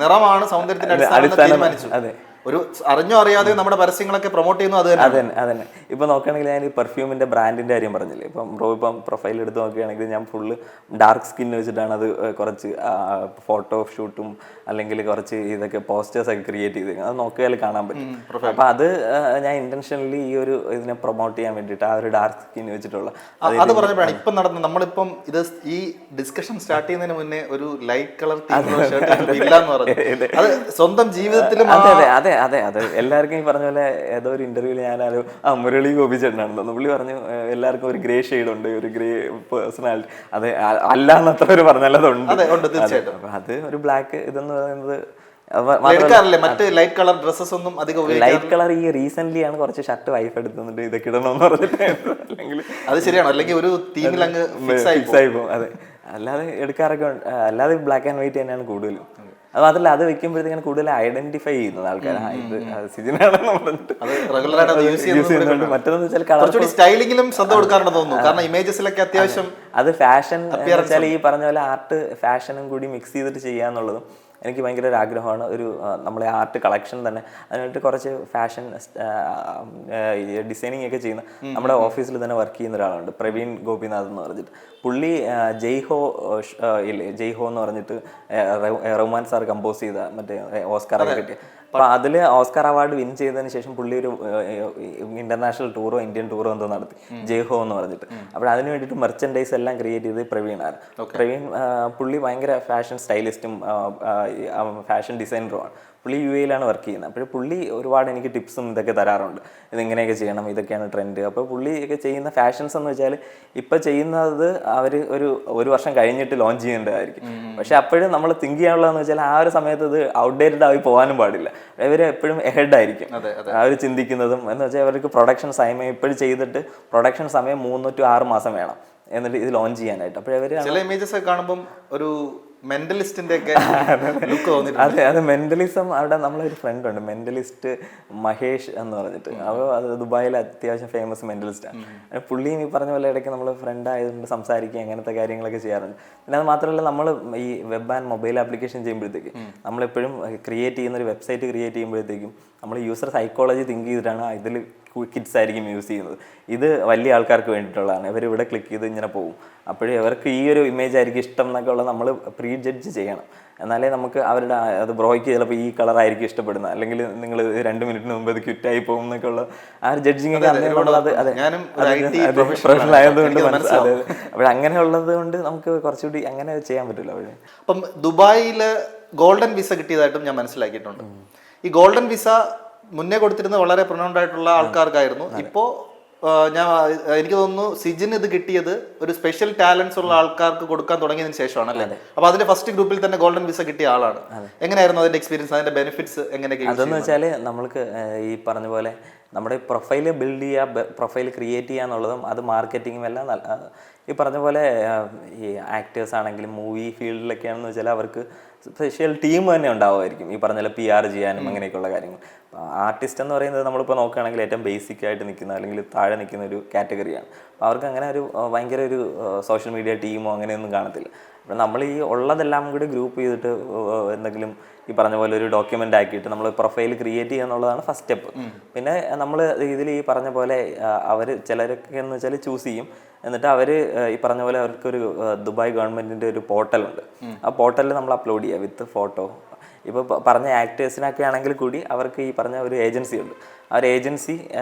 നിറമാണ് സൗന്ദര്യത്തിന്റെ അടിസ്ഥാനം. അതെ, ഒരു അറിഞ്ഞോ അറിയാതെ നമ്മുടെ പരസ്യങ്ങളൊക്കെ പ്രൊമോട്ട് ചെയ്യുന്നു. അത് തന്നെ ഇപ്പൊ നോക്കുകയാണെങ്കിൽ ഞാൻ ഈ പെർഫ്യൂമിന്റെ ബ്രാൻഡിന്റെ കാര്യം പറഞ്ഞില്ലേ, ഇപ്പം പ്രൊഫൈൽ എടുത്ത് നോക്കുകയാണെങ്കിൽ ഞാൻ ഫുള്ള് ഡാർക്ക് സ്കിൻ വെച്ചിട്ടാണ് അത് കുറച്ച് ഫോട്ടോ ഷൂട്ടും അല്ലെങ്കിൽ കുറച്ച് ഇതൊക്കെ പോസ്റ്റേഴ്സ് ഒക്കെ ക്രിയേറ്റ് ചെയ്ത് അത് നോക്കിയാൽ കാണാൻ പറ്റും. അപ്പൊ അത് ഞാൻ ഇന്റൻഷനലി ഈ ഒരു ഇതിനെ പ്രൊമോട്ട് ചെയ്യാൻ വേണ്ടിയിട്ട് ആ ഒരു ഡാർക്ക് സ്കിൻ വെച്ചിട്ടുള്ള അത് പറഞ്ഞപ്പോഴാണ് ഇപ്പം നടന്നത്. നമ്മളിപ്പം ഇത് ഈ ഡിസ്കഷൻ സ്റ്റാർട്ട് ചെയ്യുന്നതിന് മുന്നേ ഒരു ലൈറ്റ് കളർ ഇല്ലാന്ന് പറഞ്ഞു, അത് സ്വന്തം ജീവിതത്തിലും അതെ അതെ അതെ എല്ലാവർക്കും ഈ പറഞ്ഞ പോലെ ഏതോ ഒരു ഇന്റർവ്യൂവിൽ ഞാനൊരു മുരളി ഗോപിച്ചേട്ടനാണെന്ന് പുള്ളി പറഞ്ഞു എല്ലാവർക്കും ഒരു ഗ്രേ ഷെയ്ഡ് ഉണ്ട്, ഒരു ഗ്രേ പേഴ്സണാലിറ്റി. അത് അല്ലാന്നത്ര ഒരു പറഞ്ഞാൽ അതുണ്ട്. അത് ഒരു ബ്ലാക്ക് ഇതെന്ന് പറയുന്നത് ലൈറ്റ് കളർ ഡ്രസ്സസ് ഒന്നും അധികം ലൈറ്റ് കളർ ഈ റീസെന്റ് ആണ് കുറച്ച് ഷർട്ട് വൈഫ് എടുത്തിട്ട് ഇതൊക്കെ ഇടണമെന്ന് പറഞ്ഞിട്ട് അല്ലെങ്കിൽ അത് ശരിയാണ്, അല്ലെങ്കിൽ ഒരു തീമിൽ അങ്ങ് ഫിക്സ് ആയി പോകും. അതെ, അല്ലാതെ എടുക്കാറൊക്കെ അല്ലാതെ ബ്ലാക്ക് ആൻഡ് വൈറ്റ് തന്നെയാണ് കൂടുതലും. അത് മാത്രമല്ല അത് വെക്കുമ്പോഴത്തേക്കാണ് കൂടുതൽ ഐഡന്റിഫൈ ചെയ്യുന്നത് ആൾക്കാർ, ഇത് സിജിനാണെന്ന് പറഞ്ഞിട്ട് മറ്റൊന്ന് വെച്ചാൽ സ്റ്റൈലിംഗിലും ശ്രദ്ധ കൊടുക്കാറുണ്ടെന്ന് തോന്നുന്നു. കാരണം ഇമേജസിലൊക്കെ അത്യാവശ്യം അത് ഫാഷൻ വെച്ചാൽ ഈ പറഞ്ഞ പോലെ ആർട്ട് ഫാഷനും കൂടി മിക്സ് ചെയ്തിട്ട് ചെയ്യാന്നുള്ളതും എനിക്ക് ഭയങ്കര ഒരു ആഗ്രഹമാണ്. ഒരു നമ്മളെ ആർട്ട് കളക്ഷൻ തന്നെ അതിനായിട്ട് കുറച്ച് ഫാഷൻ ഡിസൈനിങ് ഒക്കെ ചെയ്യുന്ന നമ്മുടെ ഓഫീസിൽ തന്നെ വർക്ക് ചെയ്യുന്ന ഒരാളുണ്ട്, പ്രവീൺ ഗോപിനാഥ് എന്ന് പറഞ്ഞിട്ട്. പുള്ളി ജയ്ഹോ എന്ന് പറഞ്ഞിട്ട് റഹ്മാൻ സാർ കമ്പോസ് ചെയ്ത മറ്റേ ഓസ്കാർ ഒക്കെ കിട്ടിയ, അപ്പൊ അതില് ഓസ്കാർ അവാർഡ് വിൻ ചെയ്തതിന് ശേഷം പുള്ളി ഒരു ഇന്റർനാഷണൽ ടൂറോ ഇന്ത്യൻ ടൂറോ എന്തോ നടത്തി, ജയ്ഹോ എന്ന് പറഞ്ഞിട്ട്. അപ്പോൾ അതിന് വേണ്ടിയിട്ട് മെർച്ചൻഡൈസ് എല്ലാം ക്രിയേറ്റ് ചെയ്ത് പ്രവീണാണ്. പ്രവീൺ പുള്ളി ഭയങ്കര ഫാഷൻ സ്റ്റൈലിസ്റ്റും ഫാഷൻ ഡിസൈനറുമാണ്. പുള്ളി UAE വർക്ക് ചെയ്യുന്നത്. അപ്പോൾ പുള്ളി ഒരുപാട് എനിക്ക് ടിപ്സും ഇതൊക്കെ തരാറുണ്ട്, ഇതിങ്ങനെയൊക്കെ ചെയ്യണം, ഇതൊക്കെയാണ് ട്രെൻഡ്. അപ്പോൾ പുള്ളിയൊക്കെ ചെയ്യുന്ന ഫാഷൻസ് എന്ന് വെച്ചാൽ ഇപ്പം ചെയ്യുന്നത് അവർ ഒരു വർഷം കഴിഞ്ഞിട്ട് ലോഞ്ച് ചെയ്യേണ്ടതായിരിക്കും. പക്ഷെ അപ്പോഴും നമ്മൾ തിങ്ക് ചെയ്യാനുള്ളതെന്ന് വെച്ചാൽ ആ ഒരു സമയത്ത് ഇത് ഔട്ട്ഡേറ്റഡ് ആയി പോകാനും പാടില്ല. ഇവർ എപ്പോഴും എഹെഡ് ആയിരിക്കും അവർ ചിന്തിക്കുന്നതും. എന്ന് വെച്ചാൽ അവർക്ക് പ്രൊഡക്ഷൻ സമയം ഇപ്പോഴും ചെയ്തിട്ട് പ്രൊഡക്ഷൻ സമയം 3 to 6 മാസം വേണം എന്നിട്ട് ഇത് ലോഞ്ച് ചെയ്യാനായിട്ട്. അപ്പോഴവർ ചില ഇമേജസ് ഒക്കെ കാണുമ്പോൾ ഒരു മെന്റലിസ്റ്റിന്റെ ഒക്കെ ലുക്ക് തോന്നിയിട്ടുണ്ട്. അതെ, അത് മെന്റലിസം. അവിടെ നമ്മളൊരു ഫ്രണ്ട് ഉണ്ട് മെന്റലിസ്റ്റ് മഹേഷ് എന്ന് പറഞ്ഞിട്ട്, അത് ദുബായിൽ അത്യാവശ്യം ഫേമസ് മെന്റലിസ്റ്റാണ്. പുള്ളിയും ഈ പറഞ്ഞ പോലെ ഇടയ്ക്ക് നമ്മൾ ഫ്രണ്ട് ആയതുകൊണ്ട് സംസാരിക്കുക അങ്ങനത്തെ കാര്യങ്ങളൊക്കെ ചെയ്യാറുണ്ട്. പിന്നെ അത് മാത്രമല്ല നമ്മൾ ഈ വെബ് ആൻഡ് മൊബൈൽ ആപ്ലിക്കേഷൻ ചെയ്യുമ്പോഴത്തേക്ക് നമ്മളെപ്പോഴും ക്രിയേറ്റ് ചെയ്യുന്ന ഒരു വെബ്സൈറ്റ് ക്രിയേറ്റ് ചെയ്യുമ്പോഴത്തേക്കും നമ്മൾ യൂസർ സൈക്കോളജി തിങ്ക് ചെയ്തിട്ടാണ് ഇതിൽ കിഡ്സ് ആയിരിക്കും യൂസ് ചെയ്യുന്നത്. ഇത് വലിയ ആൾക്കാർക്ക് വേണ്ടിയിട്ടുള്ളതാണ്. ഇവർ ഇവിടെ ക്ലിക്ക് ചെയ്ത് ഇങ്ങനെ പോകും. അപ്പോഴേ അവർക്ക് ഈ ഒരു ഇമേജ് ആയിരിക്കും ഇഷ്ടം എന്നൊക്കെ ഉള്ളത് നമ്മൾ പ്രീ ജഡ്ജ് ചെയ്യണം. എന്നാലേ നമുക്ക് അവരുടെ അത് ബ്രോയ്ക്ക് ചിലപ്പോൾ ഈ കളറായിരിക്കും ഇഷ്ടപ്പെടുന്നത്, അല്ലെങ്കിൽ നിങ്ങൾ 2 മിനിറ്റിന് മുമ്പ് അത് ക്വിറ്റായി പോകും എന്നൊക്കെ ഉള്ള ആ ഒരു ജഡ്ജിങ് ഒക്കെ അങ്ങനെയുള്ളത്. അതെ, പ്രൊഫഷണൽ ആയതുകൊണ്ട് മനസ്സിലാവും. അപ്പോൾ അങ്ങനെയുള്ളത് കൊണ്ട് നമുക്ക് കുറച്ചുകൂടി അങ്ങനെ ചെയ്യാൻ പറ്റില്ല. അവിടെ അപ്പം ദുബായില് ഗോൾഡൻ വിസ കിട്ടിയതായിട്ടും ഞാൻ മനസ്സിലാക്കിയിട്ടുണ്ട്. ഈ ഗോൾഡൻ വിസ മുന്നേ കൊടുത്തിരുന്ന വളരെ പ്രൊണൗൺഡ് ആയിട്ടുള്ള ആൾക്കാർക്കായിരുന്നു. ഇപ്പോ എനിക്ക് തോന്നുന്നു സിജിന് ഇത് കിട്ടിയത് ഒരു സ്പെഷ്യൽ ടാലൻസ് ഉള്ള ആൾക്കാർക്ക് കൊടുക്കാൻ തുടങ്ങിയതിന് ശേഷമാണ് അല്ലേ? അപ്പൊ അതിന്റെ ഫസ്റ്റ് ഗ്രൂപ്പിൽ തന്നെ ഗോൾഡൻ വിസ കിട്ടിയ ആളാണ്. എങ്ങനെയായിരുന്നു അതിന്റെ എക്സ്പീരിയൻസ്, അതിന്റെ ബെനിഫിറ്റ്സ് എങ്ങനെയൊക്കെ? അതെന്ന് വെച്ചാല് നമ്മൾക്ക് ഈ പറഞ്ഞ പോലെ നമ്മുടെ പ്രൊഫൈല് ബിൽഡ് ചെയ്യുക, പ്രൊഫൈൽ ക്രിയേറ്റ് ചെയ്യുക എന്നുള്ളതും അത് മാർക്കറ്റിങ്ങും എല്ലാം ഈ പറഞ്ഞ പോലെ ഈ ആക്ടേഴ്സ് ആണെങ്കിലും മൂവി ഫീൽഡിലൊക്കെയാണെന്ന് വെച്ചാൽ അവർക്ക് സ്പെഷ്യൽ ടീം തന്നെ ഉണ്ടാവുമായിരിക്കും ഈ പറഞ്ഞ പോലെ PR ചെയ്യാനും അങ്ങനെയൊക്കെയുള്ള കാര്യങ്ങൾ. ആർട്ടിസ്റ്റ് എന്ന് പറയുന്നത് നമ്മളിപ്പോൾ നോക്കുകയാണെങ്കിൽ ഏറ്റവും ബേസിക് ആയിട്ട് നിൽക്കുന്ന അല്ലെങ്കിൽ താഴെ നിൽക്കുന്ന ഒരു കാറ്റഗറിയാണ്. അപ്പോൾ അവർക്ക് അങ്ങനെ ഒരു ഭയങ്കര ഒരു സോഷ്യൽ മീഡിയ ടീമോ അങ്ങനെയൊന്നും കാണത്തില്ല. അപ്പോൾ നമ്മൾ ഈ ഉള്ളതെല്ലാം കൂടി ഗ്രൂപ്പ് ചെയ്തിട്ട് എന്തെങ്കിലും ഈ പറഞ്ഞ പോലെ ഒരു ഡോക്യുമെൻ്റ് ആക്കിയിട്ട് നമ്മൾ പ്രൊഫൈൽ ക്രിയേറ്റ് ചെയ്യുക എന്നുള്ളതാണ് ഫസ്റ്റ് സ്റ്റെപ്പ്. പിന്നെ നമ്മൾ ഇതിൽ ഈ പറഞ്ഞ പോലെ അവർ ചിലരൊക്കെ എന്ന് വെച്ചാൽ ചൂസ് ചെയ്യും. എന്നിട്ട് അവർ ഈ പറഞ്ഞ പോലെ അവർക്കൊരു ദുബായ് ഗവൺമെൻറ്റിൻ്റെ ഒരു പോർട്ടലുണ്ട്. ആ പോർട്ടലിൽ നമ്മൾ അപ്ലോഡ് ചെയ്യുക വിത്ത് ഫോട്ടോ. ഇപ്പോൾ പറഞ്ഞ ആക്ടേഴ്സിനൊക്കെ ആണെങ്കിൽ കൂടി അവർക്ക് ഈ പറഞ്ഞ ഒരു ഏജൻസി ഉണ്ട്. ആ ഒരു ഏജൻസി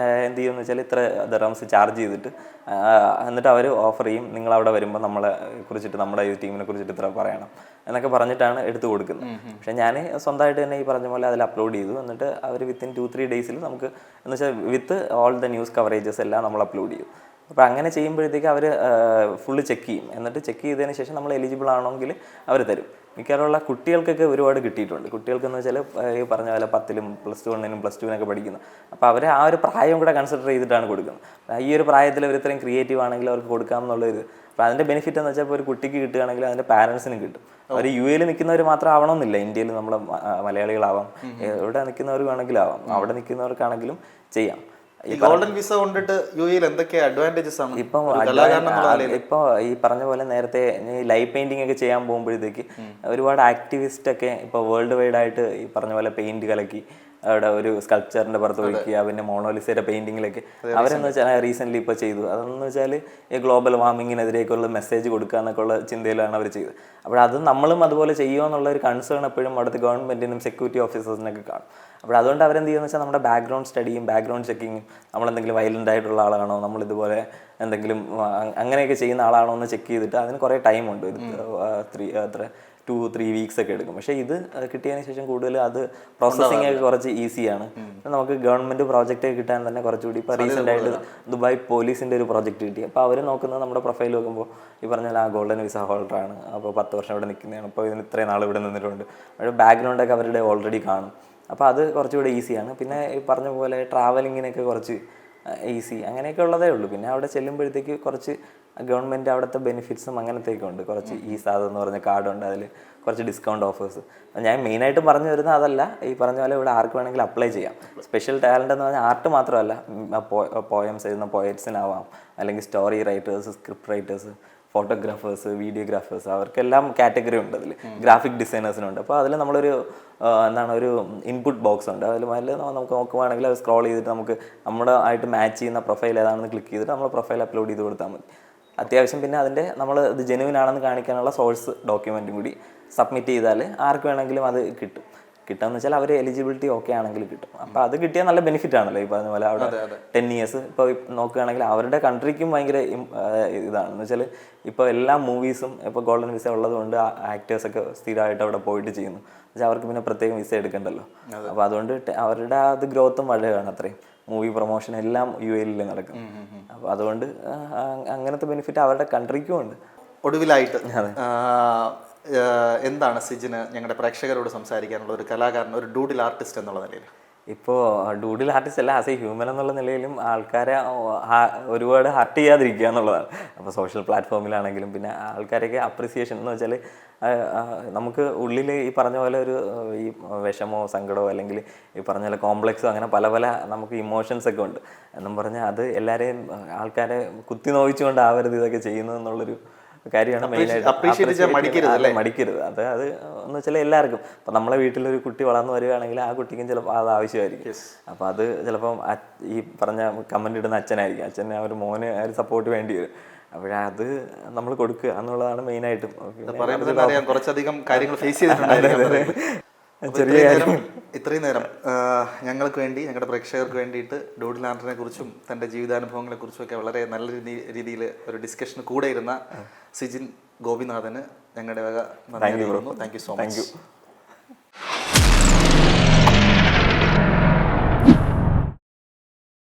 എന്ത് ചെയ്യുമെന്ന് വെച്ചാൽ ഇത്ര ദിർഹംസ് ചാർജ് ചെയ്തിട്ട് എന്നിട്ട് അവർ ഓഫർ ചെയ്യും, നിങ്ങൾ അവിടെ വരുമ്പോൾ നമ്മളെ കുറിച്ചിട്ട് നമ്മുടെ ഈ ടീമിനെ കുറിച്ചിട്ട് ഇത്ര പറയണം എന്നൊക്കെ പറഞ്ഞിട്ടാണ് എടുത്തു കൊടുക്കുന്നത്. പക്ഷേ ഞാൻ സ്വന്തമായിട്ട് തന്നെ ഈ പറഞ്ഞ പോലെ അതിൽ അപ്ലോഡ് ചെയ്തു. എന്നിട്ട് അവർ വിത്തിൻ 2-3 ഡേയ്സിൽ നമുക്ക് എന്ന് വെച്ചാൽ with all the news coverages എല്ലാം നമ്മൾ അപ്ലോഡ് ചെയ്യും. അപ്പോൾ അങ്ങനെ ചെയ്യുമ്പോഴത്തേക്ക് അവർ ഫുള്ള് ചെക്ക് ചെയ്യും. എന്നിട്ട് ചെക്ക് ചെയ്തതിന് ശേഷം നമ്മൾ എലിജിബിൾ ആണെങ്കിൽ അവർ തരും. മിക്കവാറുള്ള കുട്ടികൾക്കൊക്കെ ഒരുപാട് കിട്ടിയിട്ടുണ്ട്. കുട്ടികൾക്കെന്ന് വെച്ചാൽ ഈ പറഞ്ഞ പോലെ 10ലും +1-നും +2-നൊക്കെ പഠിക്കുന്നത്. അപ്പോൾ അവർ ആ ഒരു പ്രായം കൂടെ കൺസിഡർ ചെയ്തിട്ടാണ് കൊടുക്കുന്നത്. ഈ ഒരു പ്രായത്തിൽ അവർ ഇത്രയും ക്രിയേറ്റീവ് ആണെങ്കിൽ അവർക്ക് കൊടുക്കാം എന്നുള്ളൊരു. അപ്പോൾ അതിൻ്റെ ബെനിഫിറ്റ് എന്ന് വെച്ചാൽ ഇപ്പോൾ ഒരു കുട്ടിക്ക് കിട്ടുകയാണെങ്കിൽ അതിൻ്റെ പാരൻസിനും കിട്ടും. അവർ UAE നിൽക്കുന്നവർ മാത്രം ആവണമെന്നില്ല, ഇന്ത്യയിൽ നമ്മുടെ മലയാളികളാവാം, എവിടെ നിൽക്കുന്നവർ വേണമെങ്കിലും ആവാം, അവിടെ നിൽക്കുന്നവർക്കാണെങ്കിലും ചെയ്യാം. ഗോൾഡൻ വിസ കൊണ്ടിട്ട് UAE എന്തൊക്കെ അഡ്വാൻറ്റേജസ് ആണ്? ഇപ്പോൾ ഈ പറഞ്ഞ പോലെ നേരത്തെ ലൈവ് പെയിന്റിംഗ് ഒക്കെ ചെയ്യാൻ പോകുമ്പോഴത്തേക്ക് ഒരുപാട് ആക്ടിവിസ്റ്റ് ഒക്കെ ഇപ്പോൾ വേൾഡ് വൈഡ് ആയിട്ട് ഈ പറഞ്ഞ പോലെ പെയിന്റ് കലക്കി അവിടെ ഒരു സ്കൾപ്ചറിന്റെ പുറത്ത് വയ്ക്കുക, പിന്നെ മോണോലിസയുടെ പെയിന്റിങ്ങിലൊക്കെ അവരെന്ന് വെച്ചാൽ റീസെന്റ് ഇപ്പോൾ ചെയ്തു. അതെന്ന് വെച്ചാൽ ഈ ഗ്ലോബൽ വാർമിങ്ങിനെതിരേക്കുള്ള മെസ്സേജ് കൊടുക്കുക എന്നൊക്കെ ഉള്ള ചിന്തയിലാണ് അവർ ചെയ്തത്. അപ്പോൾ അത് നമ്മളും അതുപോലെ ചെയ്യുമോ എന്നുള്ള ഒരു കൺസേൺ എപ്പോഴും അവിടുത്തെ ഗവൺമെന്റിനും സെക്യൂരിറ്റി ഓഫീസേഴ്സിനൊക്കെ കാണും. അപ്പോൾ അതുകൊണ്ട് അവരെന്ത് ചെയ്യുന്നത് വെച്ചാൽ നമ്മുടെ ബാക്ക്ഗ്രൗണ്ട് സ്റ്റഡിയും ബാക്ക്ഗ്രൗണ്ട് ചെക്കിങ്ങും, നമ്മളെന്തെങ്കിലും വയലൻ്റ് ആയിട്ടുള്ള ആളാണോ, നമ്മളിതുപോലെ എന്തെങ്കിലും അങ്ങനെയൊക്കെ ചെയ്യുന്ന ആളാണോ എന്ന് ചെക്ക് ചെയ്തിട്ട് അതിന് കുറേ ടൈമുണ്ട്. 2-3 വീക്സ് ഒക്കെ എടുക്കും. പക്ഷേ ഇത് കിട്ടിയതിന് ശേഷം കൂടുതൽ അത് പ്രോസസ്സിംഗ് ഒക്കെ കുറച്ച് ഈസിയാണ്. നമുക്ക് ഗവൺമെൻറ് പ്രോജക്റ്റ് കിട്ടാൻ തന്നെ കുറച്ചുകൂടി ഇപ്പോൾ റീസെൻ്റ് ആയിട്ട് ദുബായ് പോലീസിൻ്റെ ഒരു പ്രോജക്റ്റ് കിട്ടി. അപ്പോൾ അവർ നോക്കുന്നത് നമ്മുടെ പ്രൊഫൈൽ നോക്കുമ്പോൾ ഈ പറഞ്ഞാൽ ആ ഗോൾഡൻ വിസ ഹോൾഡറാണ്, അപ്പോൾ 10 വർഷം ഇവിടെ നിൽക്കുന്നതാണ്, അപ്പോൾ ഇതിന് ഇത്രയും നാൾ ഇവിടെ നിന്നിട്ടുണ്ട്, പക്ഷേ ബാക്ക്ഗ്രൗണ്ടൊക്കെ അവരുടെ ഓൾറെഡി കാണും. അപ്പോൾ അത് കുറച്ചുകൂടി ഈസിയാണ്. പിന്നെ ഈ പറഞ്ഞ പോലെ ട്രാവലിങ്ങിനൊക്കെ കുറച്ച് ഈസി അങ്ങനെയൊക്കെ ഉള്ളതേ ഉള്ളൂ. പിന്നെ അവിടെ ചെല്ലുമ്പോഴത്തേക്ക് കുറച്ച് ഗവൺമെൻറ് അവിടുത്തെ ബെനിഫിറ്റ്സും അങ്ങനത്തെയൊക്കെ ഉണ്ട്. കുറച്ച് സാദ് എന്ന് പറഞ്ഞ കാർഡുണ്ട്, അതിൽ കുറച്ച് ഡിസ്കൗണ്ട് ഓഫേഴ്സ്. ഞാൻ മെയിനായിട്ടും പറഞ്ഞു വരുന്നത് അതല്ല, ഈ പറഞ്ഞ പോലെ ഇവിടെ ആർക്ക് വേണമെങ്കിലും അപ്ലൈ ചെയ്യാം. സ്പെഷ്യൽ ടാലൻ്റ് എന്ന് പറഞ്ഞാൽ ആർട്ട് മാത്രമല്ല, പോയംസ് എഴുതുന്ന പോയറ്റ്സിനാവാം, അല്ലെങ്കിൽ story writers, script writers, photographers, videographers, അവർക്കെല്ലാം കാറ്റഗറി ഉണ്ട്. അതിൽ ഗ്രാഫിക് ഡിസൈനേഴ്സിനുണ്ട്. അപ്പോൾ അതിൽ നമ്മളൊരു ഒരു ഇൻപുട്ട് ബോക്സ് ഉണ്ട്. അതിൽ നമുക്ക് നോക്കുവാണെങ്കിൽ അത് സ്ക്രോൾ ചെയ്തിട്ട് നമുക്ക് നമ്മുടെ ആയിട്ട് മാച്ച് ചെയ്യുന്ന പ്രൊഫൈൽ ഏതാണെന്ന് ക്ലിക്ക് ചെയ്തിട്ട് നമ്മൾ പ്രൊഫൈൽ അപ്ലോഡ് ചെയ്ത് കൊടുത്താൽ മതി. അത്യാവശ്യം പിന്നെ അതിൻ്റെ നമ്മൾ ഇത് ജെനുവിൻ ആണെന്ന് കാണിക്കാനുള്ള സോഴ്സ് ഡോക്യുമെൻറ്റും കൂടി സബ്മിറ്റ് ചെയ്താൽ ആർക്ക് വേണമെങ്കിലും അത് കിട്ടും. കിട്ടുകയെന്ന് വെച്ചാൽ അവർ എലിജിബിലിറ്റി ഓക്കെ ആണെങ്കിൽ കിട്ടും. അപ്പോൾ അത് കിട്ടിയാൽ നല്ല ബെനിഫിറ്റ് ആണല്ലോ. ഈ പറഞ്ഞ പോലെ അവിടെ 10 ഇയേഴ്സ് ഇപ്പോൾ നോക്കുകയാണെങ്കിൽ അവരുടെ കൺട്രിക്കും ഭയങ്കര ഇതാണെന്ന് വെച്ചാൽ ഇപ്പോൾ എല്ലാ മൂവീസും ഇപ്പോൾ ഗോൾഡൻ വിസ ഉള്ളതുകൊണ്ട് ആക്ടേഴ്സൊക്കെ സ്ഥിരമായിട്ട് അവിടെ പോയിട്ട് ചെയ്യുന്നു. പക്ഷേ അവർക്ക് പിന്നെ പ്രത്യേകം വിസ എടുക്കണ്ടല്ലോ. അപ്പോൾ അതുകൊണ്ട് അവരുടെ അത് ഗ്രോത്തും വളരെയാണ്. അത്രയും മൂവി പ്രൊമോഷൻ എല്ലാം UAE നടക്കും. അപ്പോൾ അതുകൊണ്ട് അങ്ങനത്തെ ബെനിഫിറ്റ് അവരുടെ കൺട്രിക്കും ഉണ്ട്. ഒടുവിലായിട്ട് എന്താണ് സിജിന് ഞങ്ങളുടെ പ്രേക്ഷകരോട് സംസാരിക്കാനുള്ള, ഒരു കലാകാരൻ, ഒരു ഡൂഡിൽ ആർട്ടിസ്റ്റ് എന്നുള്ള നിലയിൽ? ഇപ്പോൾ ഡൂഡിൽ ആർട്ടിസ്റ്റ് അല്ല, ആസ് എ ഹ്യൂമൻ എന്നുള്ള നിലയിലും ആൾക്കാരെ ഒരുപാട് ഹർട്ട് ചെയ്യാതിരിക്കുക എന്നുള്ളതാണ്. അപ്പോൾ സോഷ്യൽ പ്ലാറ്റ്ഫോമിലാണെങ്കിലും പിന്നെ ആൾക്കാരൊക്കെ അപ്രിസിയേഷൻ എന്ന് വെച്ചാൽ നമുക്ക് ഉള്ളിൽ ഈ പറഞ്ഞ പോലെ ഒരു ഈ വിഷമോ സങ്കടമോ അല്ലെങ്കിൽ ഈ പറഞ്ഞ പോലെ കോംപ്ലക്സോ അങ്ങനെ പല പല നമുക്ക് ഇമോഷൻസ് ഒക്കെ ഉണ്ട് എന്നും പറഞ്ഞാൽ അത് എല്ലാവരെയും ആൾക്കാരെ കുത്തി നോവിച്ചുകൊണ്ട് ആവരുത് ഇതൊക്കെ ചെയ്യുന്നതെന്നുള്ളൊരു കാര്യമാണ് മെയിനായിട്ട്. മടിക്കരുത്. അത് എന്ന് വെച്ചാൽ എല്ലാവർക്കും ഇപ്പം നമ്മളെ വീട്ടിലൊരു കുട്ടി വളർന്നു വരികയാണെങ്കിൽ ആ കുട്ടിക്കും ചിലപ്പോൾ അത് ആവശ്യമായിരിക്കും. അപ്പോൾ അത് ചിലപ്പം ഈ പറഞ്ഞ കമൻ്റ് ഇടുന്ന അച്ഛനായിരിക്കും, അച്ഛന് ആ ഒരു മോന് ആ ഒരു സപ്പോർട്ട് വേണ്ടി വരും. അപ്പോഴത് നമ്മൾ കൊടുക്കുക എന്നുള്ളതാണ് മെയിനായിട്ടും. കുറച്ചധികം കാര്യങ്ങൾ ഫേസ് ചെയ്തിട്ടുണ്ട്. ഇത്രയും നേരം ഞങ്ങൾക്ക് വേണ്ടി, ഞങ്ങളുടെ പ്രേക്ഷകർക്ക് വേണ്ടിയിട്ട് ഡൂഡിൽ ആർട്ടിനെ കുറിച്ചും തൻ്റെ ജീവിതാനുഭവങ്ങളെ കുറിച്ചും ഒക്കെ വളരെ നല്ല രീതിയിൽ ഒരു ഡിസ്കഷന് കൂടെ ഇരുന്ന സിജിൻ ഗോപിനാഥന് ഞങ്ങളുടെ വക നന്ദി. Thank you so much.